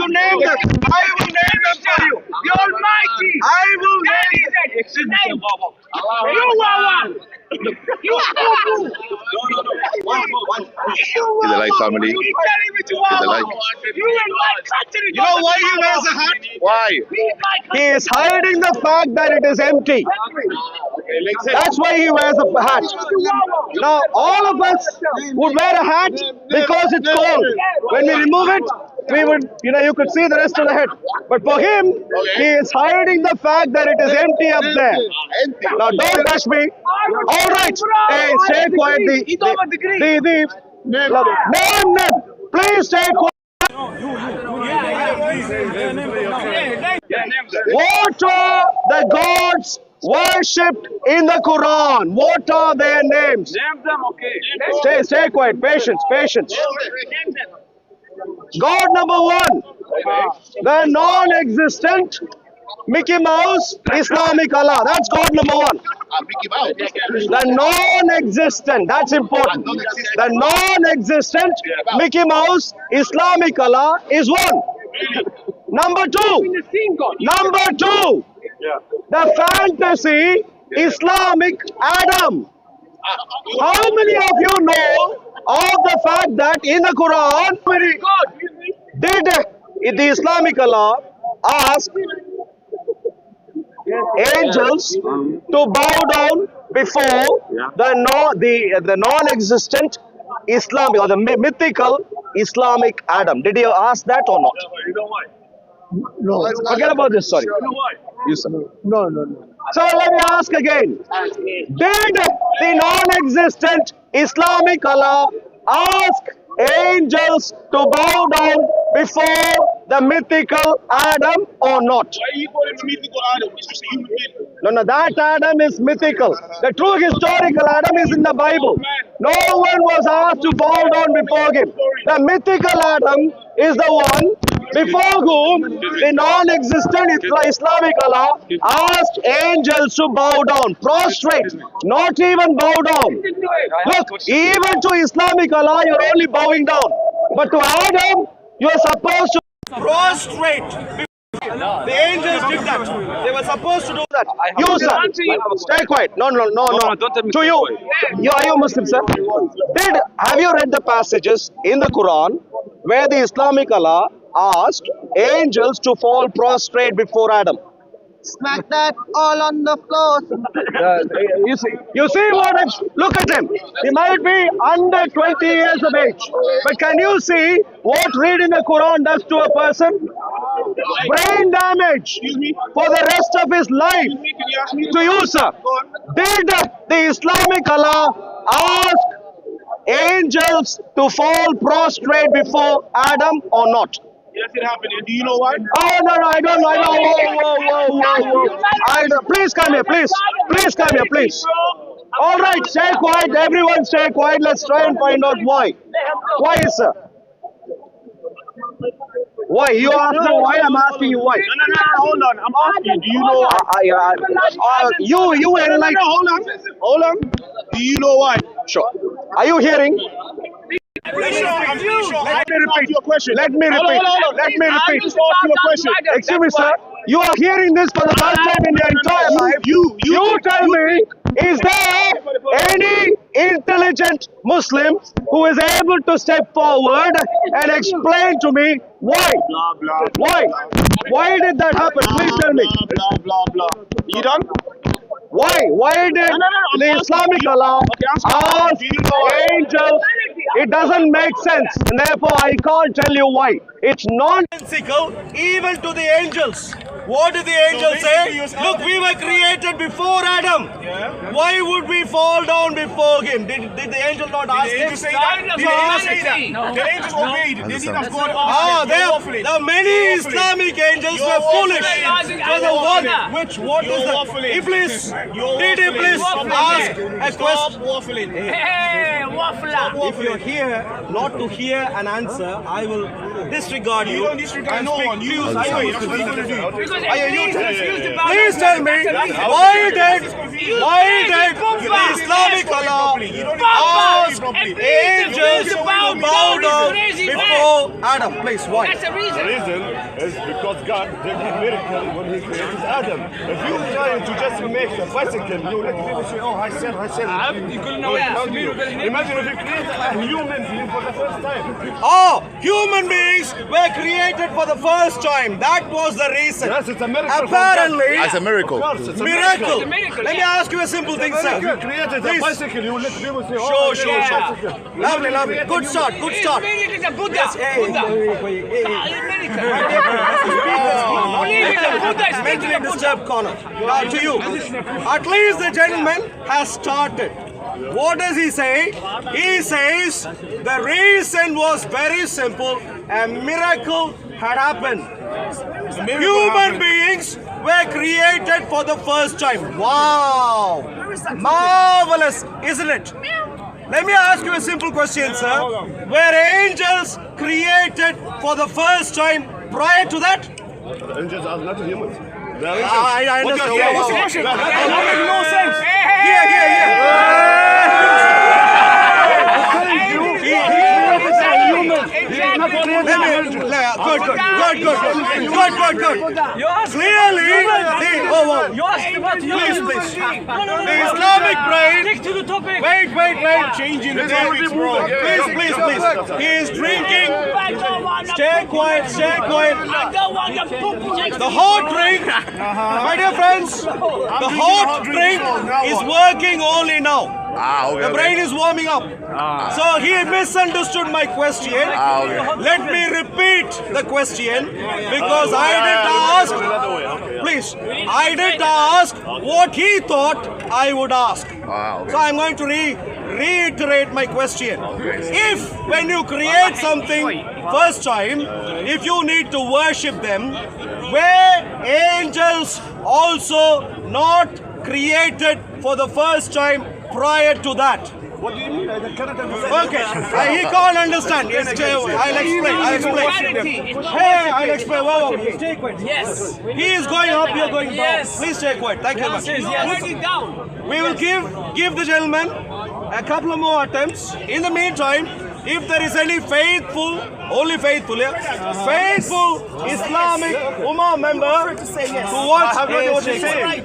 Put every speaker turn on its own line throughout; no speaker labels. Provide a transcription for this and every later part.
will name them. I will name them for you.
The Almighty.
I will
That
name
is it.
them.
Name. You are one. You are one.
Is it like family?
You telling me to are
like-
one. You in my country.
You know why he wears a hat?
Why?
He is hiding the fact that it is empty. That's why he wears a hat. Now, all of us would wear a hat because it's cold. When we remove it, we would, you could see the rest of the head. But for him, he is hiding the fact that it is empty up there. Now, don't touch me. All right. Hey, stay quiet. Name. Please stay quiet. What are the gods worshipped in the Quran? What are their names?
Name them, okay.
Stay quiet. Patience. God number one, the non-existent Mickey Mouse Islamic Allah. That's God number one. The non-existent, that's important. The non-existent Mickey Mouse Islamic Allah is one. Number two, the fantasy Islamic Adam. How many of you know of the fact that in the Quran, did the Islamic Allah ask angels to bow down before the non-existent Islamic or the mythical Islamic Adam? Did he ask that or not?
You know why?
No. Forget about this. Sorry.
You know why?
You sir. No. So let me ask again. Did the non-existent Islamic Allah ask angels to bow down before the mythical Adam or not?
Why are you calling him mythical Adam? He's just a human being.
No, that Adam is mythical. The true historical Adam is in the Bible. No one was asked to bow down before him. The mythical Adam is the one before whom the non-existent Islamic Allah asked angels to bow down, prostrate, not even bow down. Look, even to Islamic Allah, you're only bowing down. But to Adam, you're supposed to prostrate. The angels did that. They were supposed to do that. You, sir, stay quiet. No.
Don't tell me
To you. Are you Muslim, sir? Have you read the passages in the Quran where the Islamic Allah asked angels to fall prostrate before Adam?
Smack that all on the floor.
You see look at him. He might be under 20 years of age. But can you see what reading the Quran does to a person? Brain damage for the rest of his life. To you, sir. Did the Islamic Allah ask angels to fall prostrate before Adam or not?
Yes, it happened. And do you know why?
Oh, no, I don't know. Whoa. Please come here, please. All right, stay quiet. Everyone stay quiet. Let's try and find out why. Why, sir? Why? You ask me why, I'm asking you why.
No, hold on. I'm asking you, do you know why?
You enlighten.
Hold on. Do you know why?
Sure. Are you hearing?
I'm pretty sure. Let me repeat
your question. Let me repeat.
Hold on.
Let me repeat.
Just ask you a question.
Excuse me, sir. You are hearing this for the first time in your entire life. You tell me, is there any intelligent Muslim who is able to step forward and explain to me why? Why? Why did that happen? Please tell me.
Blah. You done?
Why? Why did the Islamic Allah ask angels? It doesn't make sense, and therefore I can't tell you why. It's nonsensical even to the angels. What did the angels say? Look, we were created before Adam. Why would we fall down before him? Did the angel not ask him?
Did the angels say that? The angels obeyed. They did not go
The many Islamic angels were foolish. What is that? Iblis. Did Iblis ask a question?
Waffling.
Hey, waffler.
If you're here not to hear an answer, I will disregard you.
You don't disregard no one. You that's what you're gonna do.
Please tell me, why did why did the Islamic Allah ask angels to bow down before Adam? Please, why?
That's the reason.
The reason is because God did a miracle when He created Adam. If you trying to just make a bicycle, you let people say, "Oh, I said." Imagine if you create a human being for the first time.
Oh, human beings were created for the first time. That was the reason.
Yes, it's a miracle.
Apparently,
It's a miracle.
Of course, it's a
miracle.
miracle,
Let me ask you a simple thing, sir.
If you created a
Please.
bicycle, you let people say, "Oh,
Sure,
I
sure,
did a
sure.
bicycle."
Lovely, lovely. Good start, good
It's
start.
miracle, it's a Buddha. Buddha. Believe in the Buddha is
Mentally disturbed corner. Now to you. At least the gentleman has started. What does he say? He says the reason was very simple. A miracle had happened. Human beings were created for the first time. Wow! Marvelous, isn't it? Let me ask you a simple question, sir. Were angels created for the first time prior to that?
Angels are not humans. They are
I
angels.
understand.
What's your question? That makes no sense.
Here. Good. Clearly, please. The Islamic brain.
Stick to the topic.
Wait.
Changing the topics, bro.
Please. He is drinking. Stay quiet.
I don't want the poop.
The hot drink, my dear friends, the hot drink is working only now.
Okay.
The brain is warming up. So he misunderstood my question.
Okay.
Let me repeat the question because I didn't ask. Please, I didn't ask what he thought I would ask.
Okay.
So I'm going to reiterate my question. If when you create something first time, if you need to worship them, were angels also not created for the first time prior to that?
What do you mean? I cannot understand.
Okay, he can't understand. Yes, I'll explain. Hey, I'll explain. Whoa. Stay quiet.
Yes.
He is going up, you're going down.
Yes.
Please stay quiet. Thank you very much.
Write it down.
We will give the gentleman a couple of more attempts. In the meantime, if there is any faithful Islamic Ummah member who wants Islamic.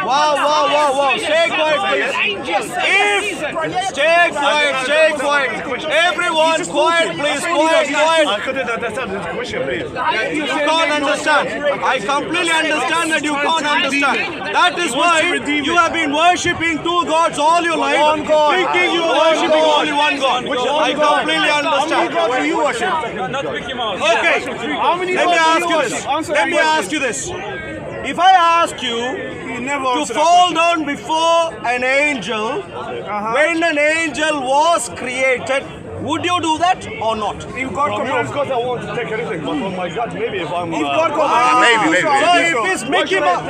Wow. Stay quiet, please. Stay quiet. Everyone quiet, please. Quiet.
I couldn't understand this question, please.
You can't understand. I completely understand that you can't understand. That is why you have been worshipping two gods all your life, thinking you are worshipping only one God. I completely understand.
God do you worship?
Okay, let me ask you this. If I ask you to fall down before an angel when an angel was created, would you do that or not?
If God comes, of course I want to take anything, but oh my God, maybe if I'm...
Maybe.
So if it's Mickey Mouse,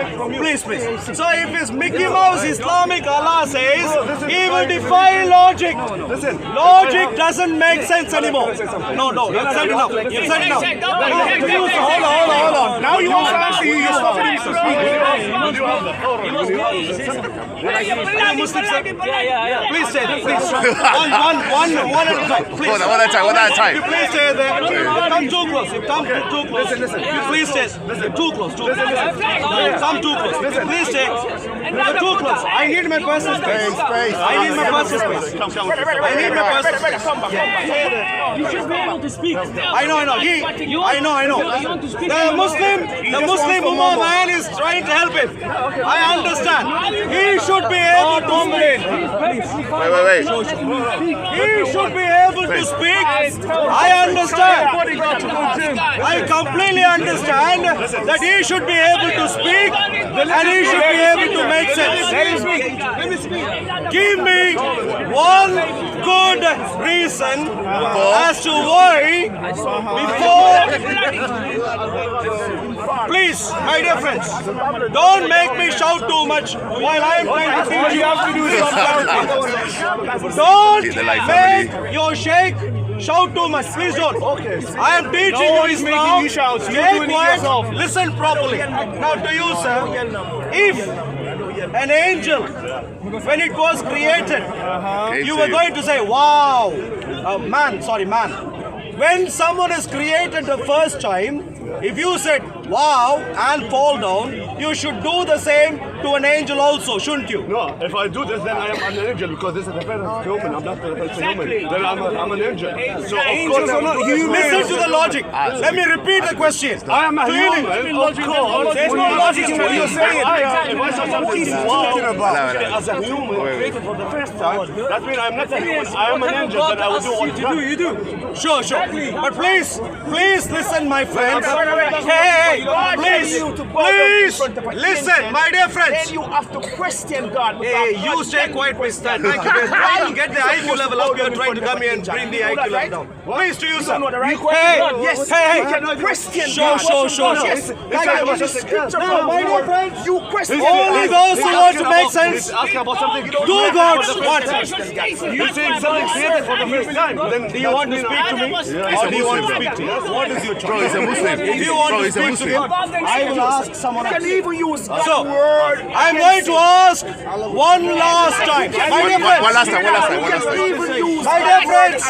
please. So if it's Mickey Mouse Islamic Allah says, he will defy logic. Logic doesn't make sense anymore. No, you've said enough.
Hold on. Now you want to answer you, you're stopping him to speak.
Please stay there, please. One at a time. Please.
One at a time.
You please stay there. Come too close. You come too close. Listen. You please stay. Too close. Come too close. Please stay. You're too close. I need my personal space. I need my personal space.
You should be able to speak.
I know. I know. The Muslim Ummah man is trying to help him. I understand. He should be able to speak.
Wait.
He should be able to speak. I understand. I completely understand that he should be able to speak and he should be able to make sense. Give me one good reason as to why before. Please, my dear friends, don't make me shout too much while I am trying to teach you. Don't make your sheikh shout too much. Please don't.
Okay.
I am teaching
No
you
one is
Islam.
making you shout. You're
Stay
doing it
quiet.
yourself.
Listen properly. Now to you, sir. If an angel, when it was created, you were going to say, wow. Man. When someone is created the first time, if you said, wow, and fall down, you should do the same to an angel also, shouldn't you?
No, if I do this, then I'm an angel because this is a parent human. I'm not a human. Then I'm an angel. So of course I'm not human.
Listen to the logic. Let me repeat the question.
I am a
Clearly.
human. Of course.
There's no logic in what you're saying.
If I saw something as a human created for the first time, that means I'm not a human. I am an angel. Then I will do what
You do. Sure. But please listen, my friends. Hey, please, listen, my dear friends.
Then you have to question God.
Hey, you stay quiet, Mr. Thank you. We're trying to get the IQ level up. You're trying to come here and bring the IQ level down. Please to you, sir. Hey.
Question
Sure.
Yes.
No, my dear friends.
You question
Only those who want to make sense.
Ask about something.
Two gods. What?
You're saying something created for the first time. Then
Do you want to speak to me? Or do you want to speak to me? What is your choice?
Bro, he's a Muslim.
If you want
Bro,
to
he's a
speak to me,
Muslim.
I will ask someone else.
can even use
So,
word.
I'm going to ask one last time. My dear friends.
One last time.
Even use
My dear friends,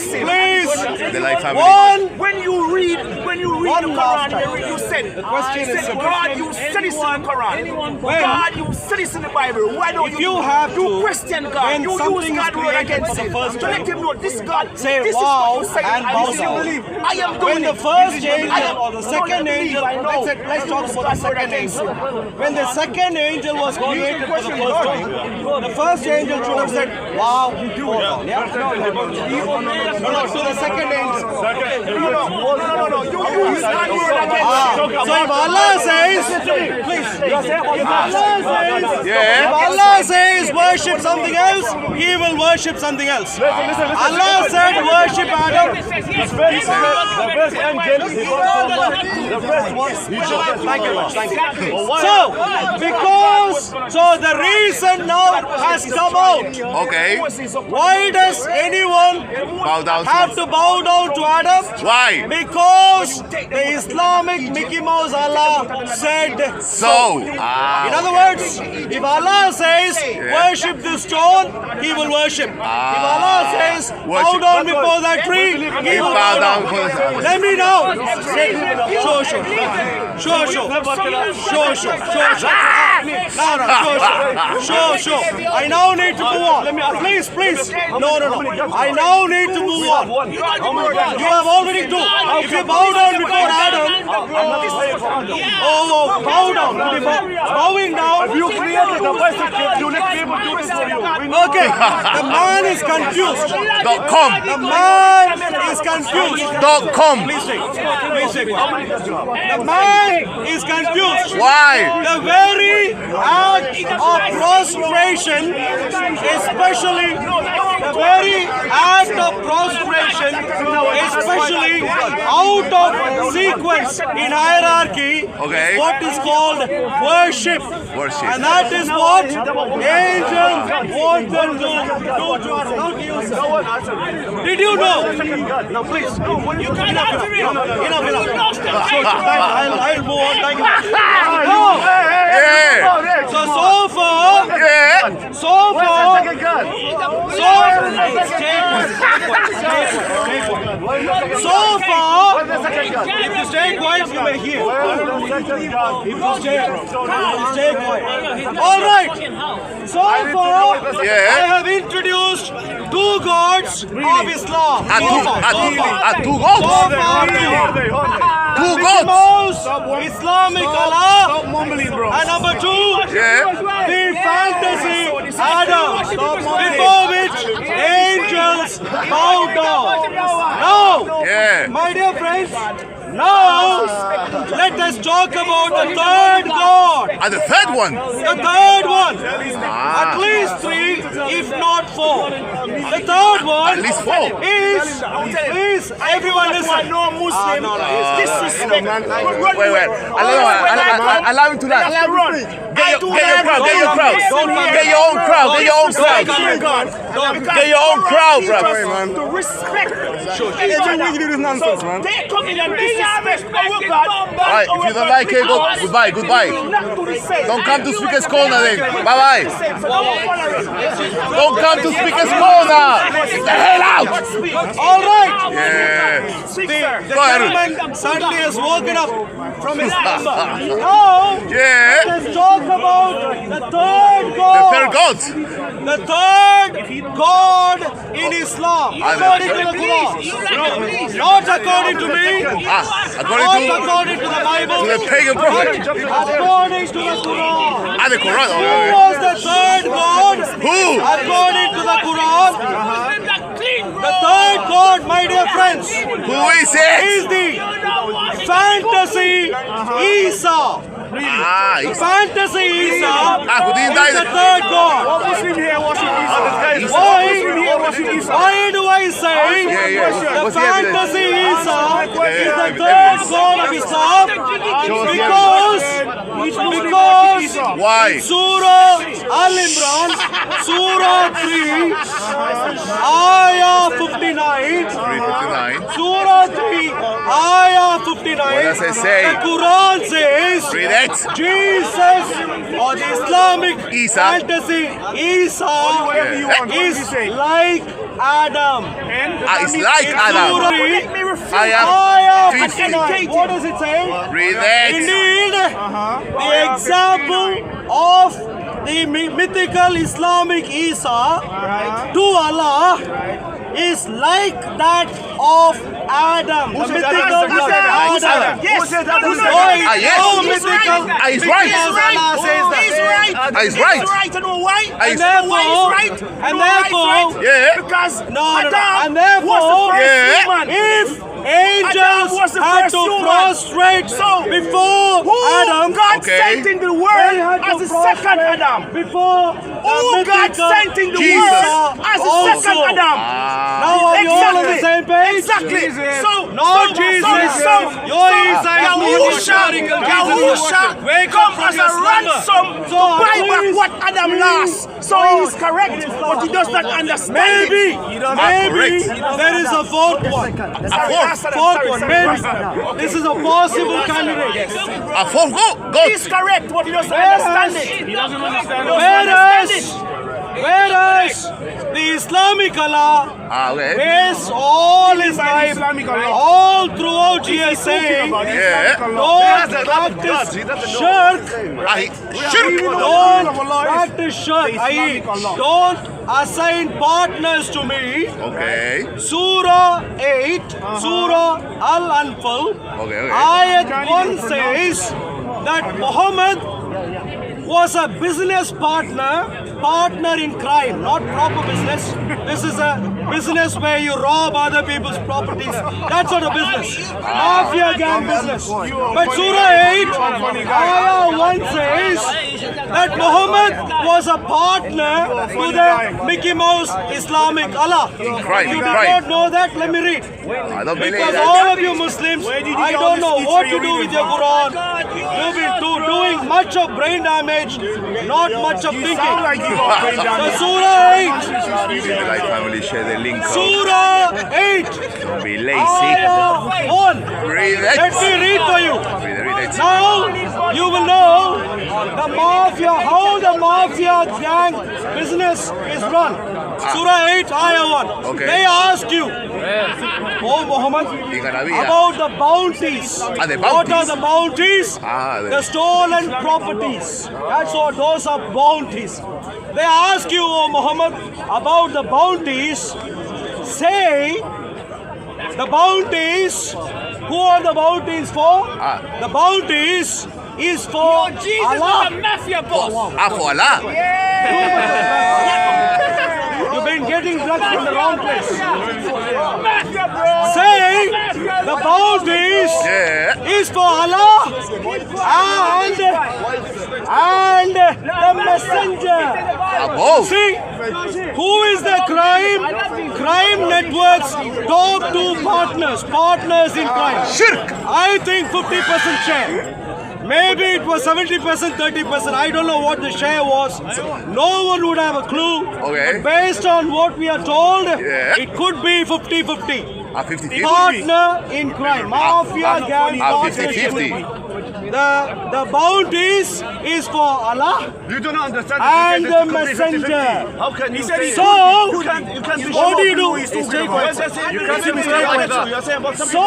please.
The life family.
when you read
One
the
last
Quran,
time.
you said,
question is simple.
God, you said this in the Quran. God, you said this in the Bible. Why don't
If you have
you
to,
question God?
when
You use
something is
God word
created
against
for the
it.
first
To
time,
let him know this God.
say
this
wow
is what you say.
and
I
bow
still
down.
believe. I am
When
doing
the
it.
first
I
angel
am-
or the
no,
second
I believe,
angel,
I know.
let's talk about the second angel. When the second angel was created for the first time, the first angel should have said, wow, fall down. Yeah? No, to the second angel.
No. You use God word against it.
So if Allah says, please,
Yeah.
if Allah says worship something else, He will worship something else. Allah said worship Adam.
The first angel, he was the first one.
Thank you. So the reason now has come out.
Okay.
Why does anyone
Bow down.
have to bow down to Adam?
Why?
Because the Islamic Mickey Mouse Allah said
So.
In other words, if Allah says worship this stone, He will worship. If Allah says bow
Worship.
down before that tree, He will bow down. Let me know. Sure. I now need to move on. Please. No. I now need to move on. You have already do. If you bow down before Adam, bow down. Bowing down.
You created the bicycle, you let people do this for you.
Okay, the man is confused.
.com.
The man is confused.
.com.
Please take one. The man is confused.
Why?
The very act of prostration, especially out of sequence in hierarchy,
Okay.
is what is called worship.
Worship.
And that is what angels wanted to do to us. Not you, sir. Did you know? No, please. You cannot answer it. Enough. I'll move on. Thank you. No.
Yeah.
So far,
Yeah. if you stay quiet, you may hear. If you stay quiet.
All right. So far,
Yeah.
I have introduced two gods of Islam.
At two
So
goats.
far,
Two
Mickey
goats.
Mouse, Islamic Allah, and number two,
Yeah.
the fantasy Adam, before which angels bow down. Now,
Yeah.
my dear friends, now let us talk about the third God.
And the third one.
The third one. At least 3, if not 4. The third one
At least 4.
is everyone listen.
No Muslim is disrespect.
Wait. Allow him to land. Get your crowd. Get your own crowd. Get your own crowd, bro.
To respect Every week you do this nonsense, man. They come in and disrespect our God.
Alright, if you don't like it, go. Goodbye. Don't come to Speaker's Corner then. Bye. Don't come to Speaker's Corner. Get the hell out.
All right.
Yeah.
The
Go ahead.
gentleman suddenly has woken up from his slumber. Now,
Yeah.
let's talk about the third
The
God.
third God.
The third God in Islam, according to the Quran. Not according to me,
According
not
to
according to the Bible,
the pagan prophet.
according to the Quran.
And the Quran.
Who
Okay.
was the third God?
Who?
According to the Quran, the third God, my dear friends,
Who is it?
is the fantasy Isa.
He's
Fantasy Isa
who didn't
is the
die.
third God.
Muslim here worship Isa.
Why do I say
Yeah.
the
What's the evidence?
fantasy Isa is
Yeah.
the third God of Islam? Because
Why?
Surah Al-Imran, Surah 3, Ayah 59,
359.
Surah 3, Ayah 59,
What does it say?
the Quran says
Read it.
Jesus or the Islamic
Isa.
fantasy Isa is like Adam.
It's like Adam.
Ayah
59.
What does it say?
Read it.
Indeed, the example of the mythical Islamic Isa to Allah is like that of Adam. The mythical Adam.
Yes.
Yes.
No mythical.
He's right.
Because Allah says that.
He's right.
He's right.
I know why.
He's-
And therefore,
Yeah.
Because
no.
Adam
And therefore,
was the first
Yeah.
human.
if angels
was the
had
first
to
human.
prostrate
So,
before
Who
Adam,
God
Okay.
sent in the
they
world
had to
as the second
prostrate
Adam?
before
Who God sent in the
Jesus.
world as the
Also.
second Adam?
Now are you all on the same page?
Exactly.
No, Jesus. Your Isa is
Yahusha
Wake up
come
from
as
your
a
slumber.
ransom
So
to buy
please,
back what Adam lost. So he is correct, but he does not understand.
Maybe
correct.
there is a fourth one. Fourth one, maybe. This is a possible candidate.
A fourth God.
He's correct, but he doesn't understand it. He doesn't understand
Whereas the Islamic Allah
Okay.
is all his life, all throughout Jesus saying,
Yeah.
don't practice shirk,
Shirk.
don't practice shirk, i.e. don't assign partners to me.
Okay.
Surah 8, Surah Al-Anfal,
Okay.
Ayat 1 says that Muhammad was a business partner in crime, not proper business. This is a business where you rob other people's properties. That's not a business. Mafia gang business. But Surah 8, Ayah 1 says that Muhammad was a partner to the Mickey Mouse Islamic Allah.
Crime,
If you
in
did
crime.
not know that, let me read.
I don't believe
Because
that.
all of you Muslims, I don't know what to do with your Quran. You've been doing much of brain damage, not much of thinking. So Surah 8,
Like family share the link.
Surah 8,
Don't be lazy.
Ayah 1.
Read it.
Let me read for you.
Read it.
Now you will know the mafia, how the mafia gang business is run. Surah 8, Ayah 1.
Okay.
They ask you, oh Muhammad,
In Arabia.
about the bounties.
The
What are
bounties.
the bounties? The stolen properties. That's what those are bounties. They ask you, oh Muhammad, about the bounties. Say the bounties. Who are the bounties for? The bounties is for
Jesus
Allah.
is a mafia boss.
For Allah.
You've been getting drugs from the wrong place.
Mafia, bro.
Say the bounties
Yeah.
is for Allah and the messenger.
Above.
See, who is the crime? Crime networks top two partners in crime.
Shirk.
I think 50% share. Maybe it was 70%, 30%. I don't know what the share was. No one would have a clue.
Okay.
But based on what we are told,
Yeah.
it could be 50-50.
50-50.
Partner in crime. Mafia gang.
50-50.
The bounties is for Allah
You do not understand
and
the
the
difference between 50-50.
messenger.
How can you say
So,
you can be
what do
sure
you do?
who he's talking
Stay
about?
quiet.
You can't be
Stay quiet.
You're saying about something
So,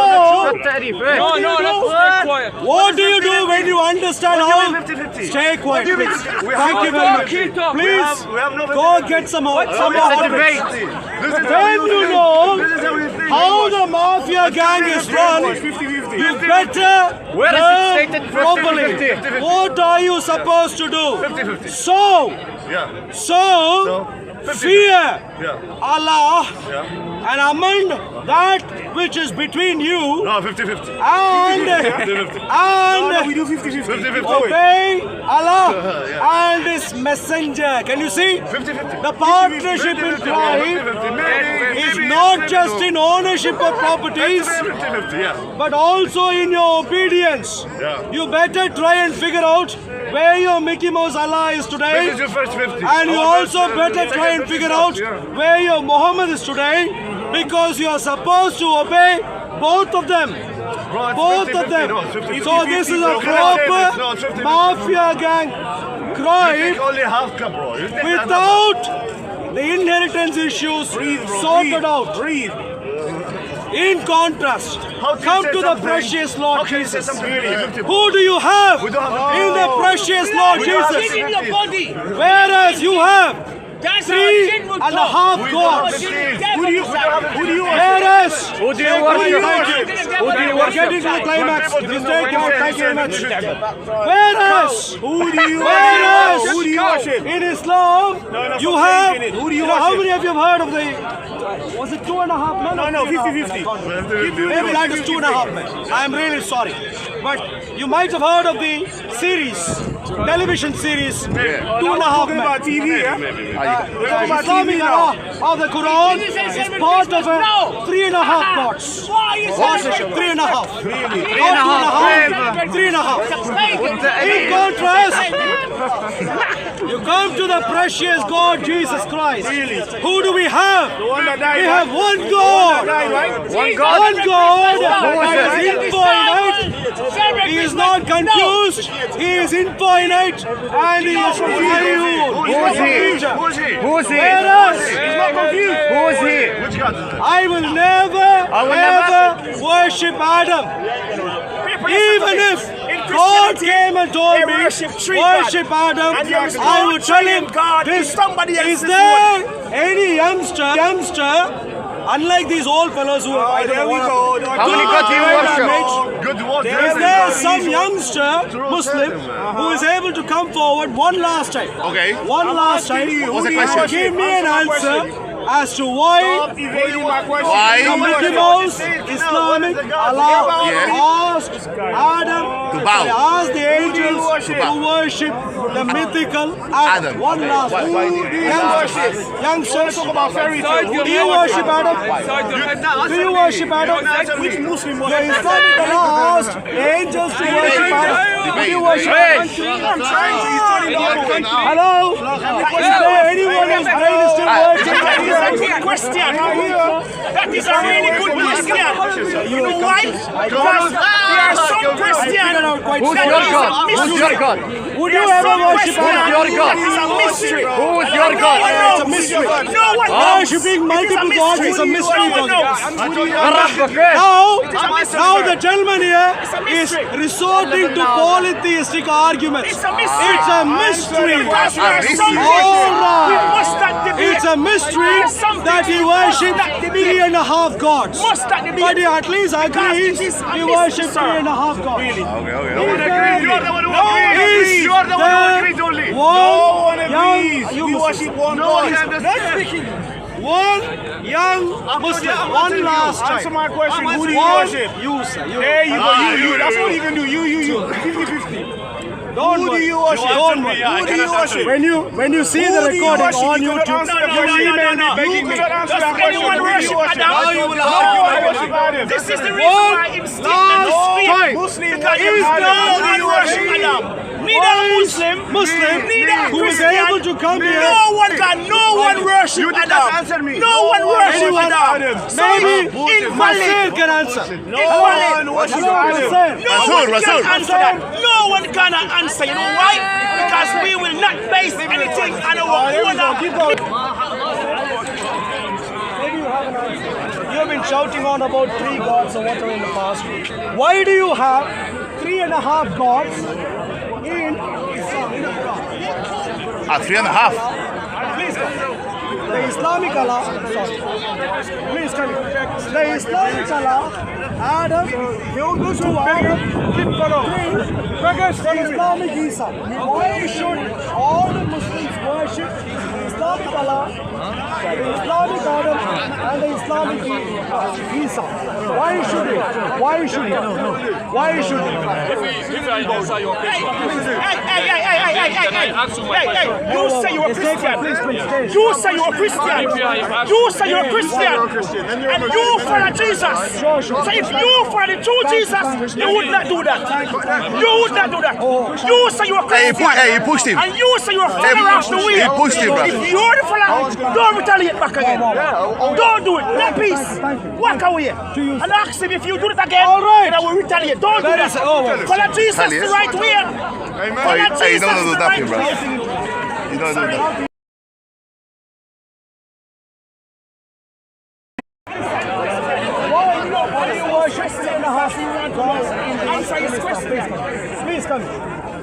what do you do when you understand how?
50-50.
Stay quiet, please.
We
Thank
have
you very much.
no-
Please,
we have no
go get some more.
This is how
When you know
This is how we think.
how the mafia gang is run, you better learn properly. What are you supposed to do?
50-50.
So,
Yeah.
fear
Yeah.
Allah
Yeah.
and amend that which is between you
No, 50-50.
and
We do 50-50.
obey Allah and His messenger. Can you see?
50-50.
The partnership in crime is not just in ownership of properties,
50-50, yeah.
but also in your obedience.
Yeah.
You better try and figure out where your Mickey Mouse Allah is
This
today.
is your first 50.
And you
Our
also
first,
better try and
second,
figure
50,
out
yeah.
where your Muhammad is today, because you are supposed to obey both of them.
Bro, it's
Both
50-50,
of them.
no, it's 50-50.
So this is a
You cannot say this, no,
proper
it's 50-50.
mafia gang
You
crime
take only half cup, bro. You take that
without the inheritance issues sorted out.
Breathe.
In contrast,
How can you
come
say
to the
something?
precious
How
Lord
can you say
Jesus.
something really 50-50?
Who do you have
We don't have
in the precious Lord
We don't have
Jesus?
in your body.
Whereas you have
That's how
3
sin would
and a
go.
half
We don't
gods.
have the
Who do you
Who do you
Whereas,
Who do you worship?
Thank you.
Who do you
We're getting
worship?
to the climax.
People
If you
don't
stay
know
quiet,
what
thank you very much.
you say.
Whereas,
Who do you
Whereas,
Who do you worship?
in Islam,
no,
you
stop
have,
saying it. Who do you
how
worship?
many of you have heard of the, was it 2.5 men?
No,
50-50.
50-50.
Maybe that is 2.5 men. I'm really sorry. But you might have heard of the series, television series, 2.5 men.
About TV, yeah?
The Islamic era of the Quran is part of a 3.5 gods. Partnership, 3.5. Not 2.5, 3.5. In contrast, you come to the precious God Jesus Christ. Who do we have?
One that died,
We
right?
have one God.
One
One God
Who is
that is infinite. He is not confused. He is infinite and he is triune.
Who is he?
Who is he?
Who is he?
Whereas
He's not confused.
Who is he?
Which God is it?
I will never ever worship Adam. Even if God came and told
they
me,
worship three gods.
worship Adam,
And there is
I
no
would tell him,
triune God in
this,
somebody
is
else's
there any youngster, unlike these old fellows who I don't
There we
know,
go.
How many gods do you worship?
Good word.
is there some youngster Muslim who is able to come forward one last time?
Okay.
One last time.
What's the
and
question?
give me an answer as to why
Why?
the Mickey Mouse Islamic Allah
Yes.
asked Adam
To bow.
asked the angels
To
to
bow.
worship the mythical Adam.
Adam.
One last
Why- why do you-
youngsters. Do you worship Adam? Do you worship Adam?
Which Muslim was
The Islamic Allah asked angels to worship Adam. Do you worship Adam?
I'm trying to study the whole country.
Hello? Is there anyone whose brain is still working?
That is a good question. That is a really good question. You know why? Because there are some Christians
Who's
that
your
is
God?
a
Who's
mystery.
your God?
Would
There
you
are
ever
some
worship
Christians
Adam?
your God?
that is a mystery.
Who is your
No
God?
one knows.
It's a mystery.
No one knows.
Worshipping multiple gods is a mystery.
No one knows.
Now the gentleman here is
mystery.
resorting to polytheistic arguments.
It's a mystery.
It's a mystery.
Because there are some
All right.
we must not debate.
It's a mystery
There are some
that he
things we
worshipped
must not debate.
3.5 gods.
Must not debate.
But he at least agrees
it is a
he
mystery,
worshipped
sir.
3.5 gods.
No one
Is
agrees. You are the one who
there-
agrees.
is
You are the one who
there
agrees only.
one
No one
young-
agrees.
you
We
Muslims.
worship one God.
One young Muslim, one last time.
Answer my question. Who do you
One,
worship?
you, sir. You.
There you go. You.
you,
That's
you.
what you can do. You. 50-50.
Don't
Who do
worry.
you worship?
Don't worry.
Who do you worship?
When you see the
Who do you
recording
worship?
on
You cannot
YouTube,
answer the
you
question.
email me begging
You
me.
cannot answer that
Does
question.
anyone
Who do you
worship
worship?
Adam?
Now you will
No,
argue
I
with
worship
me.
Adam.
This is the reason
One
why him statement
last
is fake.
time.
Muslim because you don't worship Adam. Neither a Muslim, neither a
who is
Christian.
able to come here.
No one worship
You did
Adam.
not answer me.
No one worship Adam.
Maybe
Invalid.
Masir can answer.
Invalid.
Rasul.
Answer that. No one can answer. You know why? Because we will not base anything on our own.
You have been shouting on about 3 gods or whatever in the past. Why do you have 3.5 gods in Islam?
3.5.
Please come. The Islamic Allah, sorry. Please come. The Islamic Allah, Adam, goes to Adam, the Islamic Isa. Why should all the Muslims worship the Islamic Allah, the Islamic Adam, and the Islamic Isa? Why should it? Why should it? Why should it?
If I answer your question,
Hey, you say you're a Christian. You say you're a Christian. You say you're a Christian. And you follow Jesus. So if you follow the true Jesus, you would not do that. You would not do that. You say you're a Christian.
Hey, he pushed him.
And you say you're a follower of the way.
He pushed him, bro.
If you're the follower, don't retaliate back again. Don't do it. Let peace. Walk away. And ask him if you do it again, then I will retaliate. Don't do that. Follow Jesus the right way. Follow
Hey,
Jesus
don't do
the
nothing,
right
bro.
way.
You don't do that.
Why do you worship 3.5 gods?
Answer his question.
Please come.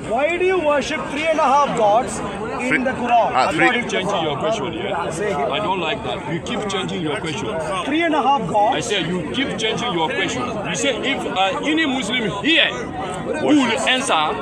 Why do you worship 3.5 gods in the Quran?
keep changing your question, yeah? I don't like that. You keep changing your question.
3.5
I
gods.
say you keep changing your question. You say if any Muslim here would answer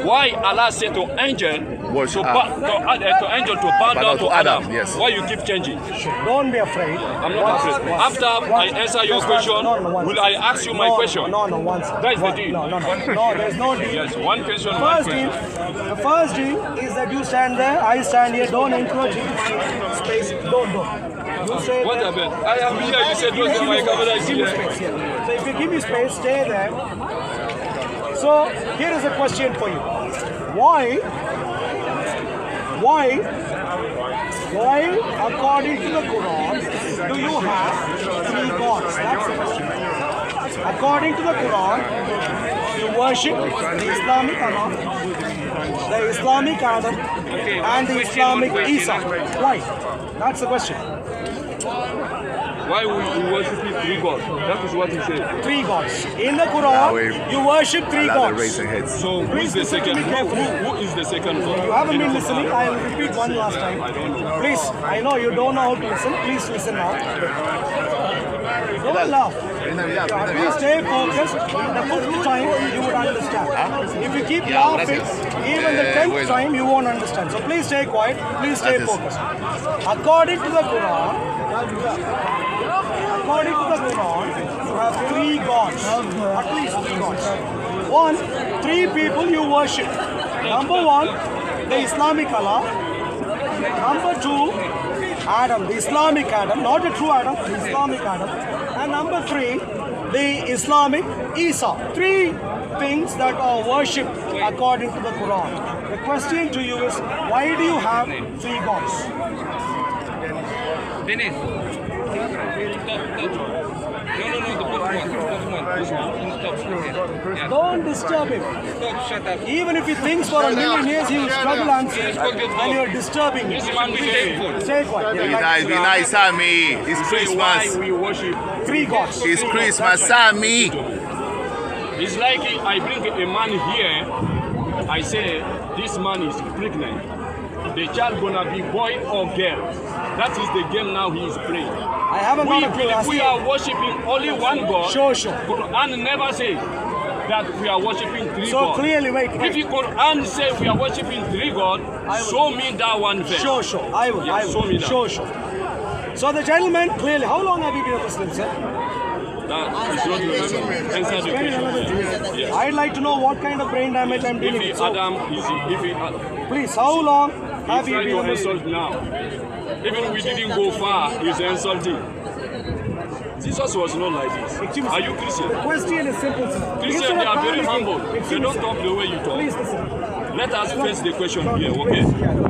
why Allah said to angel
Worship
to angel to bow down to Adam.
Yes.
Why you keep changing?
Don't be afraid.
I'm not afraid. After I answer your question, will I ask you my question?
No, once.
That is the deal.
No, there's no deal.
Yes, one question, one
First
question.
deal, the first deal is that you stand there, I stand here. Don't encourage me to space. Don't. You stay
What
there.
happened? I am here. You said those are my camera is here.
So if you give me space, stay there. So here is a question for you. Why, according to the Quran, do you have 3 gods? That's the question. According to the Quran, you worship the Islamic Allah, the Islamic Adam, and the Islamic Isa. Why? That's the question.
Why we worship 3 gods? That is what he said.
3 gods. In the Quran, you worship 3 gods.
Raising heads.
So who is the second? Who is the second god?
You haven't been listening. I will repeat one last time. Please, I know you don't know how to listen. Please listen now. Don't laugh. Please stay focused. The 5th time you would understand. If you keep laughing, even the 10th time you won't understand. So please stay quiet. Please stay focused. According to the Quran, you have 3 gods. At least 3 gods. 1, 3 people you worship. Number 1, the Islamic Allah. Number 2, Adam, the Islamic Adam, not the true Adam, the Islamic Adam. And number 3, the Islamic Isa. 3 things that are worshipped according to the Quran. The question to you is, why do you have 3 gods?
Dennis. No, the first one. This one. Stop.
Don't disturb him.
Stop, shut up.
Even if he thinks for a million years, he will struggle answering, and you are disturbing him.
This man is
Stay quiet.
Be nice, Sammy. It's
why
Christmas.
we worship.
3 gods.
It's Christmas, Sammy.
It's like I bring a man here, I say this man is pregnant. The child gonna be boy or girl. That is the game now he is playing.
I haven't got a clue.
We are worshiping only one God.
Sure.
Quran never say that we are worshiping 3
So
gods.
clearly, wait.
If the Quran say we are worshiping 3 gods, show me that one verse.
Sure. I will.
Yes, show me that.
Sure. So the gentleman, clearly, how long have you been a Muslim, sir?
That is not the answer the question. Yes.
I'd like to know what kind of brain damage I'm dealing with.
If
So,
Adam is,
please, how long have
he's
you
trying
been a
to
Muslim?
insult now. Even we didn't go far, he's insulting. Jesus was not like this. Are you Christian?
Question is simple, sir.
Christian, they are very humble. They don't talk the way you talk.
Please listen.
Let us face the question here, okay?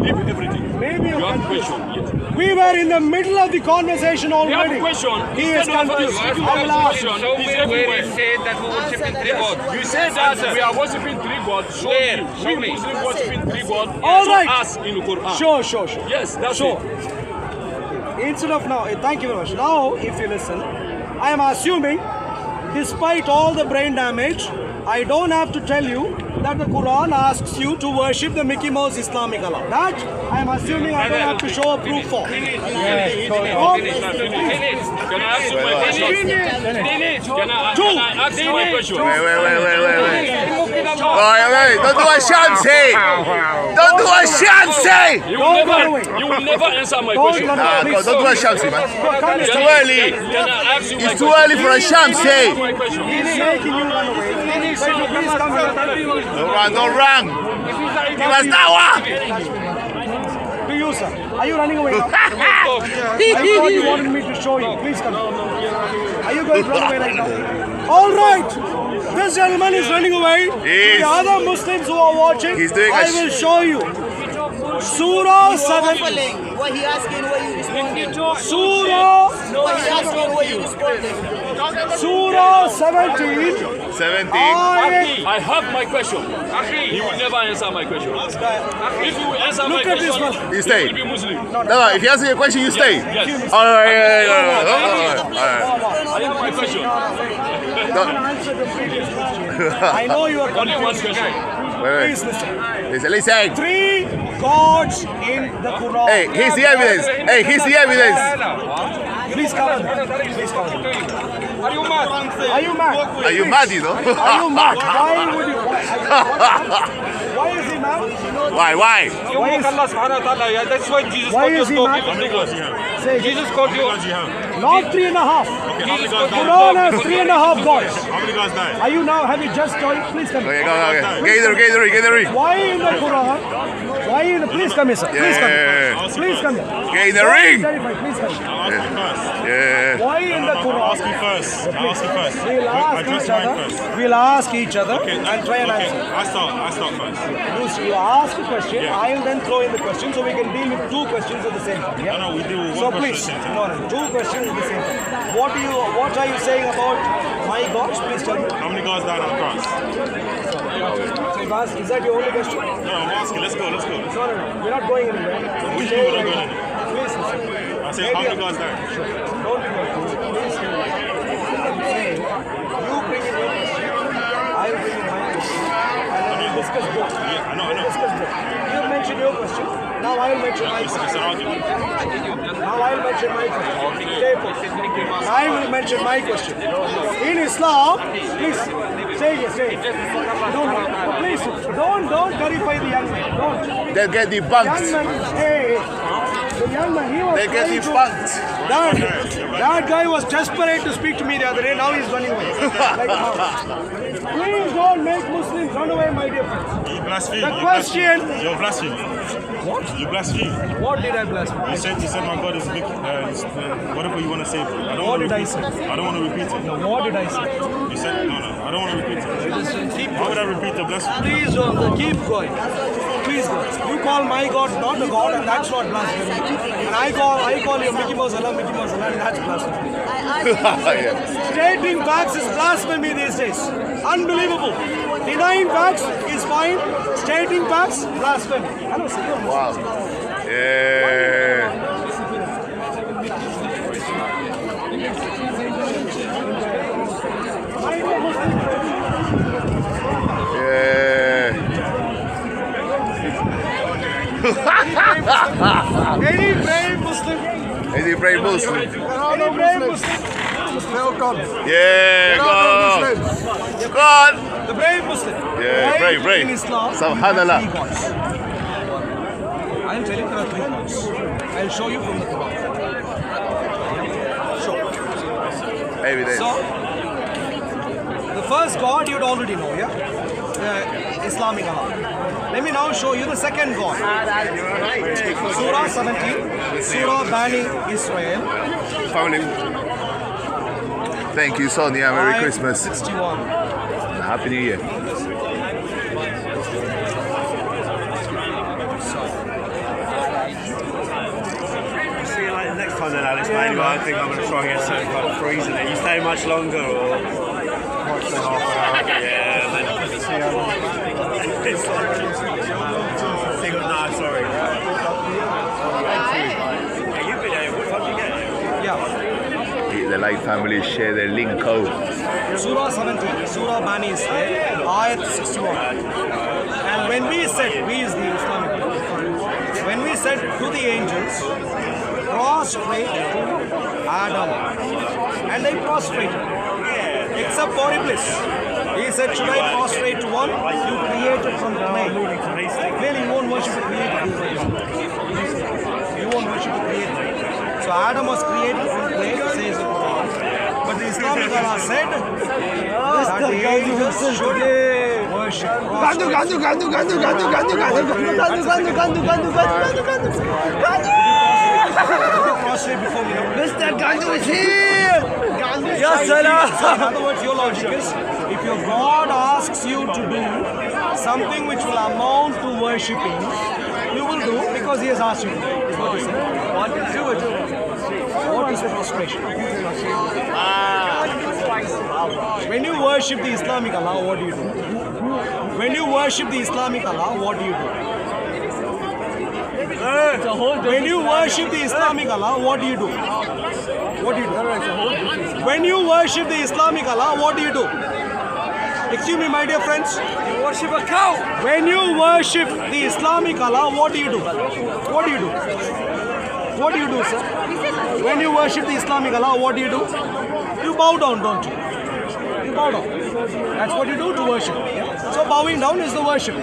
Leave everything.
Maybe
You have a question, yes.
we were in the middle of the conversation
You have
already.
a question.
He is confused.
You
I will
have a
ask.
question. It's
Where
everywhere.
he said that we worshiping three gods.
You say that we are worshiping three gods. Show
Where?
me.
Show me.
Muslims worshiping three gods.
All
Show
right.
us in the Quran.
Sure, sure, sure.
Yes, that's
Sure.
it.
Instead of now, thank you very much. Now, if you listen, I am assuming, despite all the brain damage, I don't have to tell you that the Quran asks you to worship the Mickey Mouse Islamic Allah. That I am assuming I don't have to show a proof for.
Can I ask you my question? Can I ask you my question?
Wait. Wait. Don't do a Shamsi. Don't do a Shamsi.
You will never answer my question.
run
Nah,
Please,
don't do a Shamsi, man. It's too early.
Can I ask you my
It's too
question?
early for a Shamsi.
My question.
He's making you run away. Please come here.
Don't run. Give us dawah.
To you, sir. Are you running away now? I thought you wanted me to show you. Please come. Are you going to run away right now? All right. This gentleman is running away.
Yes.
The other Muslims who are watching,
He's doing
I
a
will show you. Surah 7.
What he asking, what you responding?
Surah,
What he asking, what you responding?
Surah 17.
17.
Ayat.
I have my question. He will never answer my question. If you will answer my
Look at this
question,
one.
You stay.
will be Muslim.
No, if you answer your question, you stay.
Yes.
All right.
I have my question.
Answer the previous question. I know you are
Only one
confused.
question.
Please listen.
Listen.
3 gods in the Quran.
Hey, here's the evidence. Here's the evidence.
Please come. Please come.
Are you mad?
Are you mad?
Are you mad, you know?
Are you mad? Why would you? Why is he mad?
Why?
You mock Allah subhanahu wa ta'ala. That's why Jesus
Why
called you
is he
stupid.
mad? Say
Jesus called you.
not 3.5.
Jesus called you.
Quran has 3.5 gods.
How many guys died?
Are you now? Have you just joined? Please come.
Okay, go. Get the ring.
Why in the Quran? Why in the? Please come here, sir. Please come here.
Yeah.
Please come here.
Get in the ring.
Please come here.
Yeah.
Why in the Quran?
I'll ask you first.
We'll ask each other. We'll ask each other and try and answer.
I start first.
You ask a question, I'll then throw in the question so we can deal with 2 questions at the same time. Yeah?
No, we deal with
So
one question
please,
at the same time.
no, 2 questions at the same time. What are you saying about my gods? Please tell me.
How many guys died on the cross?
Is that your only question?
No, I'm asking. Let's go.
No, we're not going anywhere.
What do you mean we're not going anywhere?
Please listen.
I said, how many guys died?
Don't be confused. Please listen. I'm saying, you bring in your question, I'll bring in my question, and then we'll discuss both.
I know.
Discuss both. You mentioned your question, now I'll mention my
It's
question.
an argument.
Now I'll mention my question. Stay put. I will mention my question. In Islam, please say it. Please don't terrify the young man. Don't.
They get
Young
debunked.
man, hey, the young man, he was
They get
trying to-
debunked.
That guy was desperate to speak to me the other day. Now he's running away. Like now. Please don't make Muslims run away, my dear friends.
You blaspheme.
The question.
You're blaspheming.
What?
You blaspheme.
What did I blaspheme?
You said my God is big. Whatever you want to say.
What did I say?
I don't want to repeat it.
What did I say?
You said no. I don't want to repeat it. Why would I repeat the blasphemy?
Please don't keep going. Please go. You call my God not a God, and that's not blasphemy. And I call you Mickey Mouse Allah, and that's blasphemy.
Yeah.
Stating facts is blasphemy these days. Unbelievable. Denying facts is fine. Stating facts, blasphemy. Hello, sir.
Wow. Yeah.
Any brave Muslim.
Any brave Muslim?
Any brave Muslim.
Yeah, go. Go on.
The brave Muslim.
Yeah, brave.
In Islam,
Subhanallah.
three gods. I'll tell you there are 3 gods. I'll show you from the Quran. Sure.
Evidence.
So, the first God you'd already know, yeah? Islamic Allah. Let me now show you the second God. Surah 17, Surah Bani Israel.
Family. Thank you, Sonia. Merry Christmas.
61.
Happy New Year.
See you like next time then, Alex, mate. Well, I think I'm going to try and get something kind of freezing it. You stay much longer or? Yeah, then it's like... Single, no, sorry. Yeah, you've been there. What time did you get here?
Yeah.
The Light family share their link code.
Surah 17, Surah Bani is there, Ayat 61. And when we said, we is the Islamic people, when we said to the angels, prostrate to Adam, and they prostrated, except for Iblis. He said, should I prostrate to one you created from clay? Clearly you won't worship the creator. You won't worship the creator. So Adam was created from clay, says the Quran. But the Islamic Allah said that the angels should worship. Prostrate before me.
Mr. Gandu is here!
Yes, sir. In other words, your logic is, if your God asks you to do something which will amount to worshipping, you will do because He has asked you to do. Is what you say. What is prostration? When you worship the Islamic Allah, what do you do? When you worship the Islamic Allah, what do you do? When you worship the Islamic Allah, what do you do? What do you do? When you worship the Islamic Allah, what do you do? Excuse me, my dear friends. You worship a cow. When you worship the Islamic Allah, what do you do? What do you do? What do you do, sir? When you worship the Islamic Allah, what do you do? You bow down, don't you? You bow down. That's what you do to worship. So bowing down is the worship.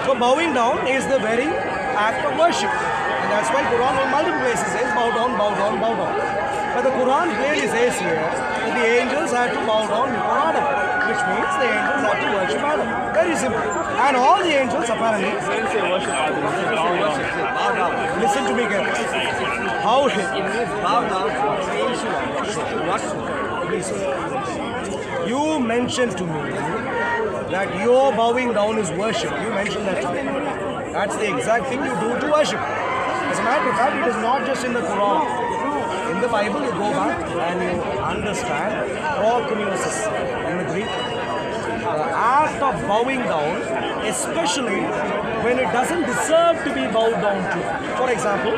So bowing down is the very act of worship. And that's why Quran in multiple places says bow down, bow down, bow down. But the Quran clearly says here that the angels had to bow down before Adam, which means the angels had to worship Adam. Very simple. And all the angels apparently listen to me carefully. How bow down? You mentioned to me that your bowing down is worship. You mentioned that to me. That's the exact thing you do to worship. As a matter of fact, it is not just in the Quran. In the Bible, you go back and you understand prokinesis in the Greek. The act of bowing down, especially when it doesn't deserve to be bowed down to. For example,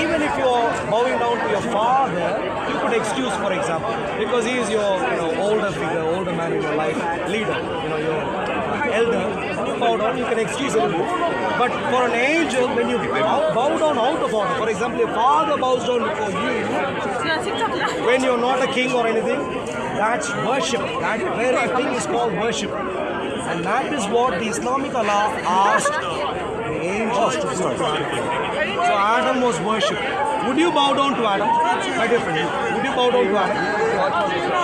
even if you're bowing down to your father, you could excuse, for example, because he is your older figure, older man in your life, leader, your elder. You bow down, you can excuse it. But for an angel, when you bow down out of order, for example, your father bows down before you, when you're not a king or anything, that's worship. That very thing is called worship. And that is what the Islamic Allah asked the angels to do. So Adam was worshipped. Would you bow down to Adam? My dear friend, would you bow down to Adam? No.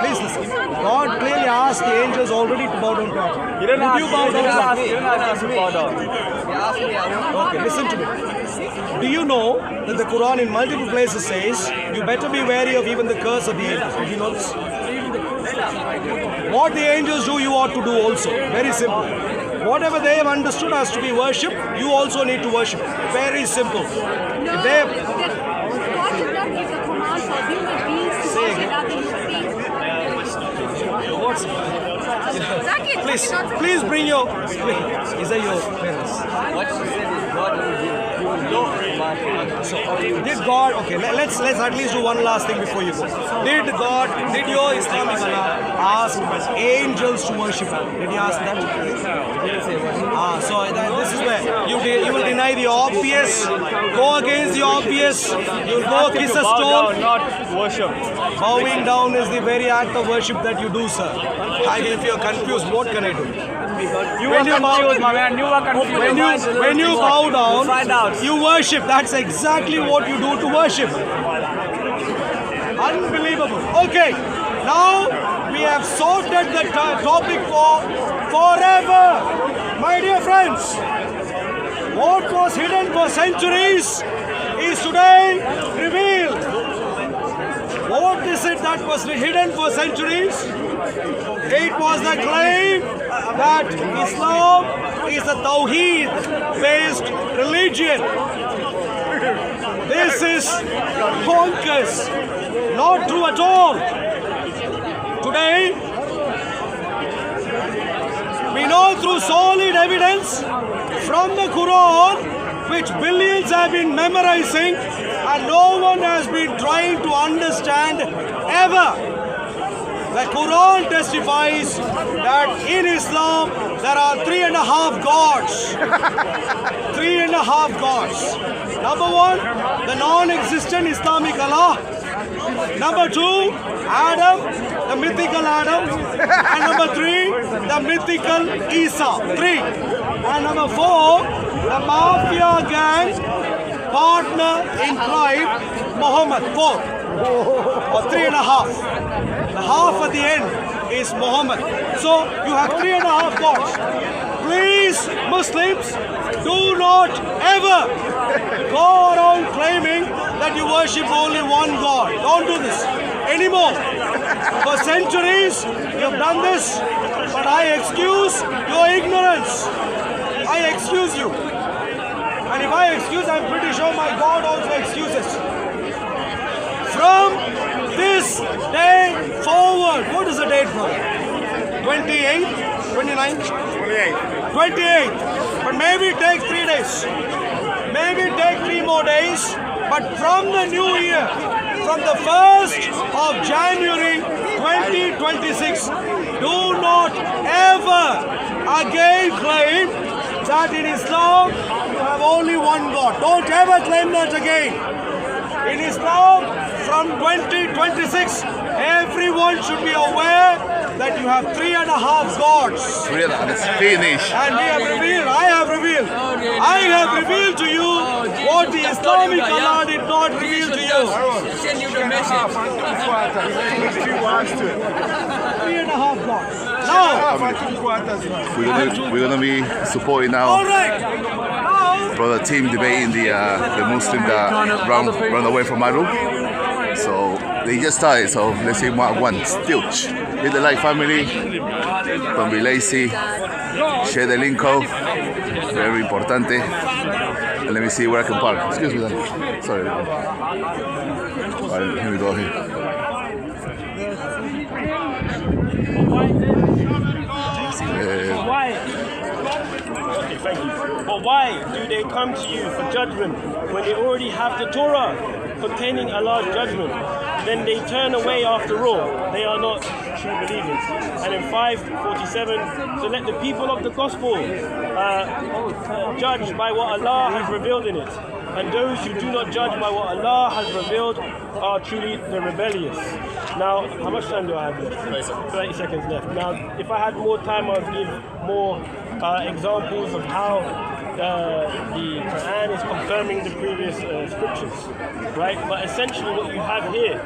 Please listen. God clearly asked the angels already to bow down to Adam. Would you bow down to Adam?
He didn't ask me to bow down. He asked me.
Okay, listen to me. Do you know that the Quran in multiple places says you better be wary of even the curse of the angels? Did you know this? What the angels do, you ought to do also. Very simple. Whatever they have understood as to be worship, you also need to worship. Very simple. If they have... Say again. What's... Please bring your... Is that your parents?
What she said is God will
So, did God, okay, let's at least do one last thing before you go. Did your Islamic Allah ask angels to worship Him? Did He ask that? So this is where you will deny the obvious, go against the obvious, you will go kiss a stone.
Not worship.
Bowing down is the very act of worship that you do, sir. If you're confused, what can I do? When you bow down, you worship. That's exactly what you do to worship. Unbelievable. Okay, now we have sorted the topic for forever. My dear friends, what was hidden for centuries is today revealed. What
What is it that was hidden for centuries? It was the claim that Islam is a Tawheed-based religion. This is bonkers. Not true at all. Today, we know through solid evidence from the Quran, which billions have been memorizing and no one has been trying to understand ever. The Quran testifies that in Islam there are 3.5 gods. 3.5 gods. Number one, the non-existent Islamic Allah. Number two, Adam, the mythical Adam. And number three, the mythical Isa. 3. And number 4, the mafia gang partner in crime, Muhammad. 4. Or 3.5. The half at the end is Muhammad. So you have 3.5 gods. Please, Muslims, do not ever go around claiming that you worship only one God. Don't do this anymore. For centuries, you have done this, but I excuse your ignorance. I excuse you. And if I excuse, I'm pretty sure my God also excuses. From this day forward, what is the date, brother? 28th? 29th? 28th. But maybe it takes 3 days. Maybe it takes 3 more days. But from the new year, from the 1st of January 2026, do not ever again claim that in Islam you have only one God. Don't ever claim that again. In Islam, from 2026, everyone should be aware that you have 3.5 gods.
That's finished.
And I have revealed to you what the Islamic Allah did not reveal to you.
Send you the message.
3.5 gods. Now,
We're gonna be supporting now.
all right.
Brother team debating the Muslim that run away from my room. So they just started, so let's see what one. Stilch. Hit the like family. Don't be lazy. Share the link out. Very importante. And let me see where I can park. Excuse me, Dan. Sorry. Alright, here we go here.
Why? Okay, thank you. But why do they come to you for judgment when they already have the Torah containing Allah's judgment? Then they turn away after all. They are not true believers. And in 5:47, so let the people of the gospel judge by what Allah has revealed in it. And those who do not judge by what Allah has revealed are truly the rebellious. Now, how much time do I have left? 30 seconds left. Now, if I had more time, I would give more examples of how the Quran is confirming the previous scriptures, right? But essentially what you have here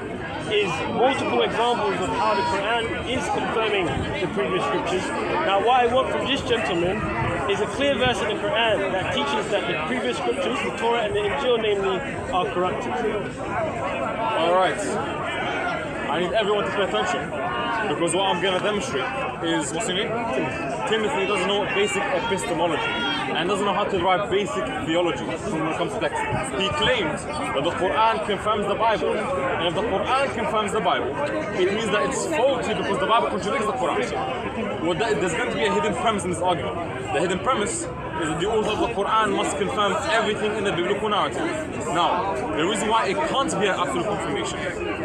is multiple examples of how the Quran is confirming the previous scriptures. Now what I want from this gentleman is a clear verse in the Quran that teaches that the previous scriptures, the Torah and the Injil namely, are corrupted.
Alright, I need everyone to pay attention because what I'm going to demonstrate is, what's your name? Timothy doesn't know basic epistemology and doesn't know how to write basic theology when it comes to text. He claims that the Quran confirms the Bible, and if the Quran confirms the Bible, it means that it's faulty because the Bible contradicts the Quran. Well, there's going to be a hidden premise in this argument. The hidden premise is that the author of the Quran must confirm everything in the biblical narrative. Now, the reason why it can't be an absolute confirmation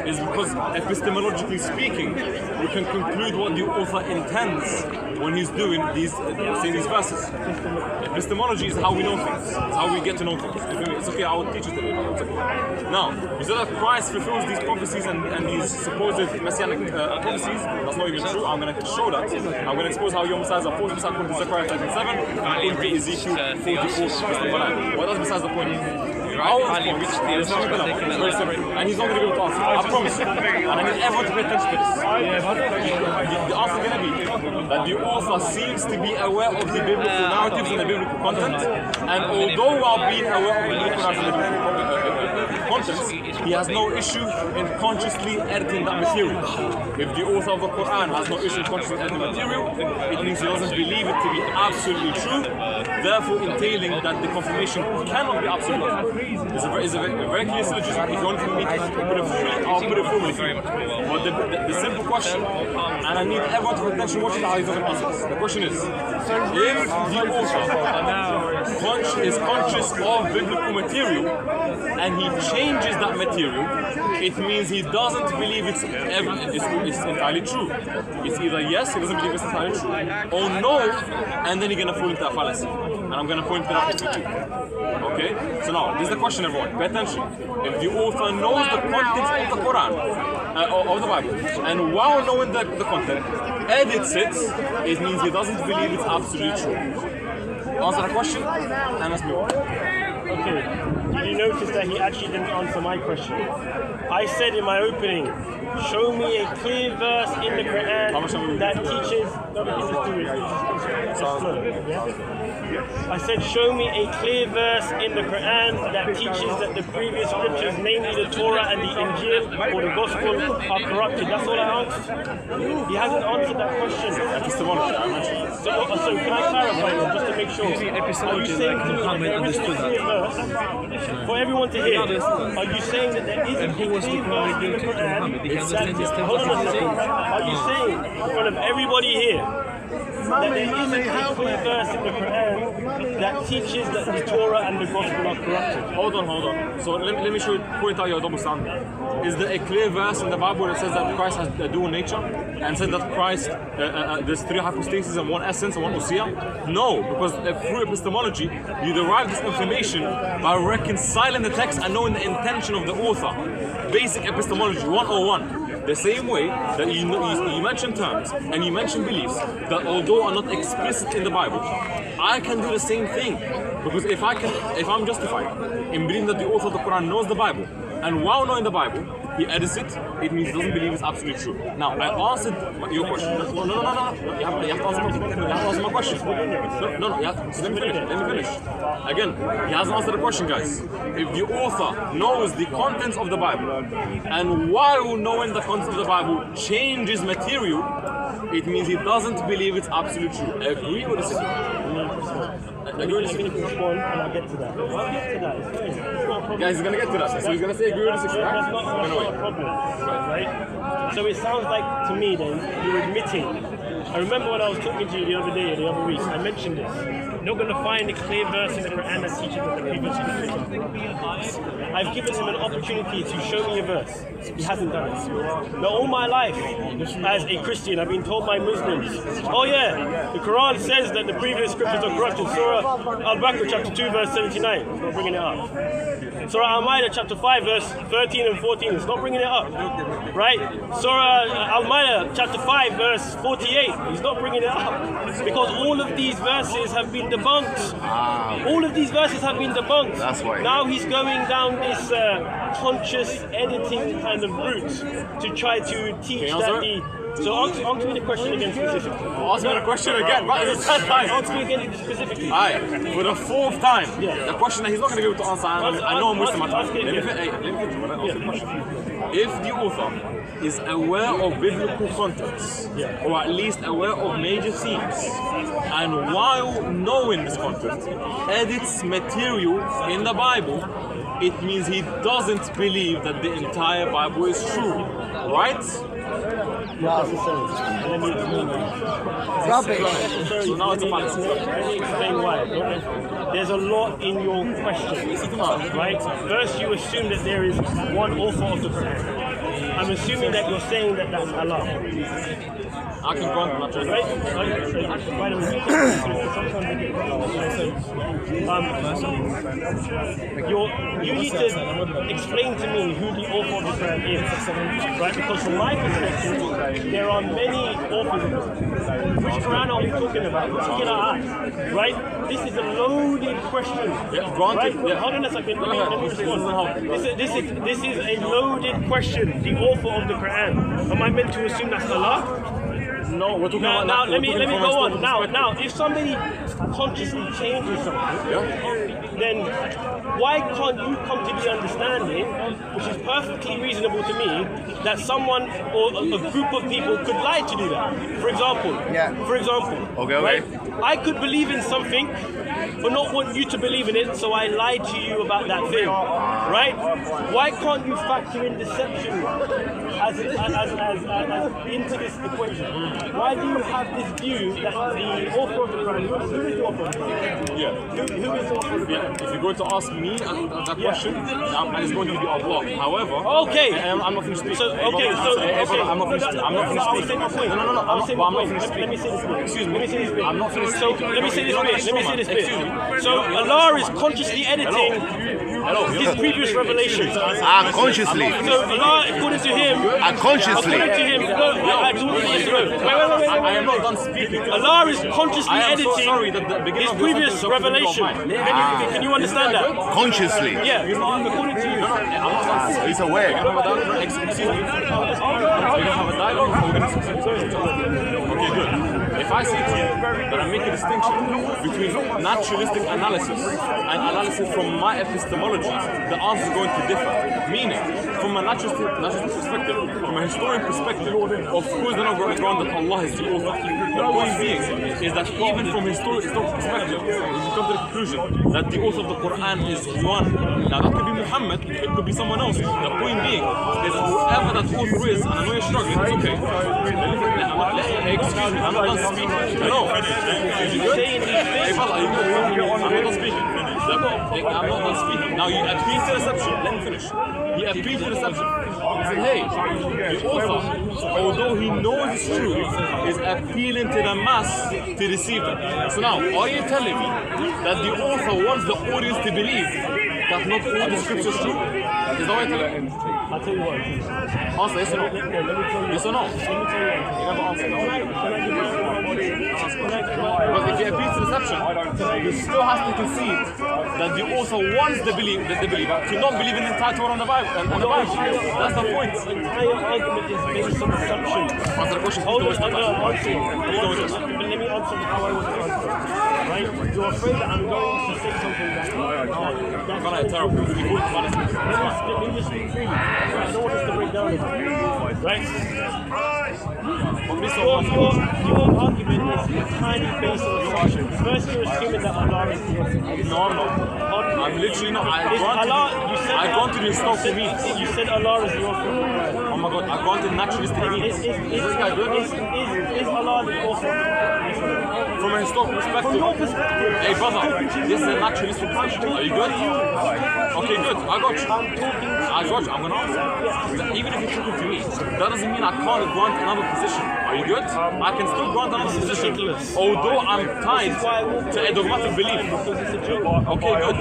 is because epistemologically speaking, we can conclude what the author intends when he's doing saying these verses. Epistemology is how we know things. It's how we get to know things. It's okay, I will teach you today. Now, you said that Christ fulfills these prophecies and these supposed messianic prophecies. That's not even true. I'm going to show that. I'm going to expose how your Messiah is a false Messiah according to Zechariah 37 and according to Ezekiel 44. What else besides the point? And he's not going to be able to answer. I promise you. And I need everyone to pay attention to this. The answer is going to be that the author seems to be aware of the biblical narratives and the biblical content, and although while being aware of the biblical narratives and the biblical contents, he has no issue in consciously editing that material. If the author of the Quran has no issue in consciously editing the material, it means he doesn't believe it to be absolutely true, therefore entailing that the confirmation cannot be absolute. It's a very clear syllogism. If you want me to put it formally, I'll put it formally for you. But the simple question, and I need everyone to pay attention watching how he's going to answer this. The question is, if the author is conscious of biblical material and he changes that material, it means he doesn't believe it's entirely true. It's either yes, he doesn't believe it's entirely true, or no, and then you're going to fall into that fallacy. And I'm going to point it out to you. Okay? So now, this is the question, everyone. Pay attention. If the author knows the contents of the Quran, of the Bible, and while knowing the content, edits it, it means he doesn't believe it's absolutely true. Answer the question, and let's move on.
Okay. Did you notice that he actually didn't answer my question? I said in my opening, show me a clear verse in the Quran that teaches. No, but just do it. I said, show me a clear verse in the Quran that teaches that the previous scriptures, namely the Torah and the Injil or the Gospel, are corrupted. That's all I asked. He hasn't answered that question. So can I clarify just to make sure? Are you saying to me that there isn't a clear verse for everyone to hear? Are you saying that there isn't a clear verse in the Quran? Hold on a second. Are you saying in front of everybody here that there isn't a clear verse in the Quran that teaches that the Torah and the Gospel are corrupted?
Hold on. So let me point out your double standard. Is there a clear verse in the Bible that says that Christ has a dual nature and said that Christ, there's three hypostases and one essence and one usia? No, because through epistemology, you derive this information by reconciling the text and knowing the intention of the author. Basic epistemology, 101. The same way that you mention terms and you mention beliefs that although are not explicit in the Bible, I can do the same thing. Because if I'm justified in believing that the author of the Quran knows the Bible, and while knowing the Bible, he edits it, it means he doesn't believe it's absolutely true. Now, I answered your question. No. You have to answer my question. No, let me finish. Again, he hasn't answered the question, guys. If the author knows the contents of the Bible, and while knowing the contents of the Bible changes material, it means he doesn't believe it's absolutely true. Agree or disagree?
Let me respond and I'll get to that.
Guys, he's gonna get to that. So he's gonna say agree or disagree.
That's not a problem, right? So it sounds like to me then you're admitting. I remember when I was talking to you the other day or the other week, I mentioned this. You're not going to find a clear verse in the Quran that teaches that the previous scriptures. I've given him an opportunity to show me a verse. He hasn't done it. Now, all my life, as a Christian, I've been told by Muslims, oh yeah, the Quran says that the previous scriptures are corrupted. Surah Al-Baqarah chapter 2 verse 79. It's not bringing it up. Surah Al-Ma'idah chapter 5 verse 13 and 14. It's not bringing it up. Right? Surah Al-Ma'idah chapter 5 verse 48. He's not bringing it up. Because all of these verses have been debunked. All of these verses have been debunked.
That's why.
Now he's going down this conscious editing kind of route to try to teach that the... So answer me the question again specifically.
Ask me the question again, right? It's the third time.
Answer me again specifically.
Alright, for the fourth time. Yeah. The question that he's not going to be able to answer, I know I'm wasting my time. Let me finish the question. If the author is aware of biblical contents, or at least aware of major themes, and while knowing this content, edits material in the Bible, it means he doesn't believe that the entire Bible is true, right?
Not necessarily.
Rubbish.
So now it's a fallacy. Let me explain why. There's a lot in your question, right? First, you assume that there is one author of the Quran. I'm assuming that you're saying that that's Allah.
I can go on, not just
right? By the way, you need to explain to me who the author of the Quran is, right? Because from my perspective, there are many authors of the Quran. Which Quran are we talking about? Right? This is a loaded question.
Yeah, granted.
Right?
Yeah.
Hold on a second. Let me respond. This is a loaded question. The author of the Quran. Am I meant to assume that's Allah?
No, we're talking
Now,
about
now
that.
let me
We're talking
go
from a
on. Now,
historical
if somebody consciously changes something,
Yeah.
then why can't you come to the understanding, which is perfectly reasonable to me, that someone or a group of people could lie to do that? For example,
Okay.
right? I could believe in something, but not want you to believe in it, so I lied to you about that thing, right? Why can't you factor in deception as into this equation? Why do you have this view that the author of the Quran, who is the author of the Quran?
Yeah.
Who is the author of the Quran?
If you're going to ask me that question, and it's going to be Allah. However,
Okay.
I'm not finished speaking.
So, okay,
I'm not finished. I'm not finished speaking. No, I'm not finished speaking.
Let me say this bit.
Excuse me.
Let me say this bit.
I'm not finished
So
speaking.
let me say this bit. Let me say this
Excuse me.
bit. So Allah is consciously editing His previous revelations.
Consciously.
So Allah, according to Him,
Consciously.
according to Him,
I am not done speaking.
Allah is consciously
I am so
editing
sorry that the beginning
His
of your
previous
sentence was
revelation.
in the middle of mine.
Can you understand that?
Consciously.
Yeah, according to you.
He's aware.
We're gonna have a dialogue. Excuse me. We're gonna have a dialogue. Or we're gonna... Okay, good. If I say to you that I make a distinction between naturalistic analysis and analysis from my epistemology, the answer is going to differ. Meaning, from a naturalistic perspective, from a historian perspective, of course they're not going to grant that Allah is the author. The point being is that even from historical perspective, we come to the conclusion that the author of the Quran is one. Now that could be Muhammad, it could be someone else. The point being is that whoever that author is, and I know you're struggling, it's okay. Excuse me, I'm not done speaking. No. Is it good? Hey, brother, are you good? I'm not done speaking. I'm not done speaking. Now you appeal to deception. Let me finish. He appealed to deception. He said, hey, the author, although he knows it's true, is appealing to the mass to deceive them. So now, are you telling me that the author wants the audience to believe that not all the scripture is true? Is that what you're telling me?
I'll tell you what.
Answer yes or no? Yes or no? You never answer. Because if you appeal to deception, you still have to concede that the author wants the believer to not believe in the entire Torah and the Bible. That's the point.
The entire argument is based on assumption.
Answer the question.
Hold on, let me answer how I was answering. Right? You're afraid that I'm going to say something that's
terrible.
Let me just speak freely. I don't want us to break down this. Right? Your argument is entirely based on assumption. First, you're assuming that Allah is the author.
No, I'm not. I'm literally not. I granted the historical means.
You said Allah is the author.
Oh my God, I granted naturalistic means.
Is Allah the author?
From a historical perspective.
From your perspective.
Hey brother, this is a naturalistic perspective. Are you good? Okay, good. I got you. I'm gonna answer. Even if you're talking to me, that doesn't mean I can't grant another position. Are you good? I can still grant another position. Although I'm tied to a dogmatic belief. Okay, good.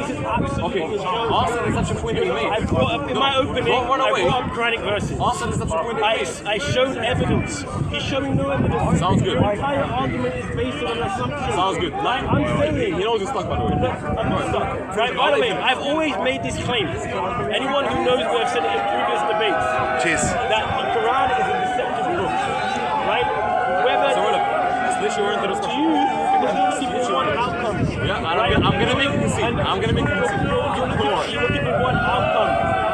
Okay. Answer the deception point that you made.
In my opening,
don't run away.
I brought up Quranic verses.
Answer the deception point that you made.
I showed evidence. He's showing no evidence.
Sounds good.
The entire argument is based on an assumption.
Sounds good.
I'm saying.
He knows he's stuck, by the way.
I'm not stuck. Right, by the way, I've always made this claim. Anyone who knows me, I've said it in previous debates.
Cheers.
That the Quran is a deceptive book. Right? Whether
So let's we're into this
to you, because you see one outcome.
Yeah, I'm gonna make a concede. I'm gonna make a concede.
You're looking for one outcome.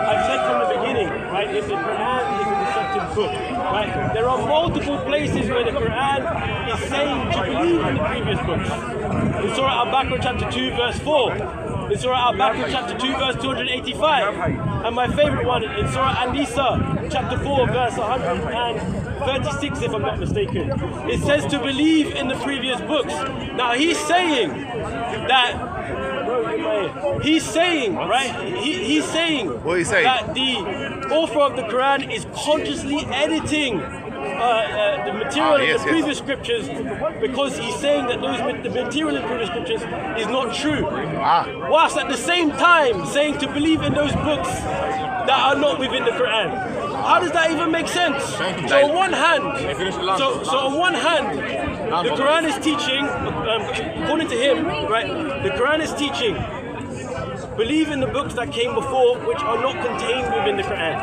I've said from the beginning, right, if the Quran is a deceptive book, right, there are multiple places where the Quran is saying to believe in the previous books. In Surah Al-Baqarah chapter 2 verse 4. In Surah Al-Baqarah chapter 2 verse 285. And my favorite one in Surah An-Nisa chapter 4 verse 136 if I'm not mistaken. It says to believe in the previous books. Now he's saying that he's saying, right? He's saying
What are you saying?
that the author of the Quran is consciously editing the material in the previous scriptures because he's saying that the material in the previous scriptures is not true. Whilst at the same time saying to believe in those books that are not within the Quran. How does that even make sense? So on one hand, on one hand, the Quran is teaching, according to him, right? The Quran is teaching, believe in the books that came before, which are not contained within the Quran.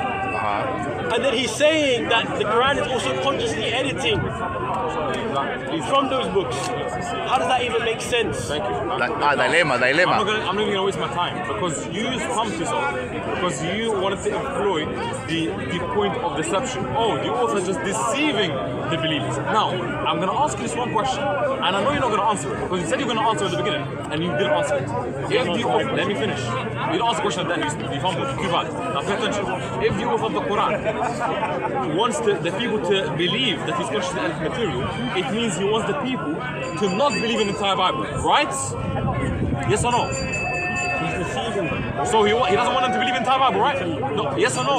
And then he's saying that the Quran is also consciously editing from those books. How does that even make sense?
Thank you.
Dilemma.
I'm not even gonna waste my time because you pumped yourself because you wanted to employ the point of deception. Oh, the author is just deceiving the believers. Now, I'm gonna ask you this one question, and I know you're not gonna answer it because you said you were gonna answer at the beginning and you didn't answer it. If the author, let me finish. You didn't answer the question then you fumbled. Too bad. Now pay attention. If the author of the Quran wants the people to believe that he's consciously edited material, it means he wants the people to not believe in the entire Bible, right? Yes or no?
He's deceiving them.
So he doesn't want them to believe in the entire Bible, right? No. Yes or no?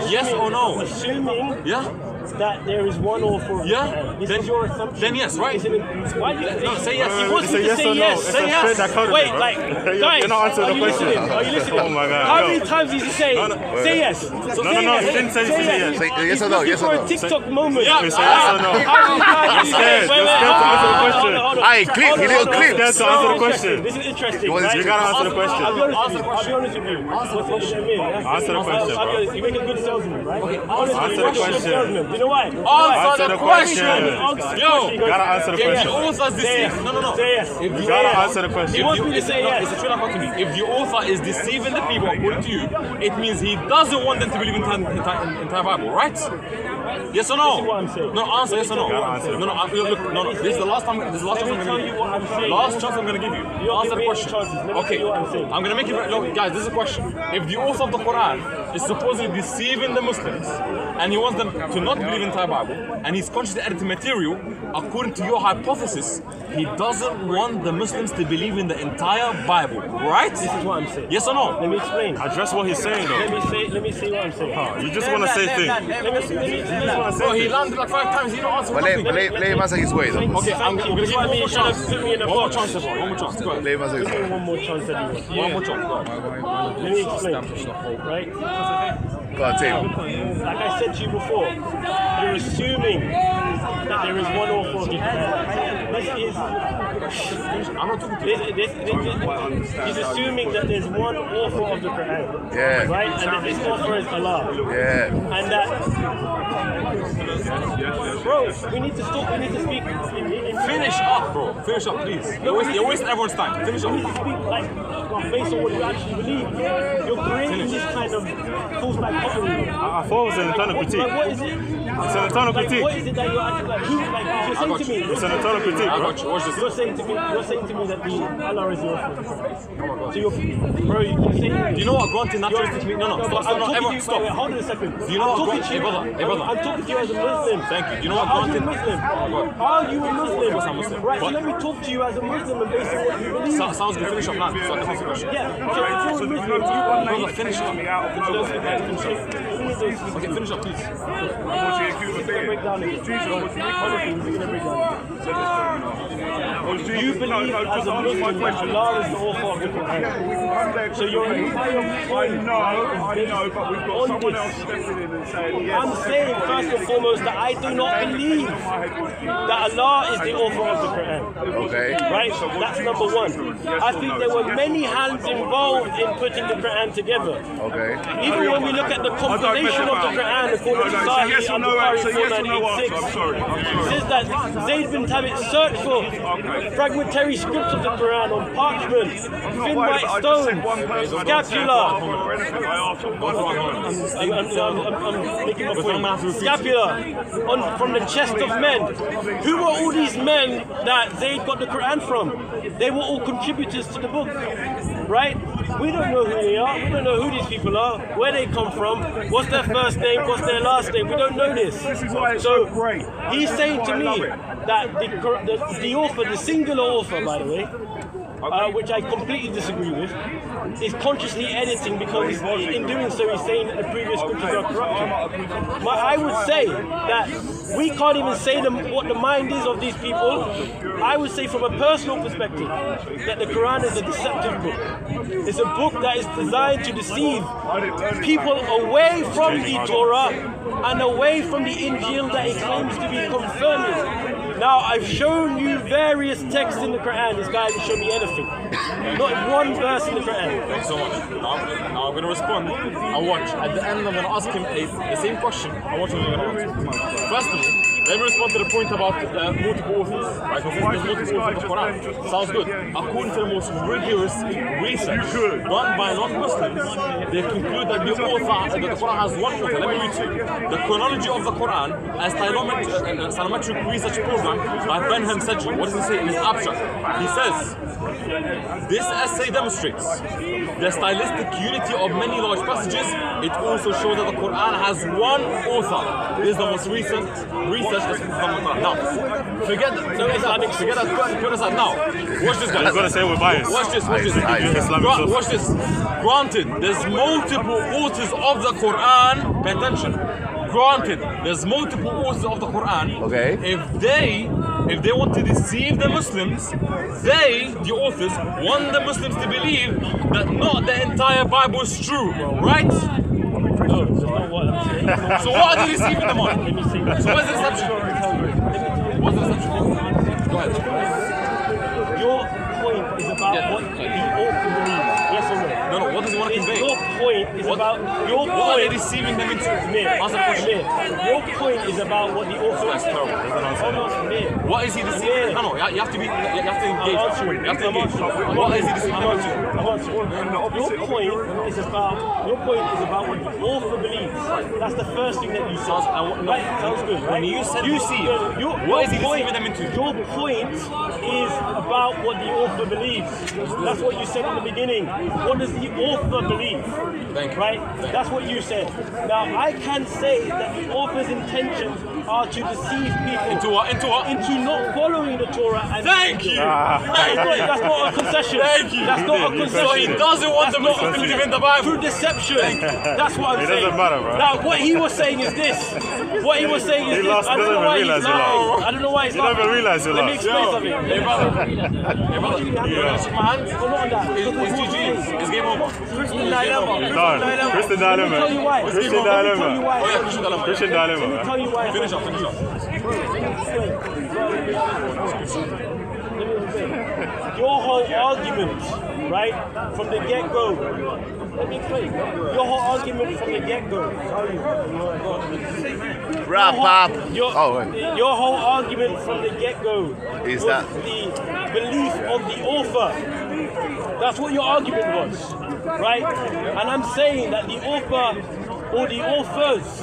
Yes or no?
Assuming
Yeah?
that there is one author.
Yeah?
This is your assumption.
Then yes, right?
Why do you
No, say yes.
He wants me to say yes. Say yes. Wait, like, guys,
You're not answering
are
the
you
question.
listening? Are you listening?
Oh my God.
How
No.
many times did he say, say yes? So
No, he didn't say yes.
Say yes or no, yes or no.
He's looking for a TikTok moment.
Yeah.
Yes or no?
How many times did he say,
You're scared to answer the question.
Aye, clip, he little clip.
Scared to answer the question.
This is interesting,
You want
right?
You gotta answer the question.
I'll be honest with you. Answer the question.
Answer the question, bro.
You make a good salesman, right?
Answer the
You're a good
question.
salesman. You know why?
Answer the question.
Yo,
You gotta answer the
If the
question.
author is deceiving, no.
say yes.
If
You gotta answer the
He
question.
wants me to say yes.
It's a true to me. If the author is deceiving the people according to you, it means he doesn't want them to believe in the entire Bible, right? Yes or no?
This is what I'm saying.
No, answer yes or no.
gotta answer.
No. This is the last time. This is the last chance I'm
Let me
gonna
tell
give
you
you.
what I'm saying.
Last chance I'm gonna give you.
You're
Answer the
giving
question.
chances. Let me
Okay.
tell you what I'm saying.
I'm gonna make it very look, guys. This is a question. If the author of the Quran is supposedly deceiving the Muslims and he wants them to not believe in the entire Bible and he's consciously editing material, according to your hypothesis, he doesn't want the Muslims to believe in the entire Bible, right?
This is what I'm saying.
Yes or no?
Let me explain.
Address what he's saying though.
Let me say what I'm saying.
You just want to say things.
Bro, he landed like 5 times. He don't answer
But
nothing.
let him answer his way though.
Okay, I'm gonna give you one more chance.
Put me in a
One more
box.
chance, everyone. One more chance. Go ahead.
Let him answer his
Give me
way.
one more chance anyway.
One more chance. Go ahead.
Let me explain. Right?
Go on, Tim.
Like I said to you before, you're assuming that there is one author of the Quran. This is.
I'm not talking to you.
He's assuming that there's one author of the Quran.
Yeah.
Right? And that this author is Allah.
Yeah.
And that. Bro, we need to stop. We need to speak.
Finish up, bro. Finish up, please. You're wasting everyone's time. Finish
We need to
up.
speak like based on what you actually believe. You're creating this kind of false dichotomy.
I thought it was an internal critique.
Like, what is it?
It's an internal
Like,
critique.
what is it that you're actually like? Who, like, you're saying to me?
It's an internal critique,
I
bro.
got you. Watch this.
You're saying to me that the Allah is your friend. So you're, bro, you're saying.
Do you know what granting naturalistic means? No,
but
stop,
I'm
no,
talking to
everyone,
you.
stop.
Wait, hold on a second.
Do you know
I'm
what
talking to you.
hey brother.
I'm talking to you as a Muslim.
Thank you. Do you know what
Are you a
granting?
Muslim?
God.
Are you a Muslim?
Of course I'm Muslim.
Right, so
But-
let me talk to you as a Muslim and based on what you believe.
Sounds good. Finish up now, so I can answer the question.
Yeah, so if you're a Muslim, you
Brother, finish up. Okay, finish up, please.
break down again. Honestly, we're gonna break down again. Do you believe as a Muslim that Allah is the author of the Quran? So your entire point I'm saying first and foremost that I do not believe that Allah is the author of the Quran.
Okay.
Right? That's number one. I think there were many hands involved in putting the Quran together.
Okay.
Even when we look at the compilation of the Quran according to Sahih al-Bukhari 4986, it says that Zayd bin Thabit searched for fragmentary scripts of the Quran on parchment, thin white stone, scapula. I'm making my point. Scapula from the chest of men. Who were all these men that Zayd got the Quran from? They were all contributors to the book, right? We don't know who they are. We don't know who these people are, where they come from, what's their first name, what's their last name. We don't know this. So he's saying to me that the author, the singular author, by the way, which I completely disagree with, is consciously editing because in doing so he's saying that the previous scriptures are corrupted. I would say that we can't even say what the mind is of these people. I would say from a personal perspective that the Quran is a deceptive book. It's a book that is designed to deceive people away from the Torah and away from the Injil that it claims to be confirming. Now, I've shown you various texts in the Quran. This guy hasn't shown me anything. Not one verse in the Quran.
Thanks so much. Now I'm going to respond. I watch. At the end, I'm going to ask him the same question. I watch what he's going to answer. First of all, let me respond to the point about multiple authors. Right? Because there's multiple authors in the Quran. Sounds good. According to the most rigorous research done by non-Muslims, they conclude that the Quran has one author. Let me read to you. The chronology of the Quran, a stylometric research program by Benham Sedgwick. What does he say in his abstract? He says, this essay demonstrates the stylistic unity of many large passages. It also shows that the Quran has one author. This is the most recent research that's been done with Quran. Now, forget that. Put aside now. Watch this, guys.
He's gonna say we're biased.
Watch this. Watch this. Granted, there's multiple authors of the Quran. Pay attention. Granted, there's multiple authors of the Quran.
Okay.
If they want to deceive the Muslims, the authors, want the Muslims to believe that not the entire Bible is true, right?
No, that's not what I'm saying.
So what are they deceiving them on?
Let me see that.
So what's the deception? What's the deception? Go ahead.
Your point is about what the author believes. Yes or no?
No, what does he want to convey?
Your point is about your point.
What are they deceiving them into? Answer the question.
Your point is about what the author.
That's terrible. What is he deceiving? No, you have to be. You have to engage. You have to engage. What is he deceiving them into?
Your point is about what the author believes. That's the first thing that you said. Right? Sounds good. Right?
When you said deceive, what is he deceiving them into?
Your point is about what the author believes. That's what you said in the beginning. What does the author believe? Right? That's what you said. Now, I can say that the author's intentions are to deceive people.
Into what? Into what?
Into not following the Torah. And
Thank you!
That's not a concession.
Thank you!
That's not a concession.
So he doesn't want the Muslims to believe in the Bible.
Through deception. That's what I'm saying.
It doesn't matter, bro.
Now, what he was saying is this. What he was saying is this. I don't know why he's lying. I don't know why he's lying.
You don't even realize you're
Let me
lying.
explain something.
Hey, brother. Hey, brother. You shake my hand?
Well, not on that.
It's GG. It's game over.
Christian dilemma.
Done. Christian dilemma.
Let me tell you why.
Christian dilemma.
Oh yeah, Christian dilemma.
Christian dilemma,
Let me
man.
tell you why.
Finish up.
Your whole argument, right, from the get-go. Let me explain. Your whole argument from the get-go.
Wrap up.
Your whole argument from the get-go
Is
was
that-
the belief of the author. That's what your argument was, right? And I'm saying that the author or the authors,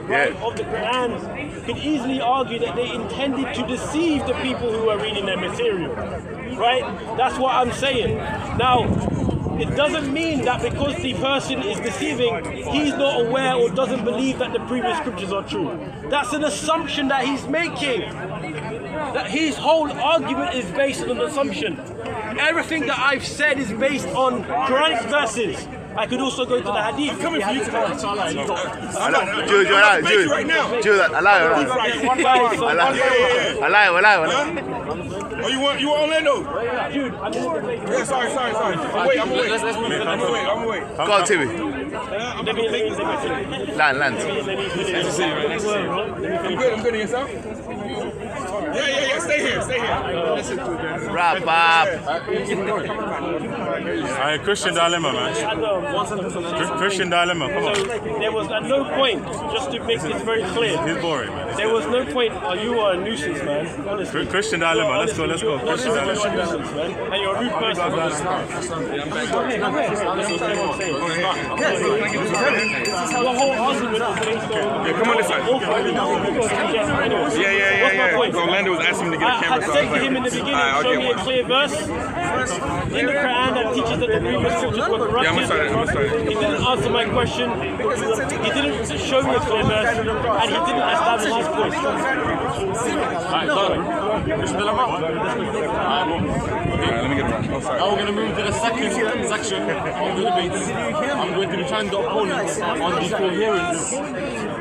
right, of the Quran could easily argue that they intended to deceive the people who are reading their material, right? That's what I'm saying. Now, it doesn't mean that because the person is deceiving, he's not aware or doesn't believe that the previous scriptures are true. That's an assumption that he's making. That his whole argument is based on an assumption. Everything that I've said is based on Quranic verses. I could also go to the hadith. I'm coming for you tonight.
Jude, allow.
Oh, you want Orlando?
Dude, I'm
Yeah, sorry. I'm away.
Let's move it.
I'm away.
Go on, Timmy.
let me
Land.
I'm good. And yourself? Yeah. Stay here.
Wrap up.
Alright, Christian dilemma, man. Christian dilemma, come on.
There was at no point, just to make this very clear,
He's boring, man.
there was no point. Oh, you are a nuisance, man. Honestly.
Christian dilemma, let's go.
You're
Christian
a
dilemma.
nuisance, man. And you're a rude person. Your whole argument is based on.
Come on this side.
What's my point?
Orlando was asking me to get a camera.
I said to him in the beginning, show me a clear verse in the Quran that teaches that the previous scriptures were corrupted.
I'm gonna start.
He didn't answer my question. He didn't show me a clear verse, and he didn't establish his point.
Alright, done. Christian dilemma.
Let me get it right. Oh, sorry.
Now we're going to move to the second section of the debates. I'm going to be trying the opponents on the coherence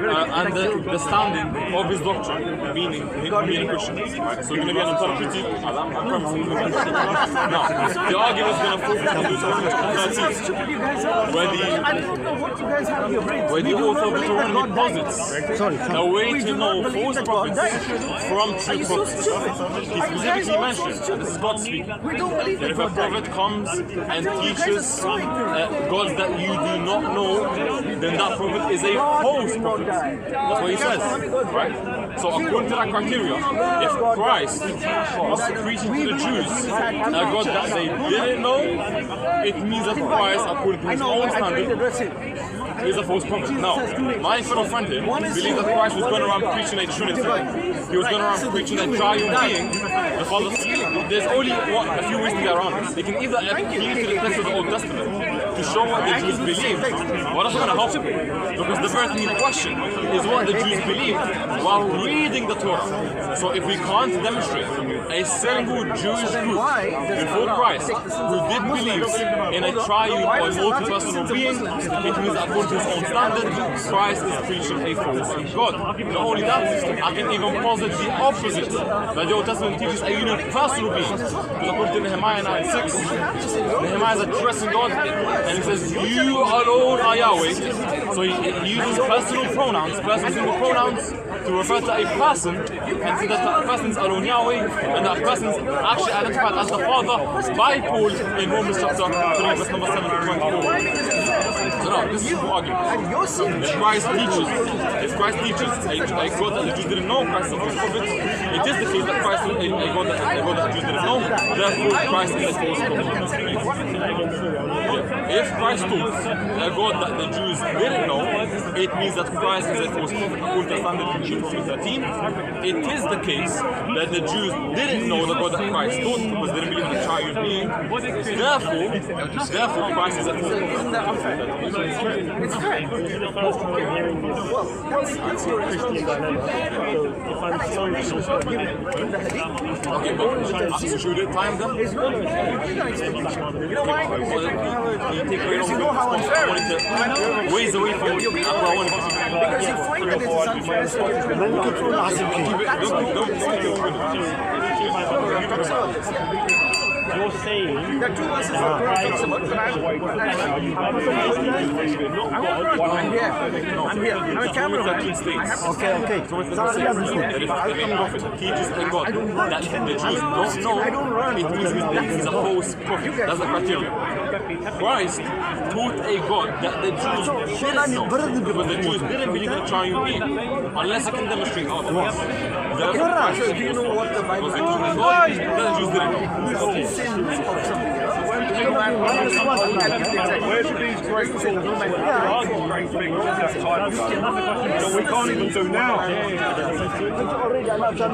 and the standing of his doctrine, meaning being Christians. Right? So you're going to be an interpretive. Now, the argument is going to focus on Deuteronomy chapter 13, where the author of Deuteronomy posits a way to know false prophets from true prophets. He specifically mentions, and this is God speaking, that if a prophet comes and teaches gods that you do not know, then that prophet is a false prophet. That's what he says, right? So according to that criteria, if Christ was preaching to the Jews a God that they didn't know, it means that Christ, according to his own standard, is a false prophet. Now, my fellow friend here believed that Christ was going around preaching a Trinity. He was going around preaching a triune being, the Father. There's only a few ways to get around this. They can either appeal to the text of the Old Testament to show what the Jews believed, but that's not going to help them, because the very thing in question is what the Jews believed while reading the Torah. So if we can't demonstrate a single Jewish group before Christ who did believe in a triune or multi-personal being, it means that according to his own standard, Christ is preaching a false God. Not only that, I can even posit the opposite, that the Old Testament teaches a unipersonal being. Because according to Nehemiah 9:6, Nehemiah is addressing God and he says, "You alone are Yahweh." So he uses personal pronouns, personal single pronouns, to refer to a person and say that that person is alone Yahweh, and that person is actually identified as the Father by Paul in Romans chapter 3, verse number 7 to 24. So now, this is the argument. If Christ teaches a God that the Jews didn't know, Christ is a false prophet, it is the case that Christ is a God that the Jews didn't know, therefore Christ is a false prophet. If Christ taught a God that the Jews didn't know, it means that Christ is a false prophet. According to the standard in Jude 3:13, it is the case that the Jews didn't know the God that Christ taught because they didn't believe in a triune being. Therefore, Christ is a false prophet.
It's correct.
Okay, but should we time them?
You know why?
You take away responsibility ways away from you.
Because you find that it's unfair.
You're saying
There are two verses where Quran talks about I'm here. I'm a cameraman.
okay.
That if a prophet teaches a God that the Jews don't know, it means he's a false prophet. That's the criteria. Christ taught a God that the Jews didn't know, because the Jews didn't believe in a triune being, unless he can demonstrate otherwise. Therefore,
Do you know what the Bible
because the Jews didn't know.
Where did these great things that we can't even do now?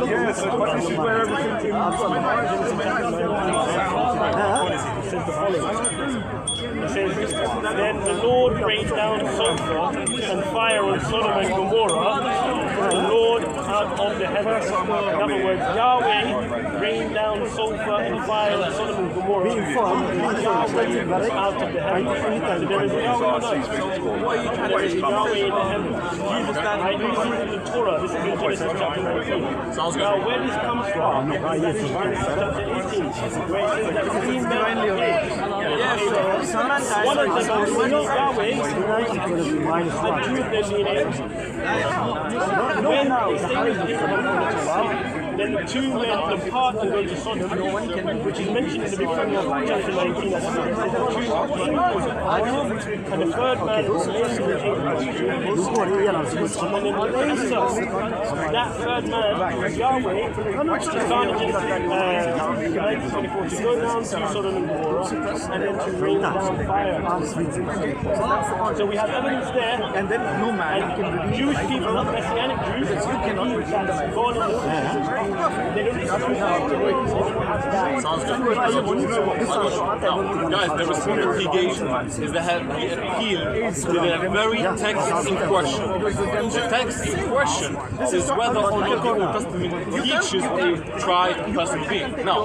Yes, but this is where everything
It says, then the Lord rained down sulfur and fire on Sodom and Gomorrah, the Lord out of the heavens. In other words, Yahweh rained down sulfur and fire on Sodom and Gomorrah. Yahweh out of the heavens. So there is Yahweh on earth. There is Yahweh in the heavens. Jesus said, I do see in the Torah. This is in Genesis chapter 19.
Sounds good.
Now, where this comes from is Genesis chapter 18, where it says that three men one of them is Yahweh, the truth is in it. When they say this is then the two men depart and go to Sodom, which is mentioned in the beginning of chapter 19. And the third man was in the and then that third man, Yahweh, started in 1924 to go down to Sodom and Gomorrah and then to rain down fire. So we have evidence there,
and then no man can
Jewish people, Messianic Jews, that God is God in the they don't
Sounds good. Now, guys, the response he gave is that he appealed to the very text in question. The text in question is whether or not the Old Testament teaches a tri-personal being. Now,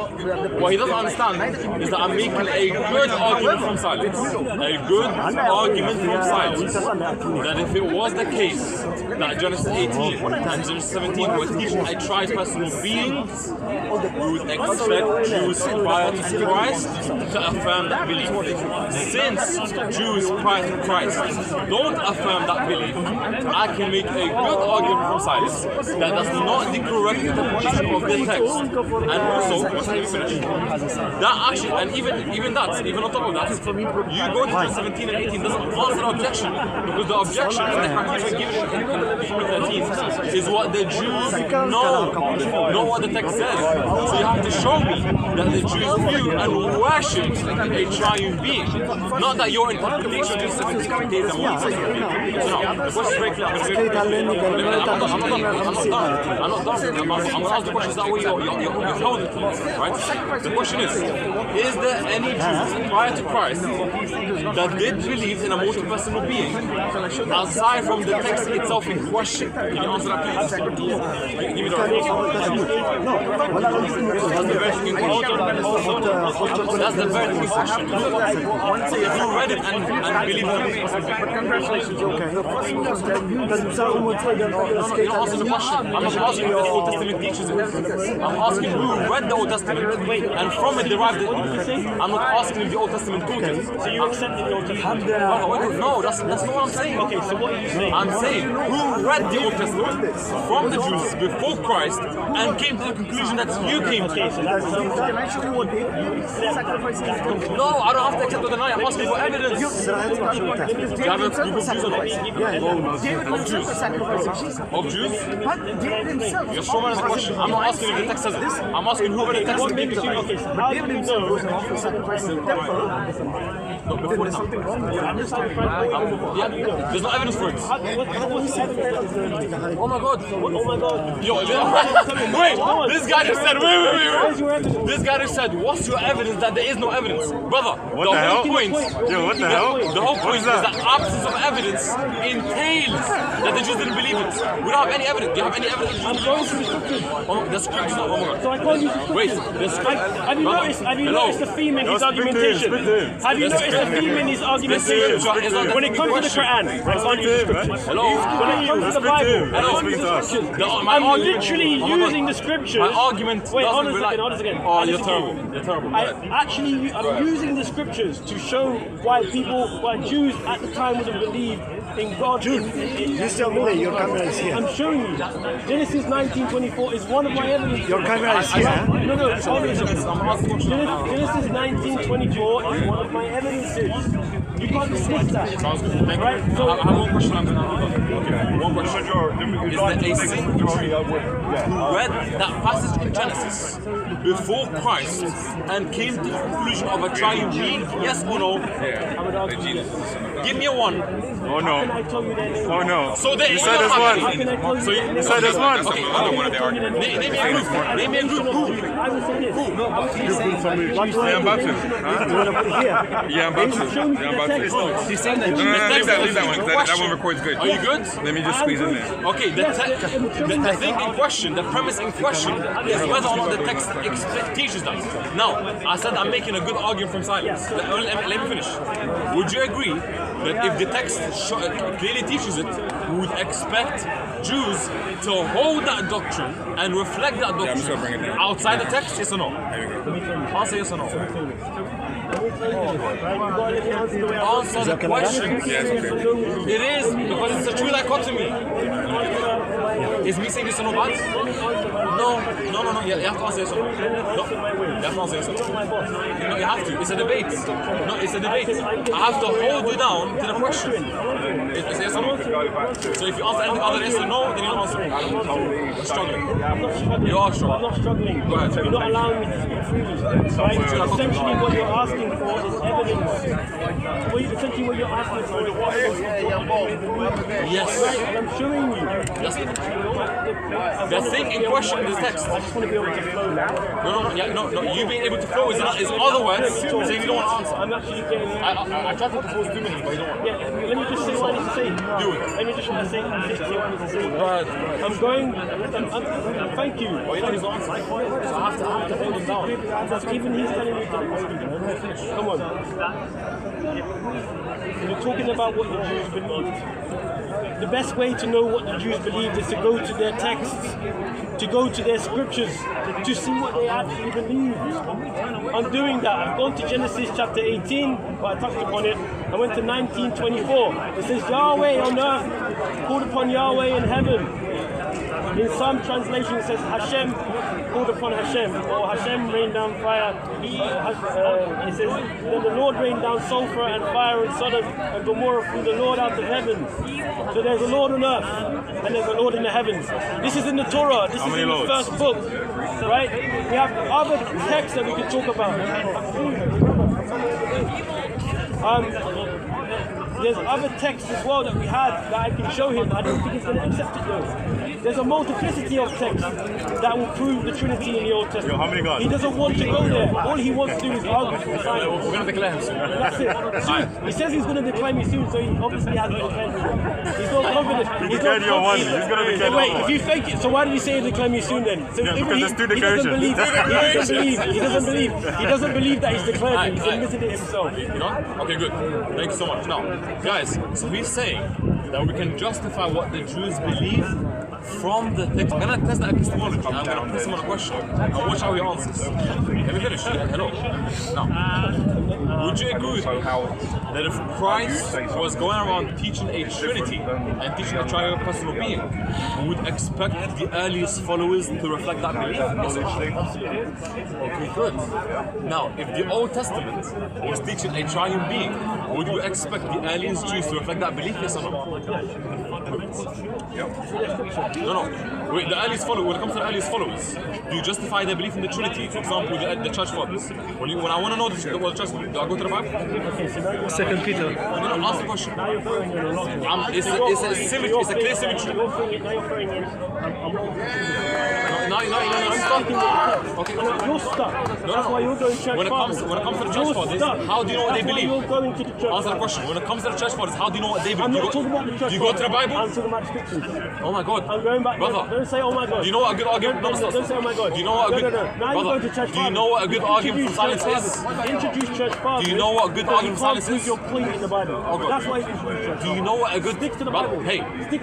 what he doesn't understand is that I'm making a good argument from silence. A good argument from silence. That if it was the case that Genesis 18 and Genesis 17 were teaching a tri-personal being, we would expect Jews prior to Christ to affirm that belief. Since Jews prior to Christ don't affirm that belief, I can make a good argument from silence that that's not the correct interpretation of the text. And also, that actually, and even on top of that, you go to Genesis 17 and 18 doesn't answer the objection, because the objection and the criteria given in 13 is what the Jews know, not what the text says. So you have to show me that the Jews view and worship a triune being, not that your interpretation is 17 days and 1 second. So now, the question is very clear. I'm not done. I'm going to ask the questions that way you're held it, right? The question is there any Jews prior to Christ that did believe in a multi-personal being aside from the text itself in question? Can you answer that, please? Give me the right. That's the very key question. If you read it and believe it, congratulations. Okay. You're not answering the question. I'm not asking if the Old Testament teaches it. I'm asking who read the Old Testament and from it derived it. I'm not asking if the Old Testament taught it.
So you accepted the Old Testament?
No, that's not what I'm saying.
Okay, so what are you saying?
I'm saying who read the Old Testament from the Jews before Christ and came to the conclusion that you came to.
Okay, so that's
No, I don't have to accept or deny. I'm asking for evidence. Do you have a group of Jews or not? Of Jews? You're showing us the question. I'm not asking if the text says it. I'm asking who read the text and came to it.
Okay, so how do you know?
No, before the time. There's no evidence for it. Oh my god. Yo, wait, this guy just said, wait. This guy just said, what's your evidence that there is no evidence? Brother, the whole point is that absence of evidence entails that the Jews didn't believe it. We don't have any evidence. Do you have any evidence?
I'm going to the scriptures.
The scriptures, oh my god.
So I can't use the scriptures.
Wait, the script.
Have you noticed the theme in his argumentation? Have you noticed the theme in his argumentation? When it comes to the Quran, I can't use the scriptures.
Hello.
When it comes to the Bible, I can't use the scriptures. I'm literally using the scriptures.
My argument
Wait, hold on
doesn't
a second, hold on a second.
Oh, you're terrible. You're terrible.
I'm using the scriptures to show why Jews at the time would have believed in God.
You still believe your camera is here.
I'm showing you. Genesis 19:24 is one of my evidences.
Your camera is here.
No, hold on a second. Genesis 19:24 is one of my evidences. You can't dismiss that.
Sounds good. Thank you.
Right? So,
I have one question. One question. Is there a single Jew who read that passage in Genesis before Christ and came to the conclusion of a triune being? Yes or no? Give me a one.
Oh no. Oh no.
So there,
you said there's one.
So
you said there's one.
Okay, I don't want to argue. Name me a group. Name me a group. Who?
Yeah, Baptist. Yeah, Baptist.
He's saying that.
No, leave that one. That one records good.
Are you good?
Let me just squeeze in there.
Okay, the thing in question, the premise in question is whether or not the text teaches that. Now, I said I'm making a good argument from silence. Let me finish. Would you agree that if the text clearly teaches it, we would expect Jews to hold that doctrine and reflect that doctrine outside the text? Yes or no? Answer yes or no. Answer the question. It is, because it's a true dichotomy. Is me saying this or no bad? No. You have to answer yes or no. You have to answer yes or no. No, you have to. It's a debate. No, it's a debate. I have to hold you down to the question. It's yes or no. So if you answer anything other than yes or no, then you don't answer. You're struggling. You are struggling.
I'm not struggling.
Go ahead.
You're not allowing me to speak freely. Essentially what you're asking for is evidence. Essentially what you're asking for is evidence.
Yes.
Right, and I'm showing you.
Yes. The thing in question in this text.
I just want to be able to flow now.
No. You being able to flow is other words saying you don't want to answer.
I'm actually getting.
I tried to propose 2 minutes, but you don't want.
Yeah, let me just say what I need to say.
Do it.
Let me just say what I need to say. I'm going. Thank you.
Well, you know he's not answering. So I have to hold him down.
Even he's telling me to come on. We're talking about what the Jews believed. The best way to know what the Jews believed is to go to their texts, to go to their scriptures, to see what they actually believed. I'm doing that. I've gone to Genesis chapter 18, but I touched upon it. I went to 19:24. It says Yahweh on earth called upon Yahweh in heaven. In some translation it says Hashem called upon Hashem, or Hashem rained down fire. It says, then the Lord rained down sulfur and fire in Sodom and Gomorrah through the Lord out of heaven. So there's a Lord on earth and there's a Lord in the heavens. This is in the Torah. This is in the first book, right? We have other texts that we can talk about. There's other texts as well that we had that I can show him. I don't think he's going to accept it though. There's a multiplicity of texts that will prove the Trinity in the Old Testament.
How many guys?
He doesn't want to go there. All he wants to do is argue for the science.
We're going to declare him soon.
That's it. Soon. He says he's going to declare me soon, so he obviously hasn't declared me. He's not confident.
He declared you on one. He's going to declare
Wait, if you fake it, so why did he say he'll declare me soon then? So
Yeah,
if
because there's two declarations.
He doesn't believe that he's declared it. He's admitted it himself.
You know? Okay, good. Thank you so much. Now, guys, so he's saying that we can justify what the Jews believe from the text. I'm going to test that epistemology. I'm going to press him on a question and watch how he answers. Let me finish. Hello. Now, would you agree with me that if Christ was going around teaching a Trinity and teaching a tripersonal being, we would expect the earliest followers to reflect that belief? Yes or no? Okay, good. Now, if the Old Testament was teaching a triune being, would you expect the earliest Jews to reflect that belief? Yes or no? No. Wait, the earliest followers, when it comes to the earliest followers, do you justify their belief in the Trinity? For example, the church fathers. When I want to know what the church, do I go to the Bible?
Second Peter.
No, ask the question. It's a symmetry, it's a clear symmetry. You're stuck. Okay.
You're stuck. That's why you're going to church fathers.
When it comes to the church fathers, how do you know what they believe?
You're going to the church
Answer the question. When it comes to the church fathers, how do you know what they believe?
I'm not talking about the church
Do you go to the Bible?
I'm talking about scriptures.
Oh my God.
I'm going back.
Brother.
Don't say oh my God.
Do you know what a good argument?
Don't say oh my God.
Do you know what a good
Now you're going to church fathers.
Do you know what a good argument from silence is?
Introduce church fathers.
Do you know what a good argument from silence is?
You can't prove your point in the Bible. That's why you introduce church.
Do you know what a good
Stick to the
Bible?
Bible.
Hey,
Stick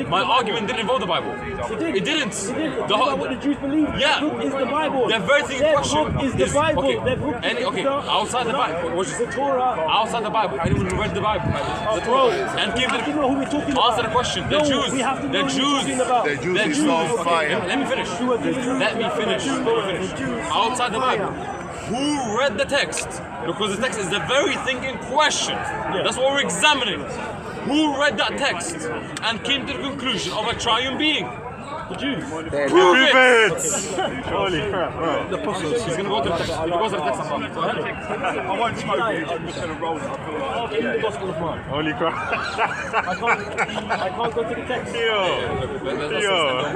my
to the
argument didn't involve the Bible.
It did.
It didn't.
It's about what the Jews believe.
Yeah.
The book is the Bible.
The very thing in
Their
question
book is the Bible.
okay.
Their book is
Outside the Bible,
the Torah.
Outside the Bible, anyone who read the Bible, the
Bro,
Torah, and came to
you know who we're talking about.
answer the question. The
No,
Jews,
we have to know
the
who we're talking about.
The Jews is on fire.
Let me finish. Let me finish. Outside the Bible, who read the text? Because the text is the very thing in question. That's what we're examining. Who read that text and came to the conclusion of a triune being?
The Jews.
Prove it!
Holy crap, bro.
The apostles. He's going to go to the text. He goes to the text.
I won't smoke you. I'm just going to roll.
In the Gospel of Mark.
Holy crap.
I can't go to the text.
Yo.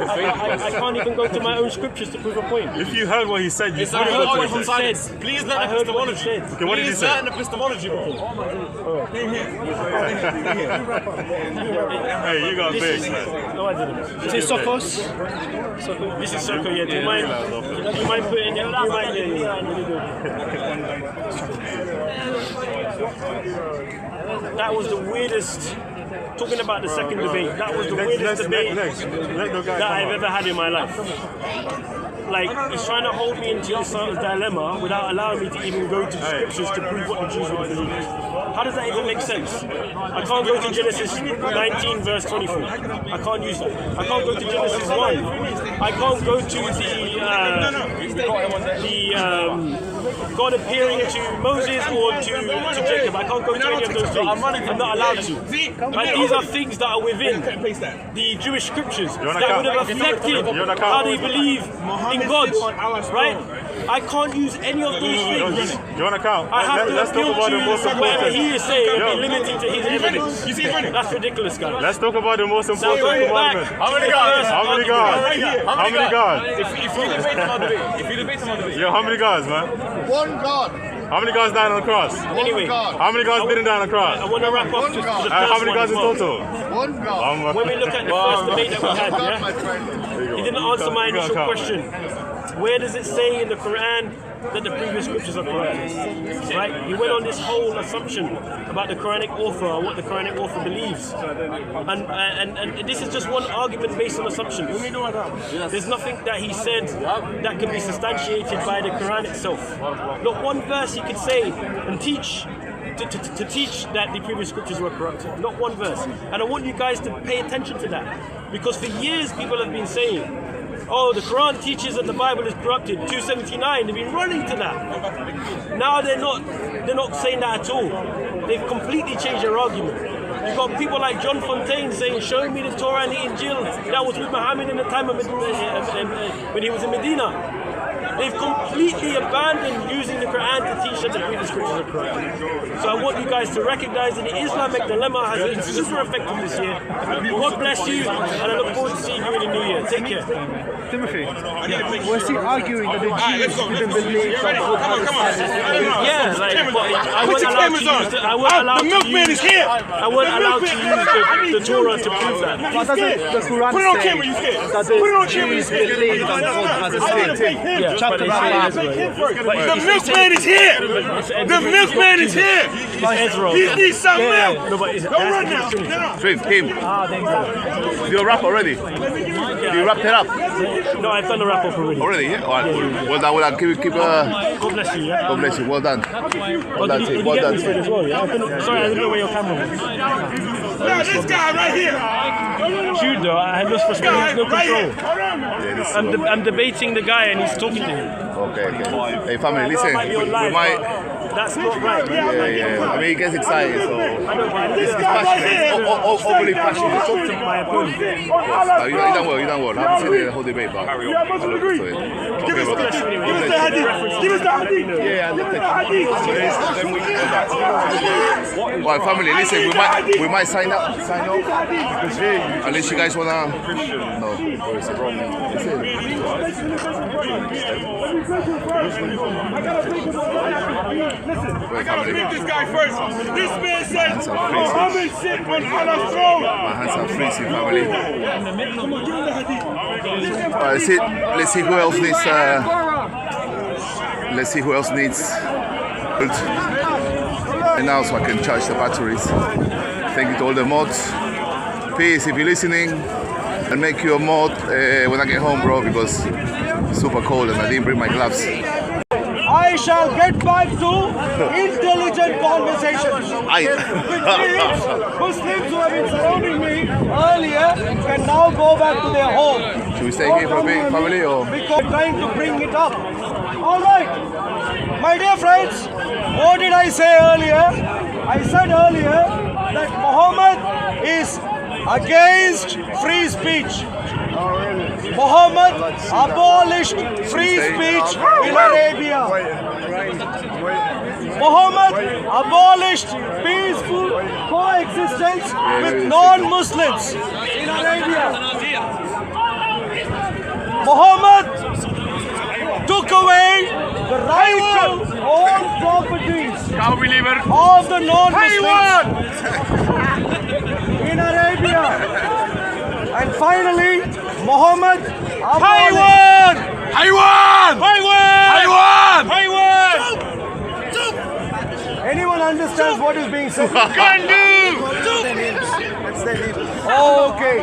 I can't even go to my own scriptures to prove a point.
If you heard what he said, you
It's a good argument from silence. Please learn epistemology.
Okay, what did he
Please
say?
learn epistemology, bro.
Hey, you got big, man.
No, I didn't. Is it Sokos? This is Soko, yeah. Do you mind putting it? That was the weirdest. Talking about the second debate, that was the weirdest debate that I've ever had in my life. Like, he's trying to hold me into this sort of dilemma without allowing me to even go to the scriptures to prove what the Jews would believe. How does that even make sense? I can't go to Genesis 19 verse 24. I can't use that. I can't go to Genesis 1. I can't go to the God appearing to Moses or to Jacob. I can't go to any of those things. I'm not allowed to. Like, these are things that are within the Jewish scriptures that would have affected how they believe in God, right? I can't use any of those things.
You want to count?
I have
Let's
to
talk
appeal
about the
to
most
whatever
important.
he is saying
Yo.
and be limiting to his evidence. You see, that's ridiculous, guys.
Let's talk about the most important
going back
commandment.
How many guys?
How many guys? How many guys?
If you debate him on debate, if you debate him on debate.
Yo, how many guys, man?
One God.
How many guys died on the cross?
Anyway,
How many guys didn't die on the cross?
I want to wrap up just to the first
How many
one
guys
as
in
well.
total?
One God.
When we look at the first debate that we had,
God, my
yeah,
friend.
he didn't answer my
You can't
initial
count.
question. Where does it say in the Quran that the previous scriptures are correct? Right? He went on this whole assumption about the Quranic author or what the Quranic author believes. And this is just one argument based on assumption. There's nothing that he said that can be substantiated by the Quran itself. Not one verse he could say and teach to teach that the previous scriptures were corrupted. Not one verse. And I want you guys to pay attention to that. Because for years people have been saying, oh, the Quran teaches that the Bible is corrupted. 279, they've been running to that. Now they're not saying that at all. They've completely changed their argument. You've got people like John Fontaine saying, show me the Torah and the Injil that was with Muhammad in the time of when he was in Medina. They've completely abandoned using the Quran to teach that the previous scriptures are correct. So I want you guys to recognize that the Islamic dilemma has been super effective this year. God bless you, and I look forward to seeing you in the new year. Take care.
Timothy, was he arguing that the Jews didn't believe that God had
Yeah, like, but I wasn't allowed to use the, I wasn't allowed
The milkman is here.
I wasn't allowed to use the Torah to prove that.
But doesn't the Quran
Put it on
say
camera, you scared.
that
Put it on
the
camera, you
Jews
scared.
believe that God has a spirit?
Yeah,
Chapter 5.
The milkman is here. The milkman is here. He needs some milk. Don't run now.
Dream, team. Do you rap already? Do you wrap it up
No, I've done the wrap up already.
already? Yeah. All right. Well done. Well done. Keep.
God bless you, yeah?
God bless you. Well done. Well done,
Did
team.
you
Well
get
done,
me for it
team.
as well, yeah? Sorry, I didn't know where your camera was.
Now this guy right here.
Shoot though, I had no frustration,
Guy
no
right
control.
here.
Yeah, this is
I'm debating the guy and he's talking to him.
okay. Hey, family,
I know
listen.
I might be on
We
live,
might.
but that's not right.
Yeah. I mean, he gets excited, so
I know, but
this is passionate. Overly passionate.
talk to my opponent.
No, you done well. You done well. I haven't seen the whole debate, but I looked into it. Okay, brother.
Bless you anyway.
Give us the hadith. Give us the hadith.
Yeah,
Give us the hadith.
then we can go back. Well, family, listen, we might sign off. Unless you guys wanna. No. Or is it? Wait, family.
This guy first. This man said Muhammad sit on Allah's throne.
My hands are freezing, family. Alright, let's see who else needs. Let's see who else needs. And now, so I can charge the batteries. Thank you to all the mods. Peace if you're listening, and make you a mod when I get home, bro, because it's super cold and I didn't bring my gloves.
I shall get back to intelligent conversations. Which means Muslims who have been surrounding me earlier can now go back to their home.
Should we stay here for a bit, family, or?
Because I'm trying to bring it up. All right, my dear friends, what did I say earlier? I said earlier that Muhammad is against free speech. Muhammad abolished free speech in Arabia. Muhammad abolished peaceful coexistence with non-Muslims in Arabia. Muhammad took away the right to own properties of the non-Muslims in Arabia. And finally, Muhammad abolished. Anyone understands what is being said? Okay.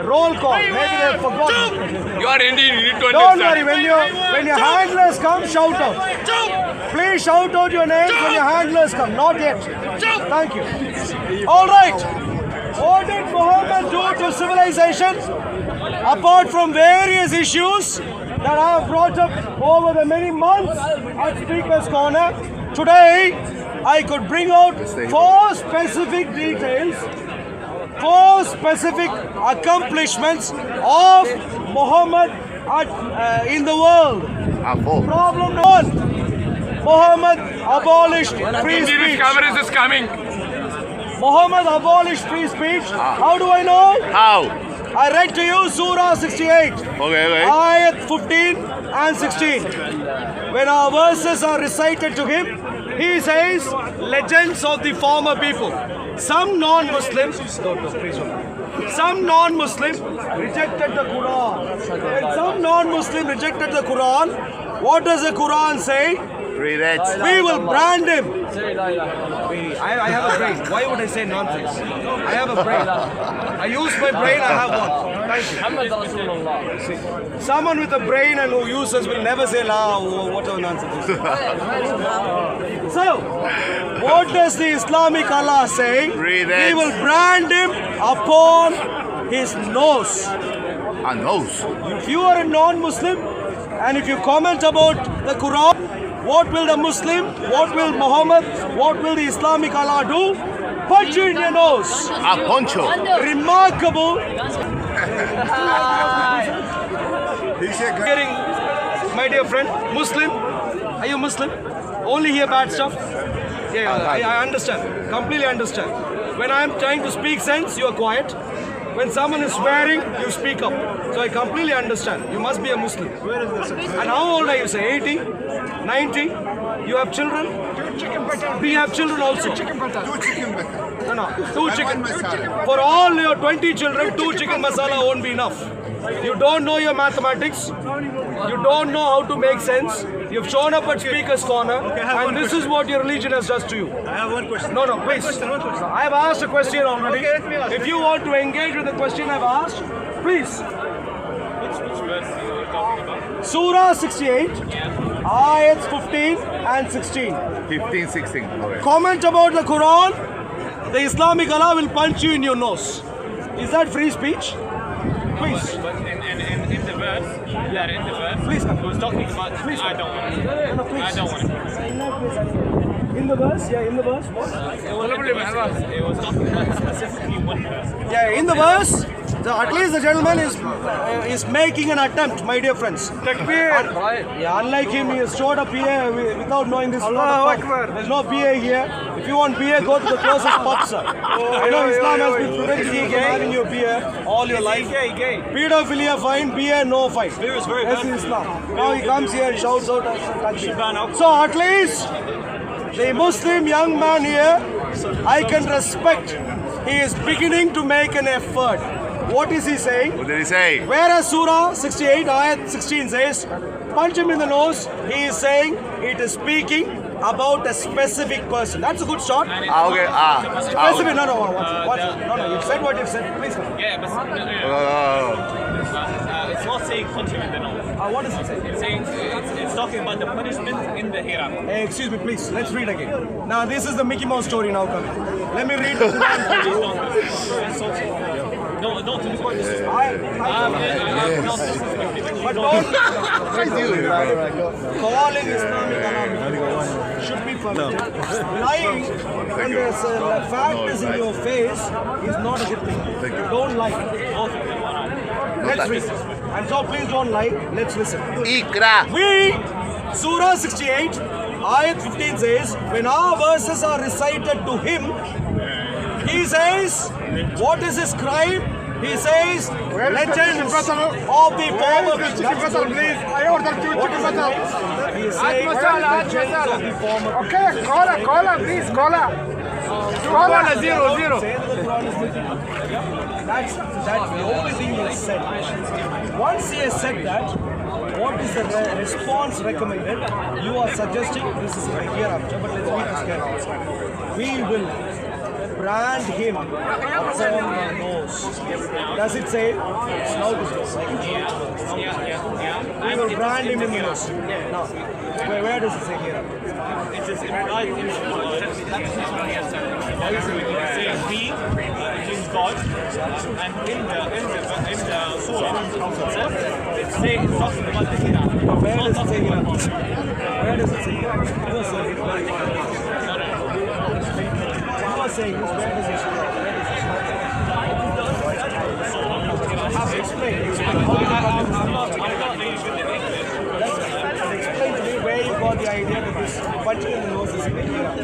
Roll call. Maybe they've forgotten.
You are Indian, you need to
Don't worry. When your handlers come, shout out. Please shout out your names when your handlers come. Not yet. Thank you. All right. What did Muhammad do to civilization? Apart from various issues that I have brought up over the many months at Speaker's Corner, today I could bring out 4 specific details, 4 specific accomplishments of Muhammad in the world. Problem one. Muhammad abolished free speech.
Is coming.
Muhammad abolished free speech. How do I know?
How?
I read to you Surah 68.
Okay.
Ayat 15 and 16. When our verses are recited to him, he says, legends of the former people. Some non-Muslims rejected the Quran. When some non-Muslim rejected the Quran, what does the Quran say?
Read it.
We will brand him.
I have a brain. Why would I say nonsense? I have a brain. I use my brain, I have one. Thank you.
Someone with a brain and who uses will never say la or whatever nonsense. So, what does the Islamic Allah say?
Read it.
We will brand him upon his nose.
A nose?
If you are a non-Muslim and if you comment about the Quran, what will the Muslim, what will Muhammad, what will the Islamic Allah do? Punch you in your nose.
A poncho.
Remarkable. My dear friend, Muslim. Are you Muslim? Only hear bad stuff? Yeah, I understand. Completely understand. When I am trying to speak sense, you are quiet. When someone is swearing, you speak up. So I completely understand. You must be a Muslim. And how old are you? Say 80? 90? You have children? We have children also. No, 2 chicken. For all your 20 children, 2 chicken masala won't be enough. You don't know your mathematics. You don't know how to make sense. You've shown up at Speaker's Corner, and this is what your religion has done to you.
I have one question.
No, please. I have asked a question already. If you want to engage with the question I've asked, please.
Which verse are you talking about?
Surah 68, Ayats 15 and 16.
15, 16. Okay.
Comment about the Quran, the Islamic Allah will punch you in your nose. Is that free speech? Please.
But in the verse,
Please come.
he was talking about, I don't want it. I don't want it.
In the verse? Yeah, in the verse. What?
It was talking about specifically one person.
Yeah, in the verse, at least the gentleman is making an attempt, my dear friends. Yeah, unlike him, he has showed up here without knowing this. There's no PA here. If you want PA, go to the closest pub, sir. I know Islam has been preventing you from having your PA all your life. Pedophilia fine, PA no fine. That's Islam. Now he comes here and shouts out. So at least the Muslim young man here, I can respect. He is beginning to make an effort. What is he saying?
What did he say?
Whereas Surah 68, Ayat 16 says, punch him in the nose, he is saying it is speaking about a specific person. That's a good shot.
Okay.
Specific, no, you said what you said. Please come.
Yeah, but it's not saying punch him in the nose.
What does it say?
It's saying it's talking about the punishment in the hereafter.
Hey, excuse me, please. Let's read again. Now, this is the Mickey Mouse story now coming. Let me read the Quran for you.
No, don't disrespect this.
But don't calling Islamic Allah should be permitted. Lying when there's a fact is in your face is not a good thing. Don't lie. Let's read. And so please don't lie. Let's listen.
Ikra.
We, Surah 68, Ayat 15 says, when our verses are recited to him, he says, what is his crime? He says, legends of the former.
I ordered 2 chicken masala.
He is saying, legends of the former.
Okay, cola, please, cola. Cola, 0.
That's the only thing he has said. Once he has said that, what is the response recommended? You are suggesting this is the hereafter, but let's read this carefully. We will brand him upon the nose. Does it say? It's now this verse. We will brand him in the nose. Now, where does it say here?
It says in he, which is God, and in the surah it's talking about the hereafter.
Where does it say here? Where does it say here? You are saying this, where does it say? Explain.
about the idea that this particular nose is making up.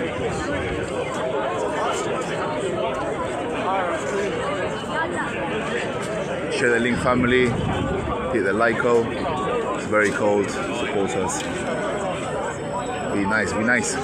Share the link, family. Hit the like-o. It's very cold. Support us. Be nice, be nice.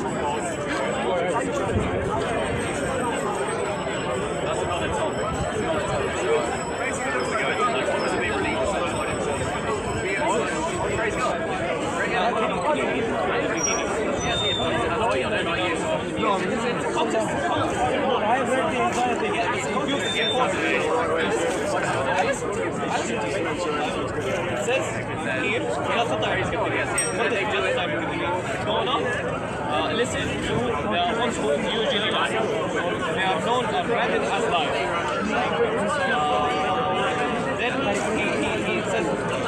Listen to the ones who usually lie. They are known and branded as liars. Then he says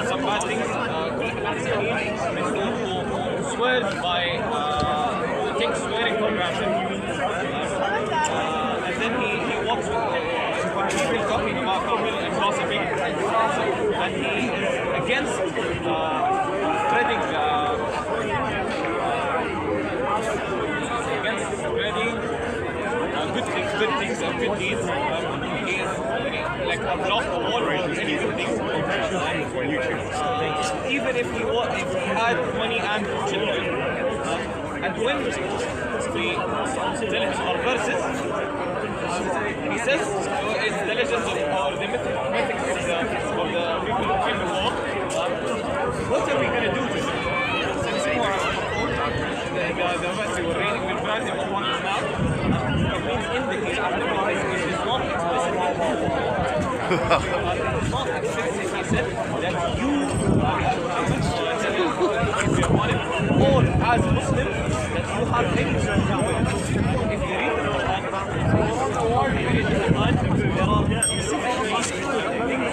some bad things. Who swears by takes swearing for granted. And then he walks with people talking about people and gossiping. And he is against spreading good things and good deeds. He is like I've lost the war rate with any good things on YouTube. Even if he had money and children, and when we tell him our verses, he says it's the legends or the mythics of the people who came before. What are we going to do to them? The verse we're reading will brand him upon his mouth. Indicate otherwise it is not explicitly he said that you or as Muslims that you have taken certain way. If you read the Quran, there are specifically things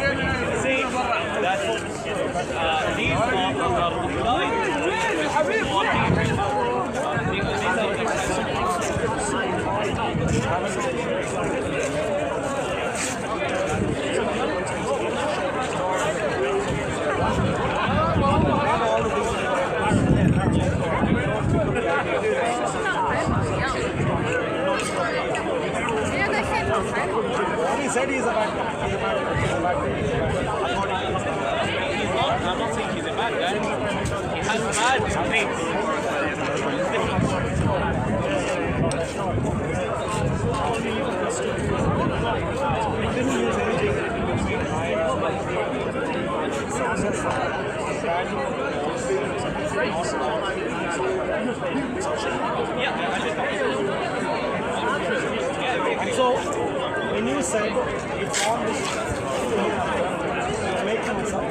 saying that these are applied
He said he's a bad guy.
I'm not saying he's a bad guy. He has bad traits.
So, when you said it's on this, you're making this up.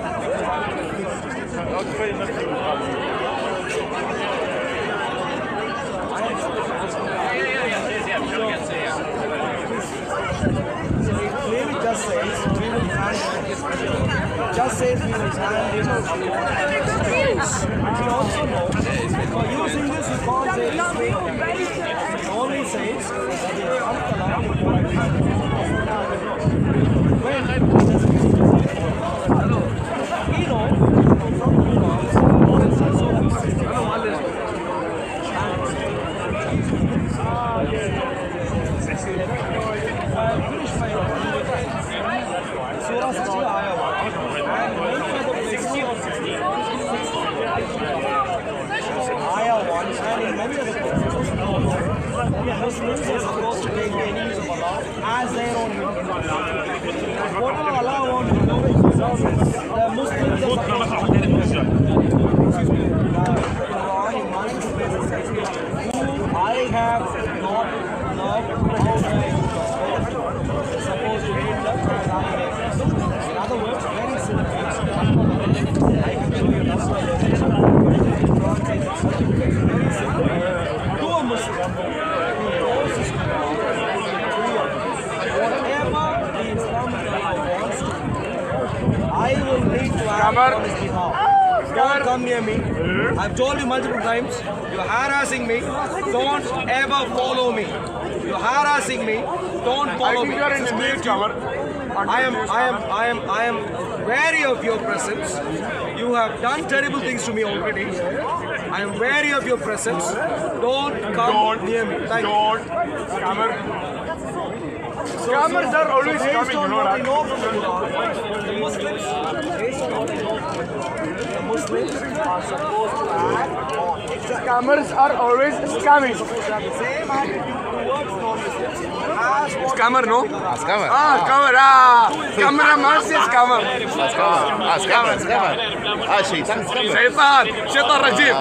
Clearly just says we will hand And we also know for using this he calls it he only says that it comes along with what Muslims are supposed to take the enemies of Allah as their own enemies. What Allah wants to do is the Muslims are supposed I have not loved how they are supposed to hate them as I hate them. In other words, very simple. I can show you that's why very simple. To a Muslim, I will need to act on his behalf. Don't come near me. I've told you multiple times. You're harassing me. Don't ever follow me. You're harassing me. Don't follow me. I am wary of your presence. You have done terrible things to me already. I am wary of your presence. Don't come near me. Thank you.
Scammers are always
based
coming,
on
you know
what I
that.
know from the Quran, the Muslims, based on what I know from the Quran, the Muslims are supposed to act on.
Scammers are always scamming.
Supposed to have the same attitude towards non-Muslims as what
Scammer, no?
Scammer.
Scammer, Cameraman says scammer.
Scammer. Shaitan scammer.
Shaitan Rajim.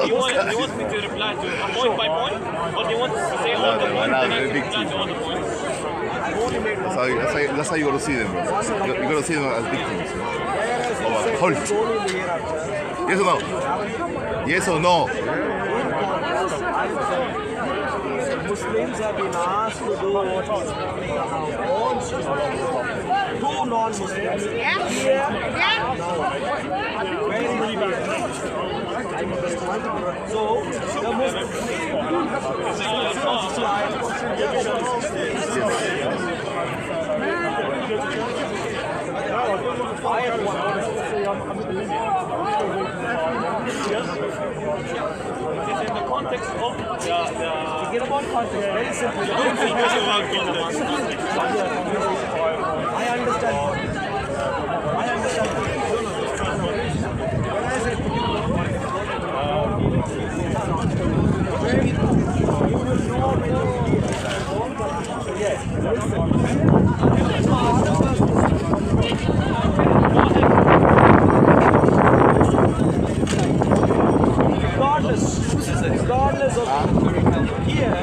He wants me to reply to point by point, or they want to say all the points, and I reply to all the points.
That's how you gotta see them, bro. You gotta see them as victims of a cult. Yes or no? Yes or no?
Muslims have been asked to do what is wants to do. Two non-Muslims here very bad. So the Muslims
In the context of
forget about context, very simple. I understand. I understand. When I say regardless of here,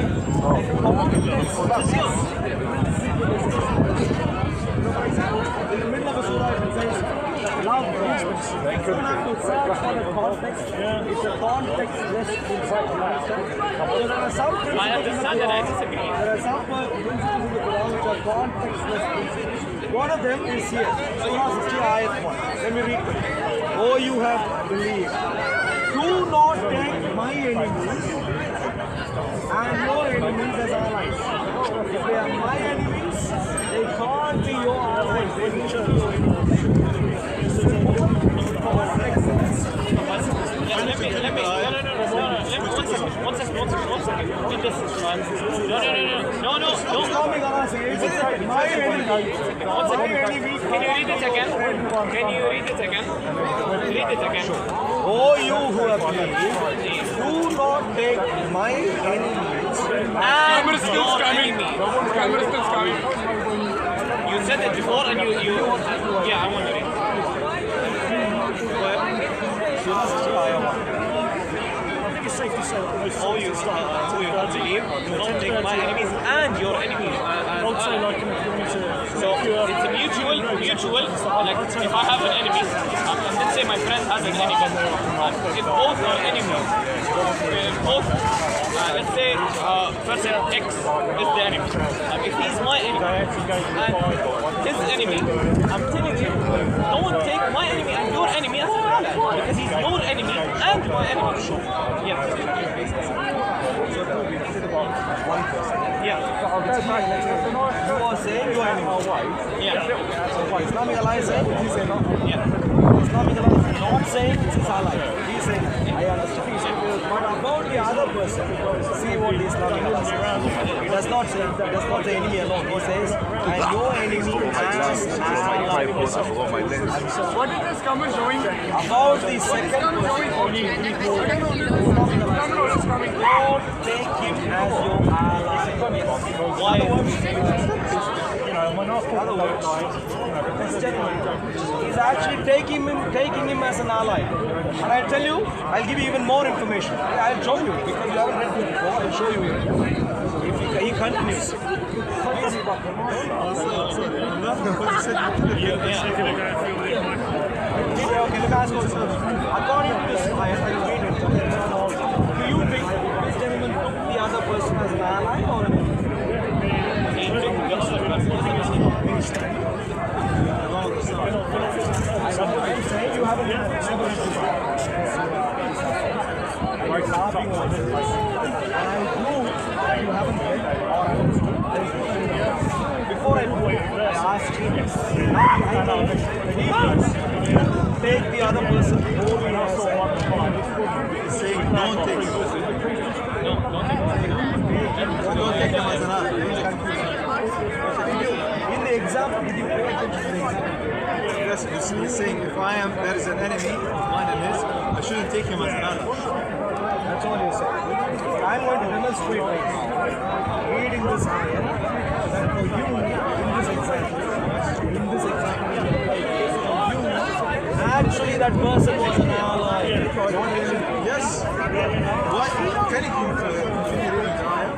in the middle of a surah it says love God. You don't have to search for the context. It's a context-less insight. You understand? So there are some principles
I understand and I disagree.
There are some principles in the Quran which are context-less principles. One of them is here. Surah 60 ayat 1. Let me read it. Oh, you have believed. Do not take my enemies and your enemies as allies. If they are my enemies, they can't be your allies. They need to be your enemies.
One second. Read this. No.
Islamic Allah says, my enemy.
Can you read it again? Read it again.
Oh, you who have believed, do not take my enemies.
Camera still scamming. Camera still scamming.
You said it before and you yeah, I want to read.
Surah 60 ayah 1.
Oh, you believe, do not take my enemies and your enemies. So it's a mutual, like if I have an enemy, let's say my friend has an enemy, if both are enemies, both, let's say person X is the enemy. If he's my enemy and his enemy, I'm telling you, don't take my enemy and your enemy as an ally, because he's your enemy and my enemy. Yeah. Yeah.
You are saying you are enemy.
Yeah.
So what Islamic Allah is saying, he's saying no.
Yeah.
Islamic Allah is not saying it's his ally. He's saying, I understand. But about the other person, see what the Islamic Allah says. He does not say enemy alone. He says, and your enemy as an ally.
What is this camera showing?
About the second person, don't take him as your ally. Why? This gentleman is actually taking him as an ally. And I'll tell you, I'll give you even more information. I'll show you because you haven't read it before. I'll show you here. If he continues. Okay, let me ask you this. According to this, I'll read it. Do you think this gentleman took the other person as an ally or an enemy?
He took the other person as an enemy.
I'm saying you haven't read it. And I know you haven't read or haven't seen. Before I put it, I asked you this. Now I know take the other person whom he has
saying don't take him. Don't take him as an ally.
in the example, did you pay attention to the example?
Yes, he's saying if there is an enemy of mine and his, I shouldn't take him as an ally.
That's all you're saying. I'm going to demonstrate right now, reading this ayah, that for you, in this example, actually that person was an ally.
Yes. What? Can you continue reading the ayah?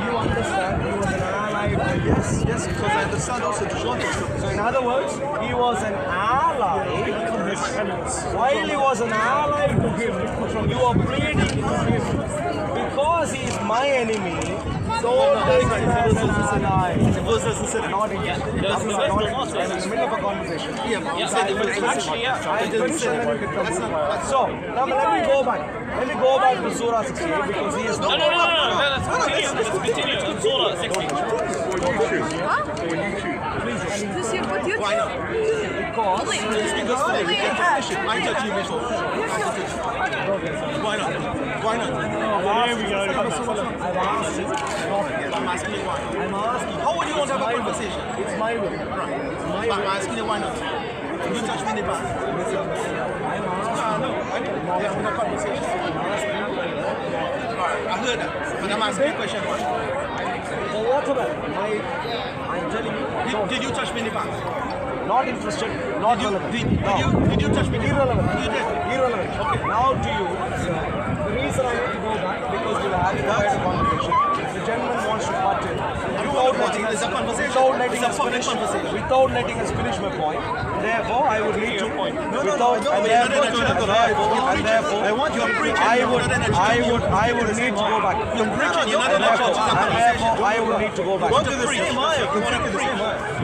You understand he was an ally to you?
Yes, because I understand also the short
So in other words, he was an ally to his enemies. While he was an ally to him, you are pleading to him, because he is my enemy, don't take him as an ally.
The verse doesn't say that.
Not in the middle of a conversation. So, now let me go back. Let me go back to Surah 16 because he is
No, let's continue. Let's continue to Surah 16.
Why not? Why not? Why not?
There we go.
I'm asking you why. I'm asking. How would you want to have a conversation?
It's my will.
Right. I'm asking you why not. You touch me in the back. No, I didn't. We have a conversation. Alright, I heard that. But I'm asking you a question why.
For what about? I'm telling you.
Did you touch me in the back?
Not interested, not relevant.
Did you touch me?
Irrelevant.
You did.
Irrelevant. Okay. Now to you, the reason I need to go back because we were having a conversation. The gentleman wants to cut in.
It's a conversation.
Without letting us finish my point. Therefore, I would need to. I would need to go back.
You're preaching. You're not in a church.
Therefore, I would need to go back.
What is the same ayah? You want to preach?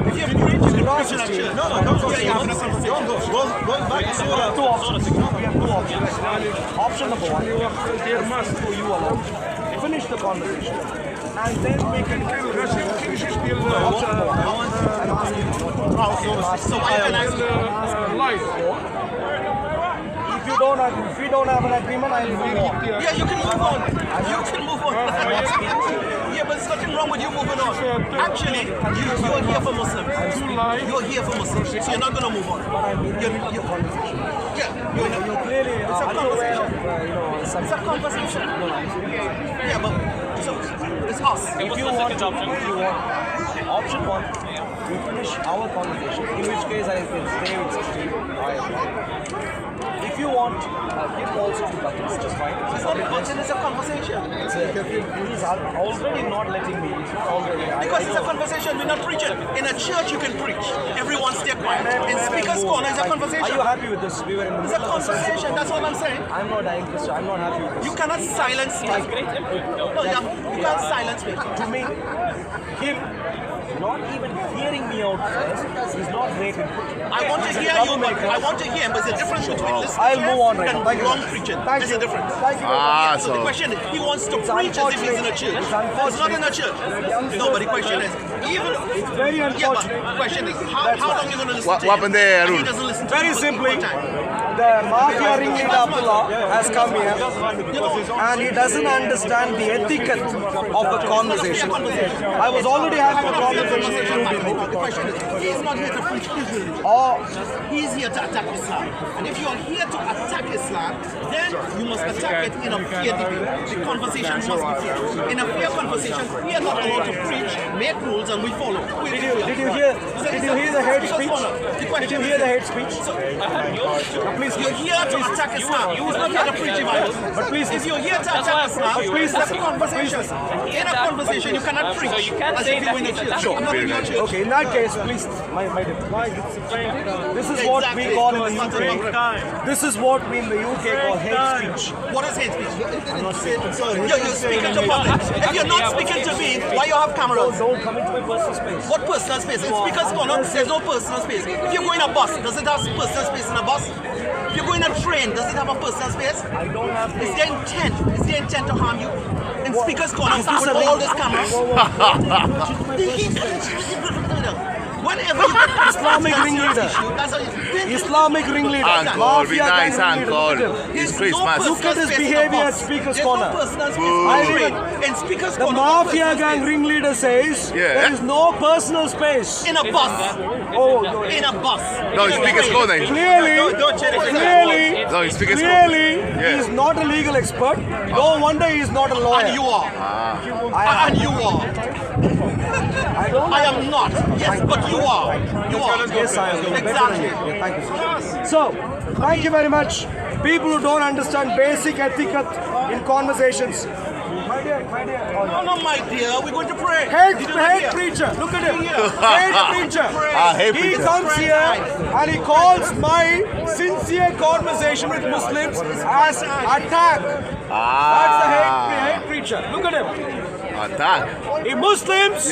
If you preach, you can preach in a church. No, don't go. Don't go. Go back to Surah.
Two options. We have two options. Option number one, there must for you alone. Finish the conversation. And then we can
So I can ask
if you don't have an agreement, I'll move on.
Yeah, you can move on. You can move on. Yeah, but there's nothing wrong with you moving on. Actually, you're here for Muslims. You're here for Muslims, so you're not going to move on. You're clearly it's a conversation. It's a conversation. Yeah, but so it's us.
If you want, option one, we finish our conversation, in which case I can stay with 16. If you want, give also to buttons, just fine.
It's not a button, it's a conversation.
He's already not letting me. It's not already.
Because it's a conversation, we're not preaching. In a church, you can preach. Everyone stay quiet. In Speaker's Corner, it's a conversation.
Are you happy with this? We were in the
It's a conversation, that's what I'm saying.
I'm not interested. I'm not happy with this.
You cannot silence me. No, you can't silence me.
To me, him not even hearing me out first is not great input.
I want to hear you, but I want to hear him. But there's a difference between listening
I'll move on right
and
now.
wrong preaching. There's a difference. So the question is, he wants to preach as if he's in a church. He's not in a church. No, but the question is, even
it's very unfortunate.
Yeah, but the question is, how long are you going to listen to him?
What happened there,
He doesn't listen to
Very
you
simply,
one time.
the mafia ringleader Abdullah has come here and he doesn't understand the etiquette of a conversation. I was already having a conversation.
The question is, he's not here to preach Islam. He's here to attack Islam. And if you are here to attack Islam, then you must attack it in a fair debate. The conversation must be fair. In a fair conversation, we are not allowed to preach, make rules, and we follow.
Did you hear the hate speech? Did you hear the hate speech?
Please, you're here to attack Islam. You're not here to preach the Bible.
But please,
if you're here to attack Islam, please, that's a conversation. In a conversation, you cannot preach.
So you can't
as
say
if you
that
were in a
he's
church.
attacking.
I'm not in your church.
Okay, in that case, please, this is what we call in the UK. This is what we in the UK call hate speech.
What is hate speech? You're speaking to public. If you're not speaking to me, why you have cameras?
Don't come into my personal space.
What personal space? In Speaker's Corner, there's no personal space. If you go in a bus, does it have personal space in a bus? If you go in a train, does it have a personal space?
I don't have.
It's their intent. It's their intent to harm you. In Speaker's Corner, with all these cameras. whenever you get
Islamic ringleader. Islamic ringleader.
Uncle, be
Mafia
nice,
gang ringleader.
Uncle.
Look at him.
It's Christmas.
Look at his behavior at Speaker's Corner.
In Speaker's
The
Corner.
Mafia gang ringleader says there is no personal space.
In a bus.
Oh,
in a bus.
No, it's Speaker's Corner.
Clearly,
No, it's Speaker's
clearly,
Corner.
he is not a legal expert. No wonder he is not a lawyer.
And you are. And you are. I am not. Yes, but you are. You are.
Yes, I am.
Exactly.
Yeah, thank you. So, thank you very much. People who don't understand basic etiquette in conversations. My dear.
No, my dear. We're going to pray.
Hate preacher. Look at him. Hate preacher.
hate
He
preacher.
comes here and he calls my sincere conversation with Muslims as attack. That's the hate preacher. Look at him.
Attack.
The Muslims,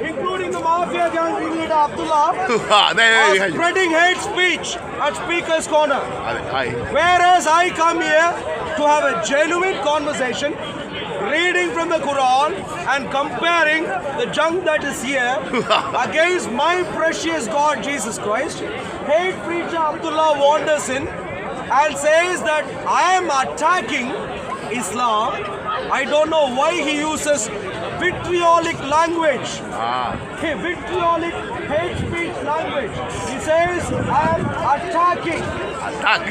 including the Mafia gang leader Abdullah, are spreading hate speech at Speaker's Corner. Whereas I come here to have a genuine conversation, reading from the Quran and comparing the junk that is here against my precious God Jesus Christ. Hate preacher Abdullah wanders in and says that I am attacking Islam. I don't know why he uses vitriolic language. Vitriolic hate speech language. He says I am attacking.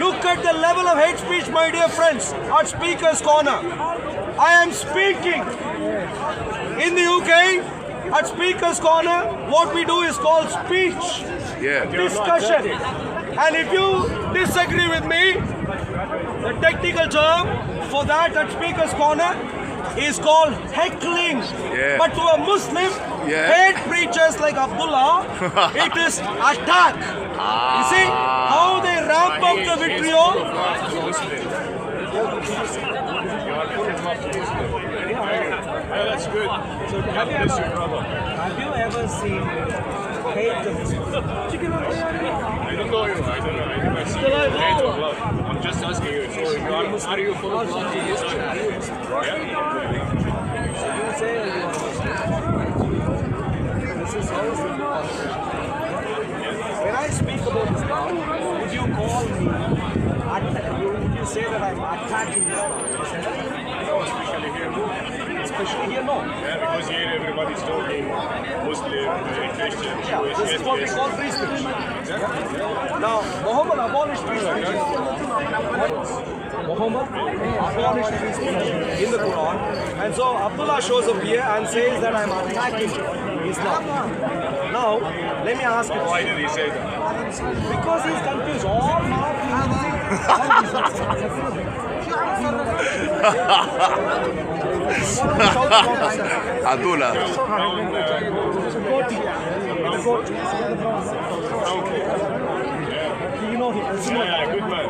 Look at the level of hate speech, my dear friends, at Speaker's Corner. I am speaking. In the UK, at Speaker's Corner, what we do is called speech. Discussion. And if you disagree with me, the technical term for that at Speaker's Corner is called heckling. But to a Muslim, hate preachers like Abdullah, it is attack. You see how they ramp up the vitriol?
That's good.
So have you ever seen hate?
I don't know you. I never seen hate of love. I'm just asking you. So are you full of love to history?
You say this is how when I speak about Islam, would you call me? Would you say that I'm attacking Islam? Especially here, no.
Because here everybody's talking Muslim, Christian, Jewish.
This is what we call free speech. Now, Muhammad abolished free speech. Muhammad abolished free speech in the Quran. And so Abdullah shows up here and says that I'm attacking Islam. Now, let me ask you.
Why did he say that?
Because he's confused. All
Abdullah.
You know him.
Good man.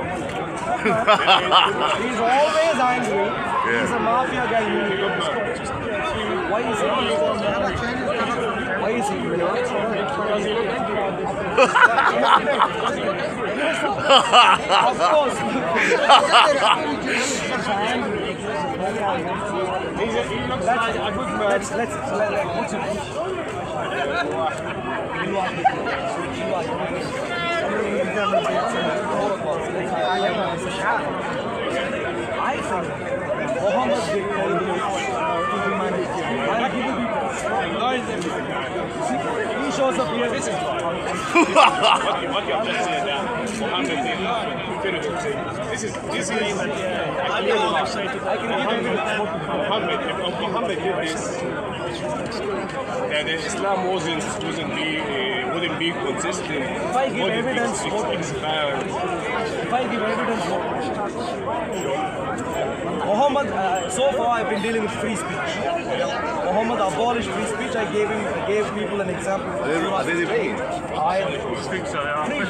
He's always angry. He's a mafia guy. Why is he? Why is he? Of course. I think Muhammad did to humanity. He shows up here.
What you have just said that Muhammad did this is Muhammad did this, and Islam wouldn't be consistent.
If I give evidence, if I give evidence, Muhammad, so far I've been dealing with free speech. Muhammad abolished free speech. I gave people an example.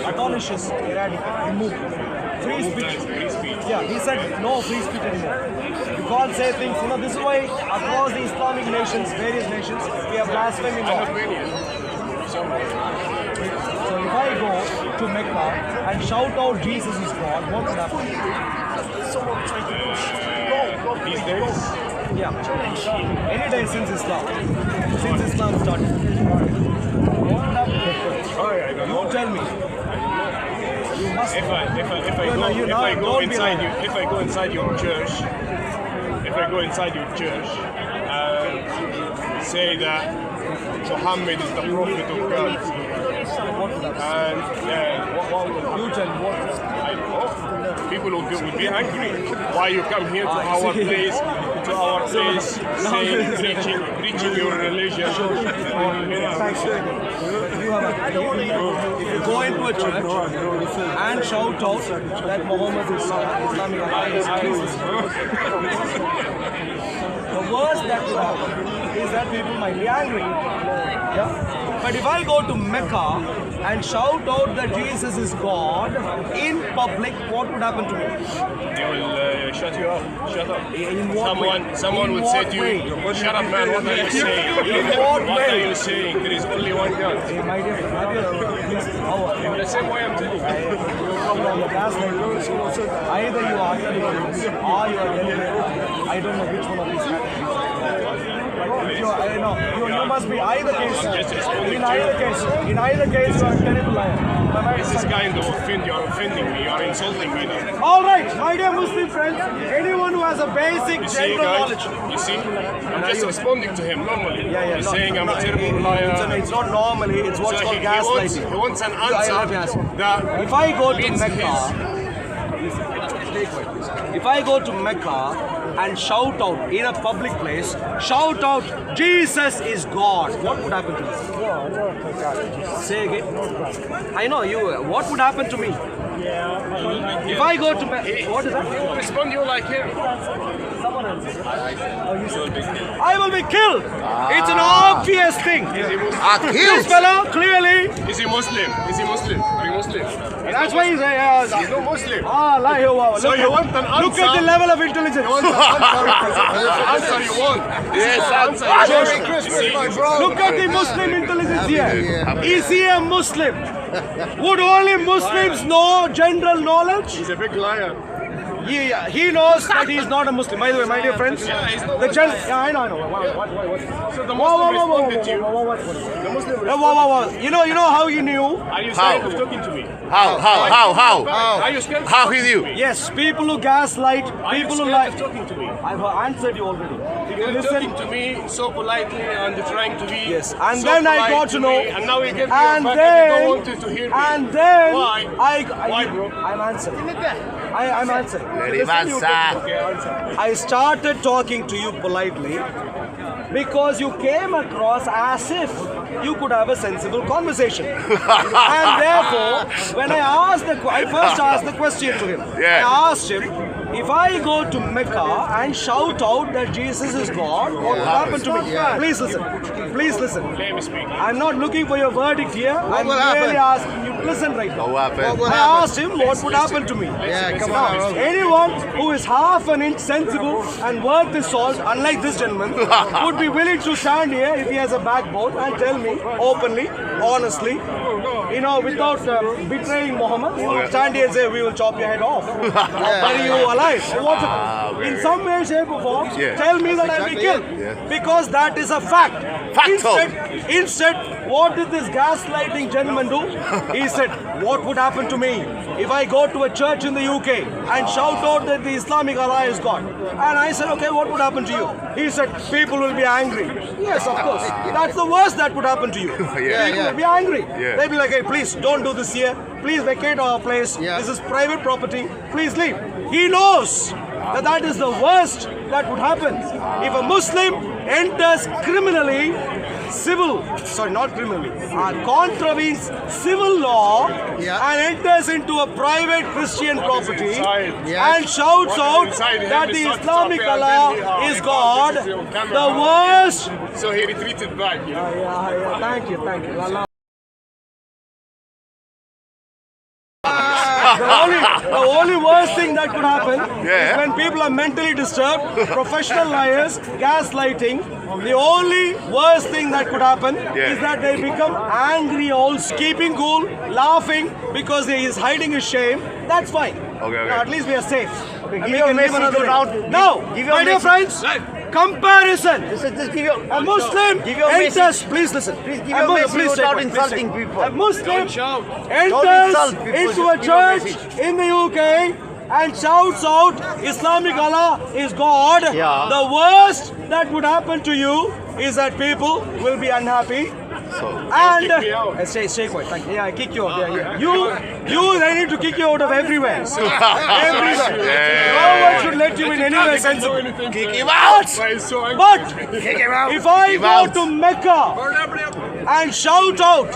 Abolishes, eradicate, remove. Free speech. Yeah, he said no free speech anymore. You can't say things. You know, this is why across the Islamic nations, various nations, we have blasphemy law. So if I go to Mecca and shout out Jesus is God, what would happen?
These days?
Yeah. Yeah. Any day since Islam. Since Islam started. You tell me. You must.
If I go inside your church, say that Muhammad is the prophet of God, and
you tell me what?
I know people will be angry. Why you come here to our place, saying, preaching your religion?
If you go into a church and shout out that Muhammad is Islamic is the worst that will happen is that people might be angry. Yeah? But if I go to Mecca and shout out that Jesus is God in public, what would happen to me?
They will shut you up. Shut up.
In what way?
Someone would say to you, shut up man, what are you saying? What are you saying? There is only one God.
Hey, my dear, please,
In the same way I'm telling you.
Either you are or you are I don't know which one of these you must be either case. In either case, you are a terrible liar.
This is kind of offend. You are offending me. You are insulting me now.
All right, my dear Muslim friends, anyone who has a basic general knowledge.
You see, I'm just responding to him normally. He's saying I'm a terrible liar.
It's not normally. It's what's called gaslighting.
He wants an answer.
If I go to Mecca, if I go to Mecca and shout out in a public place, shout out, Jesus is God, what would happen to me? Say again. I know you. What would happen to me? If I go to Mecca, what is that?
He will respond you like him.
I will be killed. It's an obvious thing. This fellow clearly.
Is he Muslim? Is he Muslim? Are you Muslim?
That's why he's
he's not Muslim.
So
you want an answer?
Look at the level of intelligence.
You want an answer you want. Yes, answer.
Merry Christmas, my bro. Look at the Muslim intelligence here. Is he a Muslim? Would only Muslims know general knowledge?
He's a big liar.
He knows that he is not a Muslim. By the way, my dear friends,
he's not
I know.
So the Muslim responded to you. The Muslim
You know how he knew?
Are you scared of talking to me?
How?
Are you scared?
How he knew?
Yes, people who gaslight, people who lie.
Talking to me.
I've answered you already.
You're talking to me so politely and trying to be.
Yes, and
so
then I got to know.
And now we get
and
back
then,
and you don't want to hear me.
And then
Why?
Why,
bro?
I'm answering. I'm answering.
Very much, sir.
I started talking to you politely because you came across as if you could have a sensible conversation. And therefore, when I first asked the question to him. I asked him, if I go to Mecca and shout out that Jesus is God, what will happen to me? Please listen. Please listen.
Let me speak.
I'm not looking for your verdict here. I'm merely asking you to listen right now. I asked him what would happen to me. Anyone who is half an inch sensible and worth his salt, unlike this gentleman, would be willing to stand here if he has a backbone and tell me openly, honestly, without betraying Muhammad, he will stand here and say, we will chop your head off. Bury you alive. In some way, shape or form, tell me that I'll be killed. Because that is a fact. Instead, what did this gaslighting gentleman do? He said, what would happen to me if I go to a church in the UK and shout out that the Islamic Allah is God? And I said, okay, what would happen to you? He said, people will be angry. Yes, of course. That's the worst that would happen to you. People will be angry. They'll be like, hey, please don't do this here. Please vacate our place. This is private property. Please leave. He knows that is the worst that would happen. If a Muslim enters contravenes civil law and enters into a private Christian property and shouts out that the Islamic Allah is God, the worst.
So he retreated back.
Thank you. The only worst thing that could happen is when people are mentally disturbed, professional liars, gaslighting. The only worst thing that could happen is that they become angry, also keeping cool, laughing because he is hiding his shame. That's fine. At least we are safe. Give me another round. Now, my dear friends, comparison.
Just give your
A Muslim enters, please listen.
Please give your message without insulting people.
A Muslim
insult
enters
people.
into a
Just give your
church in the UK and shouts out, Islamic Allah is God.
Yeah.
The worst that would happen to you is that people will be unhappy. And stay quiet. Thank you. Yeah, I kick you out. Yeah. They need to kick you out of everywhere. Everywhere. No one should let you in anywhere sensible.
Kick him out!
But if I go to Mecca and shout out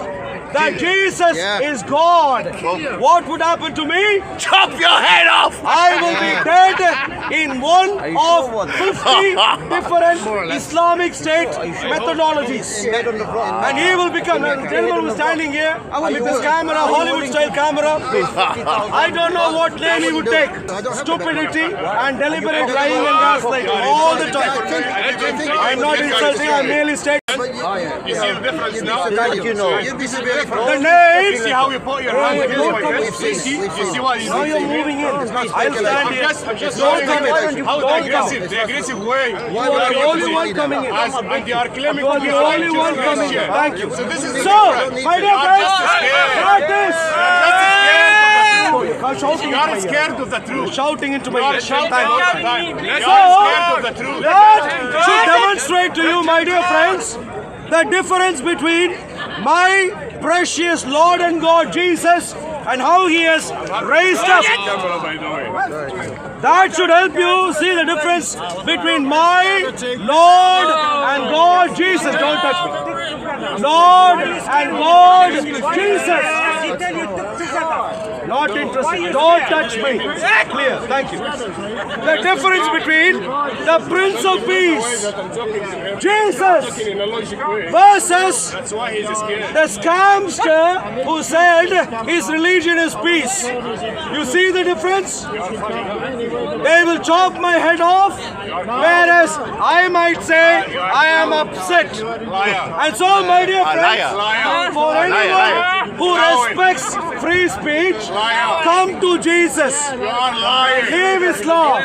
that Jesus is God, what would happen to me?
Chop your head off!
I will be dead in one of 50 different Islamic State methodologies. And he will become, the gentleman who's standing here with this camera, Hollywood style camera, I don't know what name he would take. Stupidity and deliberate lying and gaslighting all the time. I'm not insulting, I'm merely stating.
You see the difference now?
The name.
You see how you put your hand here? You see what
Now you're moving in. I'll stand here.
I'm just
Don't come in.
how
Don't
aggressive,
come.
the aggressive way.
You are the only one coming in.
And they are claiming
You are
to be
the only one coming in.
Christian.
Thank you.
So this is the
So,
difference.
my dear friends, practice.
You are scared of the truth.
Shouting into my
You are
ear.
shouting
Thank
all
you.
the time. You
So,
are scared of the truth.
that should demonstrate to you, my dear friends, the difference between my precious Lord and God Jesus and how he has raised up. That should help you see the difference between my Lord and God Jesus. Don't touch me. Lord and God Jesus. Not interested. Don't touch me. Clear. Thank you. The difference between the Prince of Peace, Jesus, versus the scamster who said his religion is peace. You see the difference? They will chop my head off, whereas I might say I am upset. And so, my dear friends, for anyone who respects free speech, come to Jesus. Leave Islam.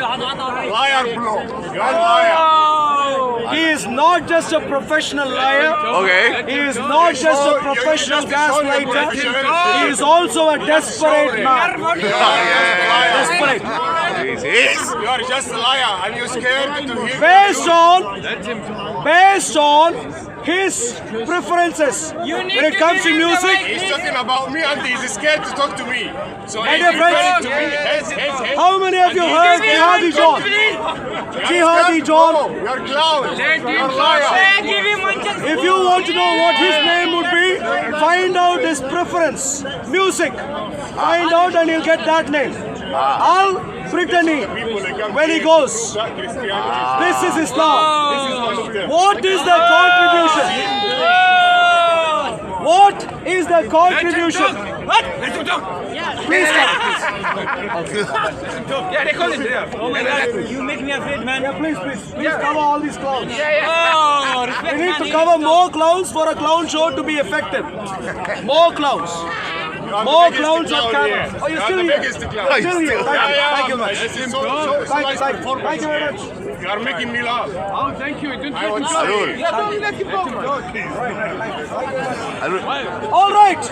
Liar, bro. You are liar.
He is not just a professional liar.
Okay.
He is not just a professional gaslighter. He is also a desperate man. Desperate.
You are just a liar and you're scared to hear.
Based on his preferences. When it comes to music,
He's talking about me and he's scared to talk to me. So
my
he's
dear
referring
friends,
to me.
how many of you heard Jihadi John? Jihadi John.
You're clown. You're liar.
If you want to know what his name would be, find out his preference. Music. Find out and you'll get that name. Al-Brittany. When he goes, this is Islam. What is the contribution? What is the contribution? Please
Yeah, they call him there. Oh my God, you make me afraid, man.
Yeah, please cover all these clowns.
Oh, respect,
We need
man.
to cover more clowns for a clown show to be effective. More clowns. More clowns on camera. Oh, you're still here. Still here. Thank you very much. Thank you very much.
You are making me laugh.
Oh, thank you.
I want to say.
All right.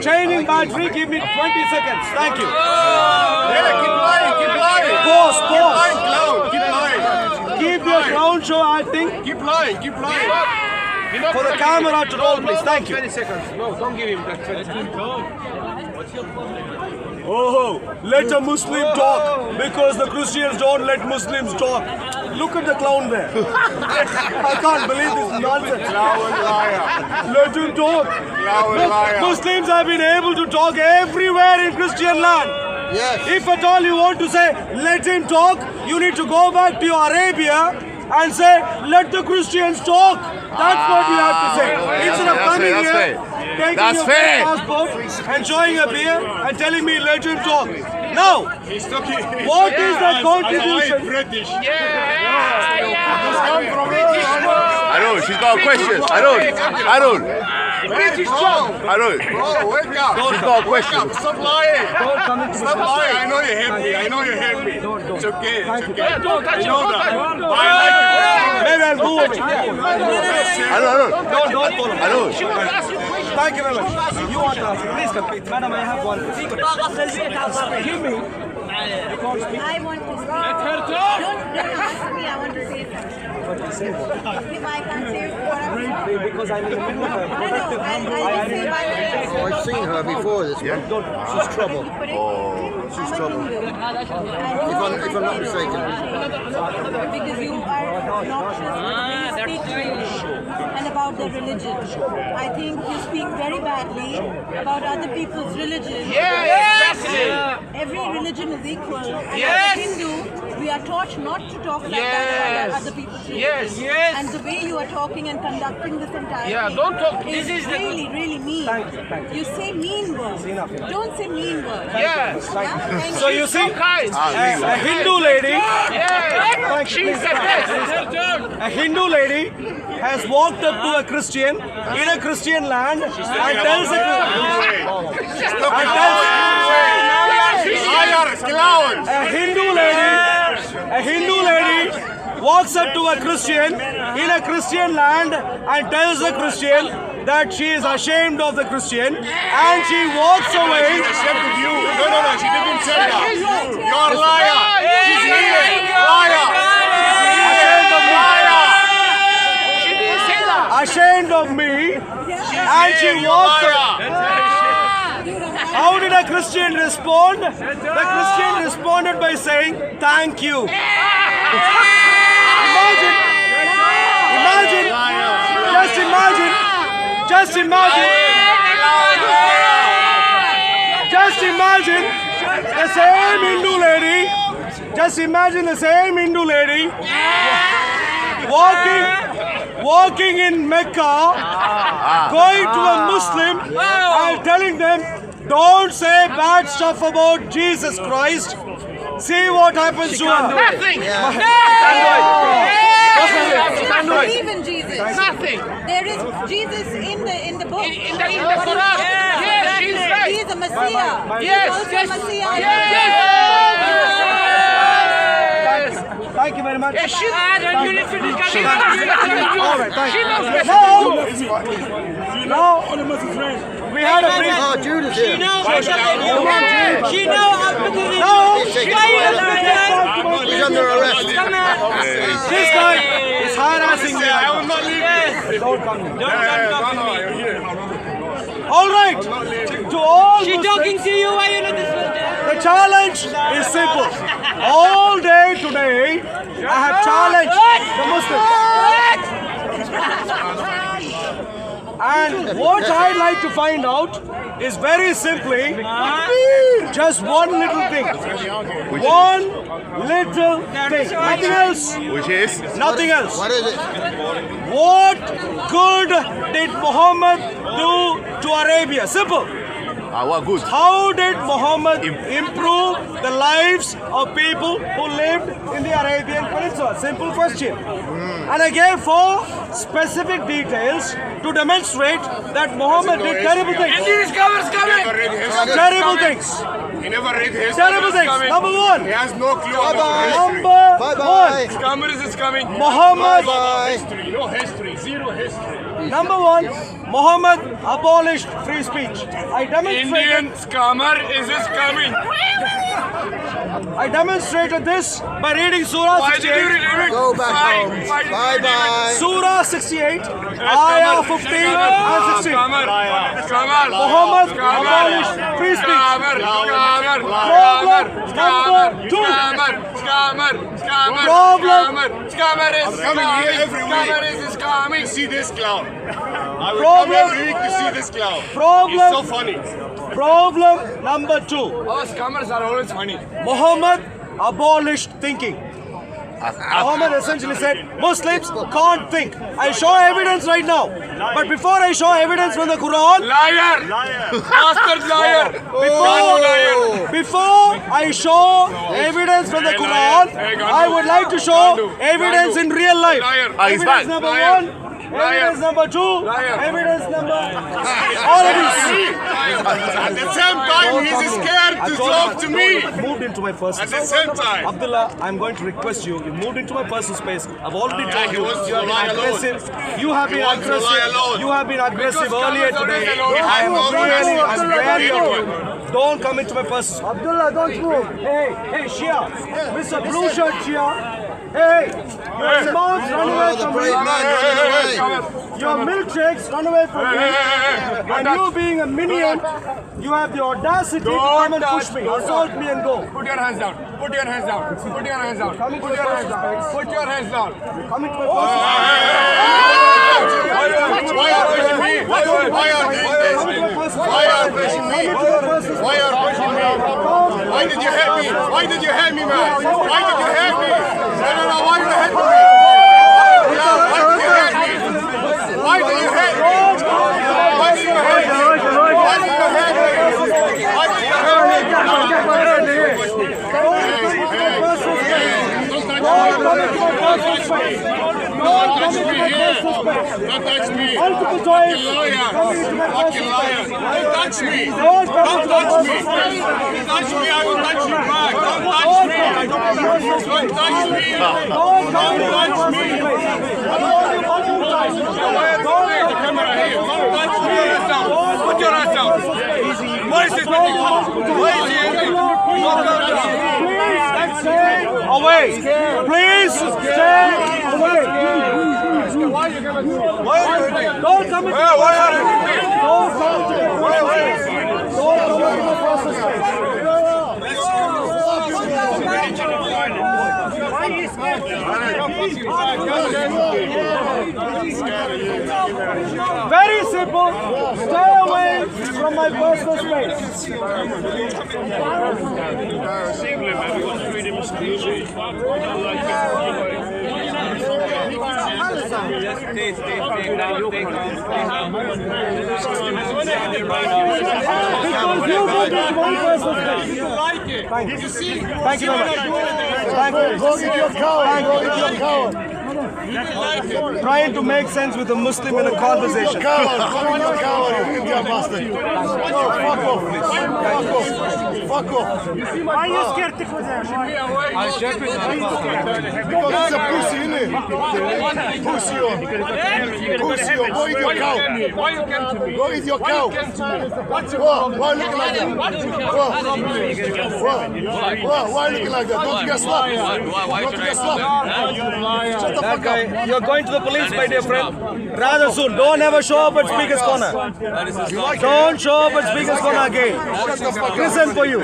Changing battery, give me 20 seconds. Thank you.
Yeah, keep lying, keep lying.
Pause.
Keep lying.
Keep your clown show acting.
Keep lying, keep lying.
For the camera to roll, please. Thank you.
20 seconds. No, don't give him that 20 seconds.
Oh, let a Muslim talk because the Christians don't let Muslims talk. Look at the clown there. I can't believe this nonsense. Let him talk. Look, Muslims have been able to talk everywhere in Christian land.
Yes.
If at all you want to say, let him talk, you need to go back to your Arabia and say, let the Christians talk. That's what you have to say. Instead of coming here, taking your passport, enjoying a beer, and telling me, let him talk. Now, what is the contribution?
British.
Arun, she's got a question. Arun.
British job.
I know it.
Bro, wake up.
She's got a question.
Stop lying.
Don't come into
Stop lying. I know you hate me. I know you hate me. It's okay. It's okay.
Don't touch
You know
him.
that. I like you.
Maybe I'll move away.
I know.
Don't follow.
I know.
Thank you very much. You want to ask? Please complete. Madam, I have one. Give me.
I want to say. Don't ask me. I want to say something. If I can't say what
Because I'm in the middle of a productive number.
I'll say by
I've seen her before this one. She's trouble. She's trouble. If I'm not mistaken.
because you are obnoxious when you speak freely and about their religion. I think you speak very badly about other people's religion. Every religion is equal. And as a Hindu, we are taught not to talk like that about other people's religion. And the way you are talking and conducting this entire thing is really, really mean. You say mean words. Don't say mean words.
So you see, a Hindu lady, a Hindu lady has walked up to a Christian in a Christian land and tells a Hindu lady walks up to a Christian in a Christian land and tells the Christian that she is ashamed of the Christian and she walks away.
No, she didn't say that. You're a liar. She's here. Liar.
Ashamed of me and she walks away. How did a Christian respond? The Christian responded by saying, "Thank you." Just imagine the same Hindu lady. Just imagine the same Hindu lady walking in Mecca, going to a Muslim and telling them, "Don't say bad stuff about Jesus Christ. See what happens to her."
Nothing.
I believe in Jesus.
Nothing.
There is Jesus in the book.
In the Quran. Yes, she's right.
He is a Messiah.
Yes.
He is also a Messiah.
Thank you very much.
Yes, she
No, we had a brief.
Oh, Judas here. He's under arrest.
This guy is harassing me.
I will not leave.
Don't come here. All right. To all Muslims,
to you. Why you not this one?
the challenge is simple. All day today, I have challenged the Muslims. And what I'd like to find out is very simply just one little thing. One little thing. Nothing else.
Which is?
Nothing else.
What is it?
What good did Muhammad do to Arabia? Simple.
What good?
How did Muhammad improve the lives of people who lived in the Arabian Peninsula? Simple question. And I gave 4 specific details to demonstrate that Muhammad did terrible things. Terrible things.
He never read history.
Terrible things. Number 1.
He has no clue about
Number
Bye-bye.
1.
Scammers is coming.
Muhammad.
History. No history. Zero history.
Number 1. Muhammad abolished free speech. I demonstrated.
Scammer is coming.
I demonstrated this by reading Surah 68.
Go back home. Bye-bye.
Surah 68, Ayah 15 and 16. Muhammad abolished free speech. Problem number 2.
Scammer is coming here every week. Scammer is coming. See this clown. I will come every week to see this clown. He's so funny.
Problem number 2.
Oh, scammers are always funny.
Muhammad abolished thinking. Muhammad essentially said Muslims can't think. I show evidence right now. But before I show evidence from the Quran,
Liar! Bastard liar!
before I show evidence from the Quran, I would like to show evidence in real life.
He's
Evidence
back.
number 1. Evidence number 2. Evidence number... All of these.
At the same time, he's scared to talk to me.
Moved into my personal
At the same time.
Abdullah, I'm going to request you. You moved into my personal space. I've already told
he
you.
wants to
You have
lie
been
alone.
aggressive. You have been
wants to lie
aggressive.
alone.
You have been aggressive
Because
earlier
Kamar's
today.
already alone.
I'm wary of
Anyone.
you. Don't come into my personal. Abdullah, don't move. Hey, Shia. Mr. Blue Shirt Shia. Hey, your mouths run away from me. Your milkshakes run away from me. And you being a minion, you have the audacity to come and push me, assault me and go.
Put your hands down. Put your hands down. Put your hands down.
Come into
Put
my
your hands
personal
down.
space.
Put your hands down.
Come into my personal
Why are you pushing me? Why are you doing this? Why are you pushing me? Why are you pushing me? Why did you hit me? Why did you hit me, man? Why did you hit me? No, why did you hit me? Why did you hit me? Why did you hit me? Why did you hit me? Why did you hit me? Why did you Don't touch me here. Don't touch me. Fucking liar. Fucking liar. Don't touch me. Don't touch me. Don't touch me. I will touch you back. Don't touch me. Don't touch me. Don't touch me. The camera here. Don't touch me. Put your hands down. Why is this? Why is he?
Away! Please stay away!
Why are you going to
Don't come into
why are you
Don't come into the process. Don't come into the process. Very simple. Stay away from my personal space. Thank you. Thank you very much. Thank you.
Go get your coward. Go get your coward.
Trying to make sense with a Muslim in a conversation.
Coward. Go get your coward, you Indian bastard. No, fuck off, please. Fuck off. Fuck off.
Why are you scared to go there?
I'm scared because it's a pussy, innit? Pussy. Pussy. Go eat your cow.
Why you came to me?
Go eat your cow. Why looking like that? Why looking like that? Don't you get slapped? Don't you get slapped? Shut the fuck up.
You're going to the police, my dear friend. Rather soon. Don't ever show up at Speaker's Corner. Don't show up at Speaker's Corner again. Prison for you.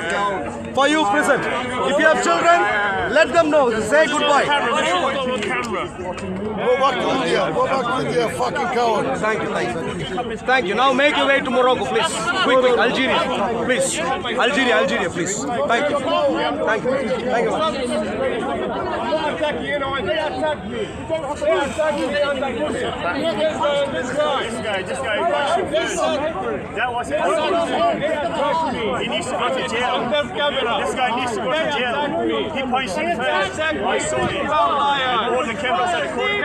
For you, prison. If you have children, let them know. Say goodbye.
Go back to India. Go back to India, fucking coward.
Thank you. Thank you. Thank you. Now make your way to Morocco, please. Quick. Algeria. Please. Algeria, please. Thank you. Thank you. Thank you.
Attack you, they attacked me. They attacked me, they attacked me. This guy.
That was it. He needs to go to jail. This guy needs to go to jail. He punched him first. I saw it. All the cameras at the corner.
You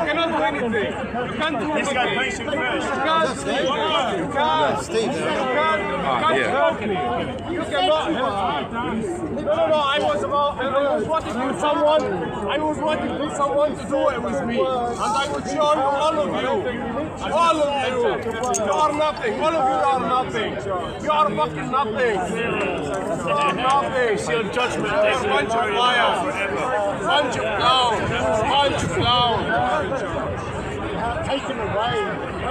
cannot do anything. You can't do anything.
This guy punched him first.
You can't help me. You cannot help me. No. I was wanting to someone. I was wanting to someone to do it with me. And I would show you all of you. All of you. You are nothing. All of you are nothing. You are fucking nothing. You are nothing.
It's your judgment.
You're a bunch of liars. Bunch of clowns. Bunch of clowns. Taken away. I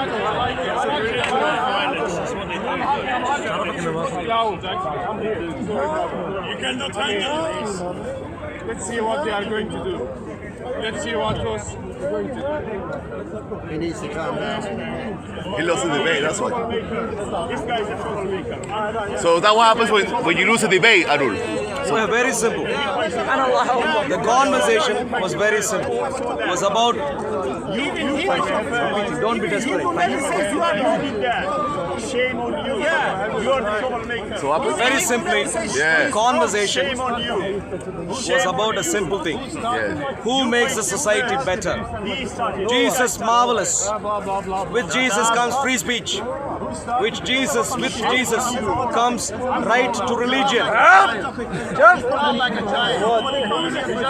don't like it. I'm here.
You cannot handle.
Let's see what they are going to do. Let's see what was going to do.
He needs to calm down.
He lost the debate, that's why.
This guy is a troublemaker.
So that what happens when you lose a debate, Arul?
So very simple. The conversation was very simple. It was about... Don't be desperate.
Shame on you. Yeah, you're the troublemaker.
So what happened?
Very simply,
Yeah.
the conversation
Shame on you.
was about a simple thing.
Yeah.
Who makes the society better?
He started.
Jesus, marvelous. With Jesus comes free speech. With Jesus comes right to religion.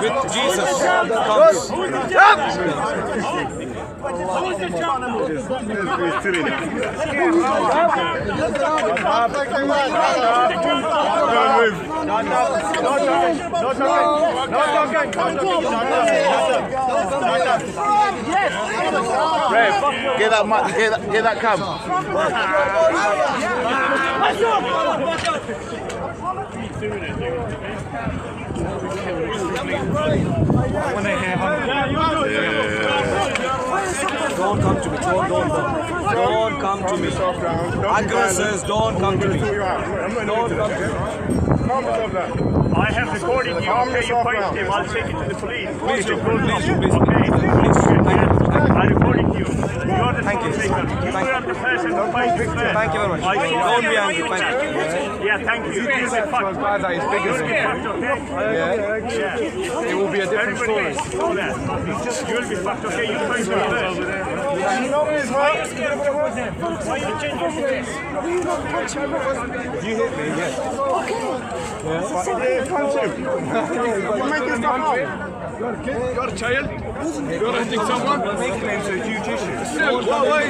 With Jesus comes.
Get that cam.
Don't come to me. Don't come to me. Aggressors, don't come to me. Don't come to me.
I have recorded you. Okay, you fight him. I'll take it to the police.
Please do.
I recorded you. You're the troublemaker. You are the person who fights with me.
Thank you very much. Don't be angry. Thank you.
Yeah, thank you. You'll be fucked. Yeah.
It will be a different story.
Know that. You'll be fucked, okay? You fight with me. Why you change your face?
You hit me, yes.
You making stuff up. You're a child? You're hitting someone?
Making it into a huge issue.
Why